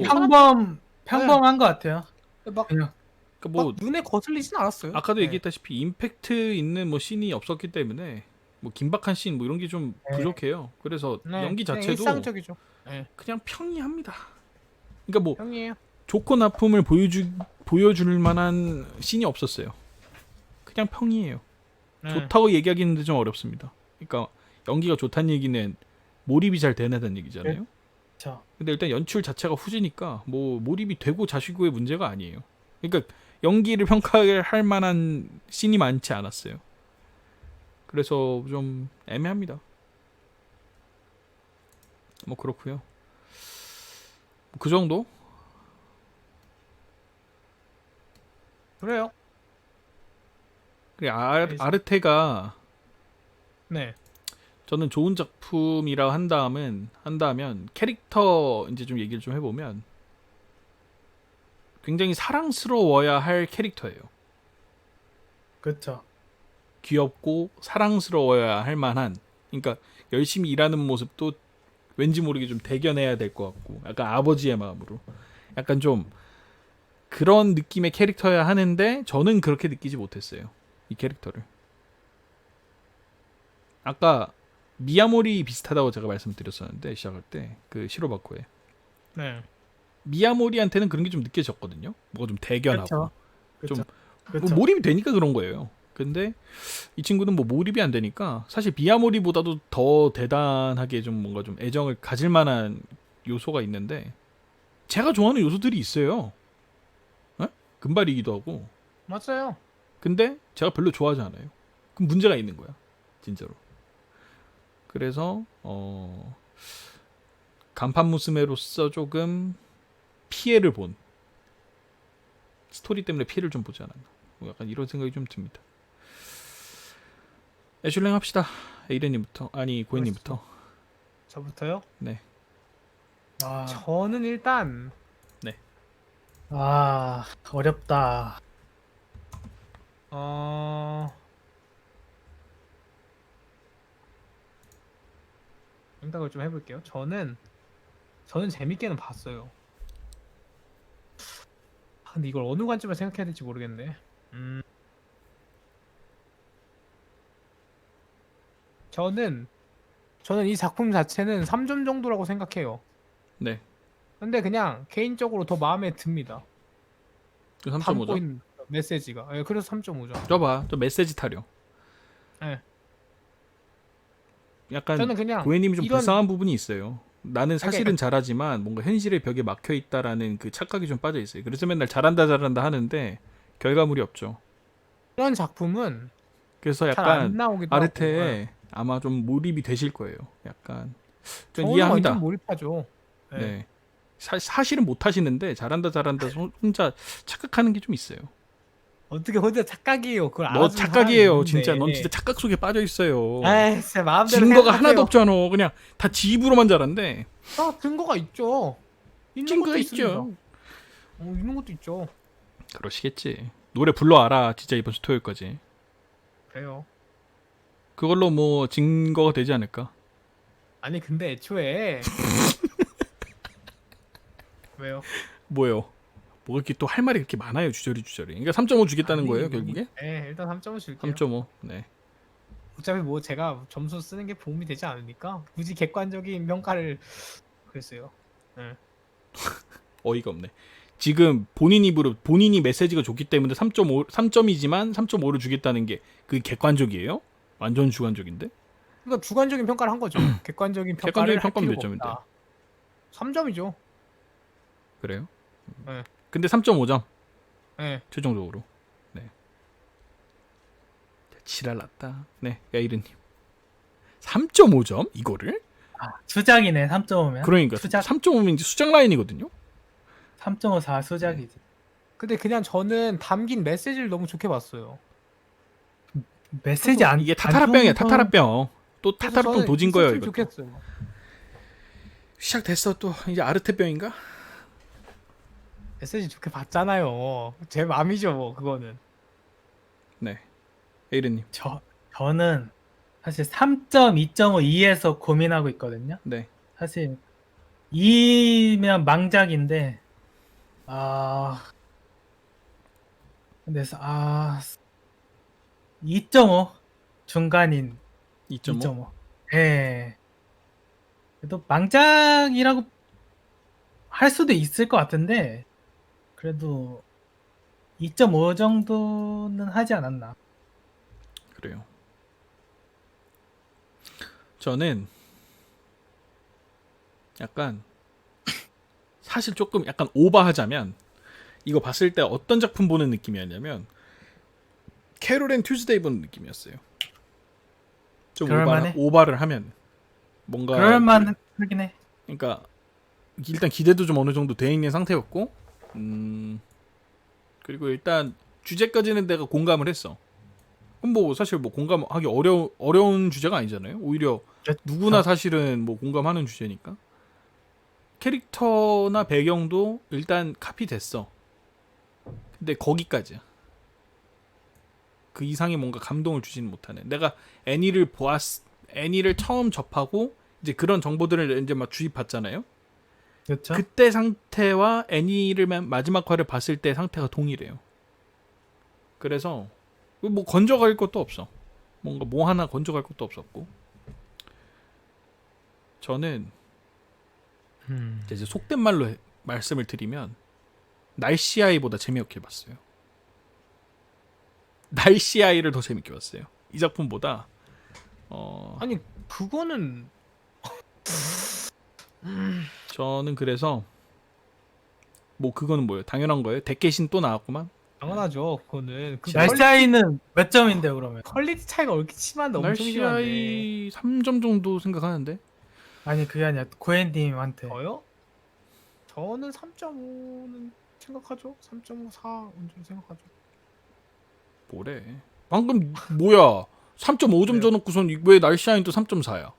평범한 것 같아요. 막, 그냥 그러니까 뭐 막 눈에 거슬리진 않았어요. 아까도 네. 얘기했다시피 임팩트 있는 뭐 씬이 없었기 때문에 뭐 긴박한 씬 뭐 이런 게 좀 네. 부족해요. 그래서 네, 연기 그냥 자체도 일상적이죠. 네. 그냥 평이합니다. 그러니까 뭐 형이에요. 좋고 나쁨을 보여줄 만한 씬이 없었어요. 그냥 평이에요. 네. 좋다고 얘기하기는 좀 어렵습니다. 그러니까 연기가 좋다는 얘기는 몰입이 잘 되는 얘기잖아요. 저 근데 일단 연출 자체가 후지니까 뭐 몰입이 되고 자시고의 문제가 아니에요. 그러니까 연기를 평가할 만한 씬이 많지 않았어요. 그래서 좀 애매합니다. 뭐 그렇고요. 그 정도? 그래요. 그래 아르테가 네. 저는 좋은 작품이라 한다면 캐릭터 이제 좀 얘기를 좀 해보면 굉장히 사랑스러워야 할 캐릭터예요. 그렇죠. 귀엽고 사랑스러워야 할 만한, 그러니까 열심히 일하는 모습도 왠지 모르게 좀 대견해야 될 것 같고 약간 아버지의 마음으로 약간 좀 그런 느낌의 캐릭터여야 하는데 저는 그렇게 느끼지 못했어요. 이 캐릭터를. 아까 미야모리 비슷하다고 제가 말씀드렸었는데 시작할 때 그 시로바코에 네. 미야모리한테는 그런 게 좀 느껴졌거든요. 뭐가 좀 대견하고 그렇죠. 좀 그렇죠. 뭐 그렇죠. 몰입이 되니까 그런 거예요. 근데 이 친구는 뭐 몰입이 안 되니까 사실 미야모리보다도 더 대단하게 좀 뭔가 좀 애정을 가질 만한 요소가 있는데 제가 좋아하는 요소들이 있어요. 에? 금발이기도 하고. 맞아요. 근데 제가 별로 좋아하지 않아요. 그럼 문제가 있는 거야. 진짜로. 그래서 간판 무스메로서 조금 피해를 본 스토리 때문에 피해를 좀 보지 않았나. 뭐 약간 이런 생각이 좀 듭니다. 애슐랭 합시다. 에이렌님부터 아니 고인님부터. 저부터요? 네. 아, 저는 일단 네. 아, 어렵다. 생각을 좀 해볼게요. 저는 재밌게는 봤어요. 근데 이걸 어느 관점에서 생각해야 될지 모르겠네. 저는 이 작품 자체는 3점 정도라고 생각해요. 네. 근데 그냥 개인적으로 더 마음에 듭니다. 그 담고 3.5점. 있는 메시지가. 예, 그래서 3.5점. 저봐, 저 메시지 타령. 예. 약간 저는 그냥 고해님이 좀 이런 불쌍한 부분이 있어요. 나는 사실은 그러니까 잘하지만 뭔가 현실의 벽에 막혀 있다라는 그 착각이 좀 빠져 있어요. 그래서 맨날 잘한다 잘한다 하는데 결과물이 없죠. 이런 작품은 그래서 잘 안 약간 나오기도 하고. 예. 아르테에 아마 좀 몰입이 되실 거예요. 약간 전 저는 이해합니다. 완전 몰입하죠. 예. 네. 사실은 못 하시는데 잘한다 잘한다 혼자 착각하는 게 좀 있어요. 어떻게 혼자 착각이에요? 그걸 너 알아주는 착각이에요. 사람이 진짜 있는데. 넌 진짜 착각 속에 빠져 있어요. 에이, 진짜 마음대로 증거가 생각하세요. 하나도 없잖아. 그냥 다 지 입으로만 잘한대. 증거가 있죠. 있는 증거가 것도 있죠. 있습니다. 있는 것도 있죠. 그러시겠지. 노래 불러와라. 진짜 이번 주 토요일까지. 그래요. 그걸로 뭐 증거가 되지 않을까? 아니 근데 애초에 왜요? 뭐요? 뭐 이렇게 또 할 말이 그렇게 많아요. 주저리. 그러니까 3.5 주겠다는 아니, 거예요, 결국에? 네, 일단 3점을 줄게요. 3.5. 네. 어차피 뭐 제가 점수 쓰는 게 도움이 되지 않으니까 굳이 객관적인 평가를 그랬어요. 어이가 없네. 지금 본인 입으로 본인이 메시지가 좋기 때문에 3.5 3점이지만 3.5를 주겠다는 게 그 객관적이에요? 완전 주관적인데? 그러니까 주관적인 평가를 한 거죠. 객관적인 평가를 객관적인 평가는 몇 할 점인데? 필요가 없다. 3점이죠. 그래요? 네. 근데 3.5점 네. 최종적으로. 네. 지랄 났다. 네, 야이르님. 3.5점 이거를? 수작이네, 3.5면. 그러니까 수작 3.5면 이제 수작 라인이거든요. 3.54 수작이지. 근데 그냥 저는 담긴 메시지를 너무 좋게 봤어요. 메시지 안 이게 안 타타라병이야, 좋은 건- 타타라병. 또 그래서 타타라병 저는 도진 거예요, 있었으면 이거. 좋겠어요. 시작됐어 또 이제 아르테병인가? 메시지 좋게 봤잖아요. 제 맘이죠, 뭐 그거는. 네, 에이르님. 저는 사실 3.2.5 2에서 고민하고 있거든요. 네, 사실 2면 망작인데 근데 2.5 중간인 2.5. 2.5. 예. 그래도 망작이라고 할 수도 있을 것 같은데 그래도 2.5 정도는 하지 않았나. 그래요. 저는 약간 사실 조금 약간 오버하자면 이거 봤을 때 어떤 작품 보는 느낌이었냐면 캐롤 앤 튜즈데이 보는 느낌이었어요. 좀 그럴만해. 오바를 하면 뭔가 그럴만 하긴 해. 그러니까 일단 기대도 좀 어느 정도 돼 있는 상태였고 그리고 일단 주제까지는 내가 공감을 했어. 그럼 뭐 사실 뭐 공감하기 어려운 주제가 아니잖아요. 오히려 누구나 사실은 뭐 공감하는 주제니까. 캐릭터나 배경도 일단 카피됐어. 근데 거기까지야. 그 이상의 뭔가 감동을 주지는 못하는. 내가 애니를 처음 접하고 이제 그런 정보들을 이제 막 주입받잖아요. 그렇죠. 그때 상태와 애니를 마지막 화를 봤을 때 상태가 동일해요. 그래서 뭐 건져갈 것도 없어. 뭔가 뭐 하나 건져갈 것도 없었고. 저는 이제 속된 말로 말씀을 드리면 날씨 아이보다 재미없게 봤어요. 날씨 아이를 더 재밌게 봤어요. 이 작품보다 아니 그거는 저는 그래서 뭐 그거는 뭐예요? 당연한 거예요. 데케신 또 나왔구만. 당연하죠. 그거는 그 날짜이는 몇 점인데 그러면? 퀄리티 차이가 옳게 심한데 엄청 날씨 심한데. 아이 3점 정도 생각하는데. 아니 그게 아니야. 고엔님한테. 저요? 저는 3.5는 생각하죠. 3.5, 4 정도 생각하죠. 뭐래? 방금 뭐야? 3.5점 왜요? 줘놓고선 왜 날씨 아이는 또 3.4야?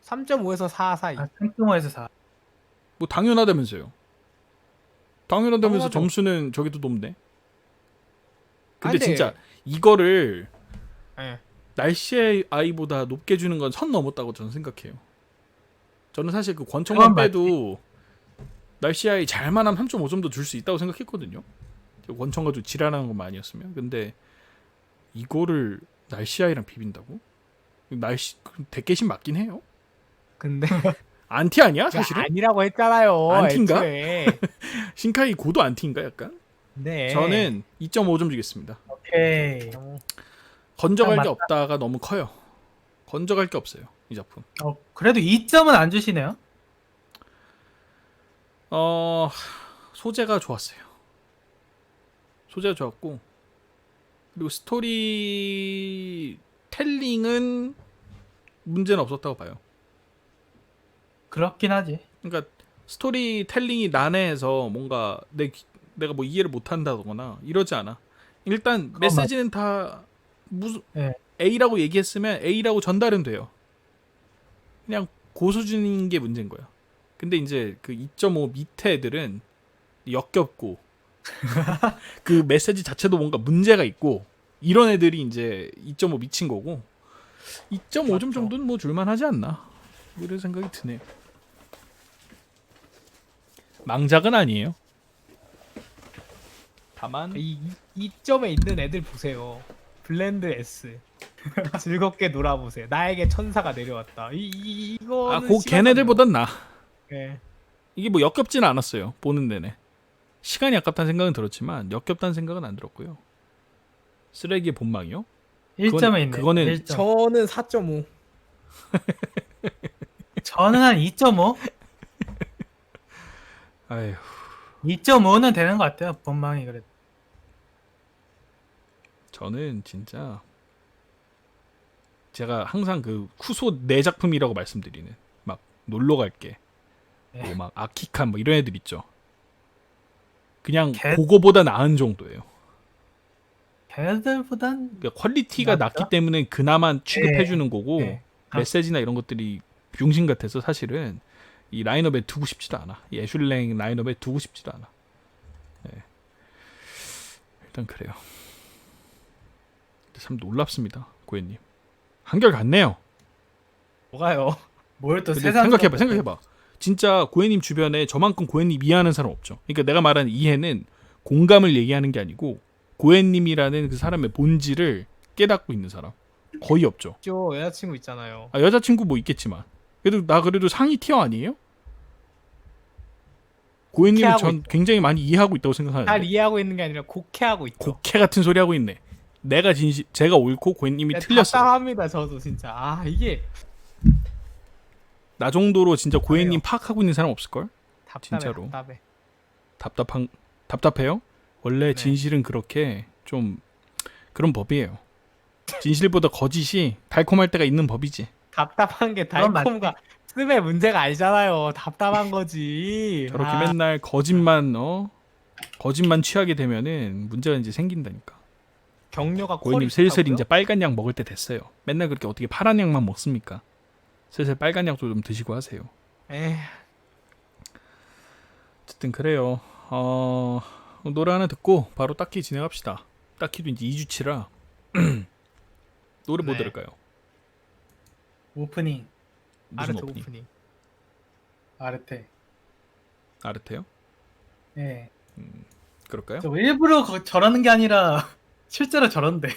3.5에서 4 사이. 3.5에서 4. 뭐 당연하다면서요. 당연하다면서 당연하죠. 점수는 저기도 높네. 근데 아니, 진짜 이거를 예. 날씨의 아이보다 높게 주는 건 선 넘었다고 저는 생각해요. 저는 사실 그 그건 권총만 맞지. 빼도 날씨 아이 잘만 하면 3.5점도 줄 수 있다고 생각했거든요. 권총 가지고 지랄하는 것만 아니었으면. 근데 이거를 날씨 아이랑 비빈다고? 날씨 대깨신 맞긴 해요. 근데 안티 아니야 사실은? 아니라고 했잖아요. 안티인가? 애초에. 신카이 고도 안티인가 약간? 네. 저는 2.5점 주겠습니다. 오케이. 건져갈 딱 게 맞다. 없다가 너무 커요. 건져갈 게 없어요 이 작품. 그래도 2점은 안 주시네요. 소재가 좋았어요. 소재가 좋았고 그리고 스토리 텔링은 문제는 없었다고 봐요. 그렇긴 하지. 그러니까 스토리 텔링이 난해해서 뭔가 내가 뭐 이해를 못한다거나 이러지 않아. 일단 그건 메시지는 다 무슨 네. A라고 얘기했으면 A라고 전달은 돼요. 그냥 고수준인 게 문제인 거야. 근데 이제 그 2.5 밑에 애들은 역겹고 그 메시지 자체도 뭔가 문제가 있고 이런 애들이 이제 2.5 미친 거고 2.5점 맞죠. 정도는 뭐 줄만하지 않나 이런 생각이 드네요. 망작은 아니에요. 다만 이 점에 있는 애들 보세요. 블렌드 S. 즐겁게 놀아보세요. 나에게 천사가 내려왔다. 이거 그 걔네들보단 나. 예. 이게 뭐 역겹지는 않았어요. 보는 내내. 시간이 아깝다는 생각은 들었지만 역겹다는 생각은 안 들었고요. 쓰레기의 본망이요? 1점에 있네. 그거는 1점. 저는 4.5. 저는 한 2.5? 아휴 2.5는 되는 것 같아요. 본망이 그래도. 저는 진짜 제가 항상 그 쿠소 내 작품이라고 말씀드리는 막 놀러 갈게 네. 뭐 막 아키칸 뭐 이런 애들 있죠. 그냥 걔- 그거보다 나은 정도예요. 걔네들보단 그러니까 퀄리티가 낫다? 낮기 때문에 그나마 취급해주는 거고 네. 메시지나 이런 것들이 병신 같아서 사실은 이 라인업에 두고 싶지도 않아. 이 애슐랭 라인업에 두고 싶지도 않아. 네. 일단 그래요. 근데 참 놀랍습니다, 고현님. 한결 같네요. 뭐가요? 뭘 또 근데 세상 생각해봐. 진짜 고현님 주변에 저만큼 고현님 이해하는 사람 없죠. 그러니까 내가 말하는 이해는 공감을 얘기하는 게 아니고 고현님이라는 그 사람의 본질을 깨닫고 있는 사람 거의 없죠. 저 여자친구 있잖아요. 여자친구 뭐 있겠지만 그래도 상위 티어 아니에요? 고현님은 곡해하고 전 있죠. 굉장히 많이 이해하고 있다고 잘 생각하는데 이해하고 있는 게 아니라 곡해하고 있죠. 곡해 같은 소리 하고 있네. 제가 옳고 고현님이 야, 틀렸어. 답답합니다. 저도 진짜. 이게 나 정도로 진짜 고현님 답답해요. 파악하고 있는 사람 없을걸? 답답해. 진짜로. 답답해. 답답해요? 원래 네. 진실은 그렇게 좀 그런 법이에요. 진실보다 거짓이 달콤할 때가 있는 법이지. 답답한 게 그건 달콤과 씀의 문제가 아니잖아요. 답답한 거지. 저렇게 맨날 거짓만 취하게 되면은 문제가 이제 생긴다니까. 격려가 고객님 퀄이 슬슬 좋다고요? 이제 빨간 약 먹을 때 됐어요. 맨날 그렇게 어떻게 파란 약만 먹습니까? 슬슬 빨간 약도 좀 드시고 하세요. 에휴, 어쨌든 그래요. 노래 하나 듣고 바로 딱히 진행합시다. 딱히도 이제 2주치라 노래 뭐 네. 들을까요? 오프닝 무슨 아르트 오프닝? 오프닝. 아르테. 아르테요? 예. 그럴까요? 저 일부러 저러는 게 아니라 실제로 저런데.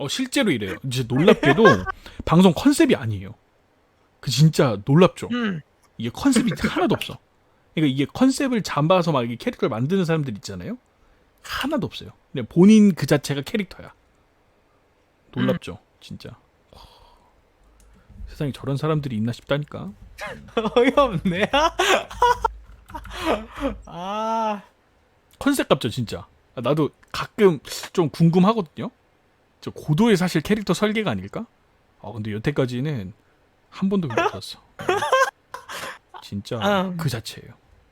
실제로 이래요. 이제 놀랍게도 방송 컨셉이 아니에요. 그 진짜 놀랍죠. 이게 컨셉이 하나도 없어. 그러니까 이게 컨셉을 잡아서 막 이게 캐릭터를 만드는 사람들 있잖아요. 하나도 없어요. 그냥 본인 그 자체가 캐릭터야. 놀랍죠, 진짜. 와, 세상에 저런 사람들이 있나 싶다니까. 어이없네. 컨셉 같죠, 진짜. 나도 가끔 좀 궁금하거든요. 저 고도의 사실 캐릭터 설계가 아닐까? 근데 여태까지는 한 번도 그렇게 없었어. 진짜 그 자체예요.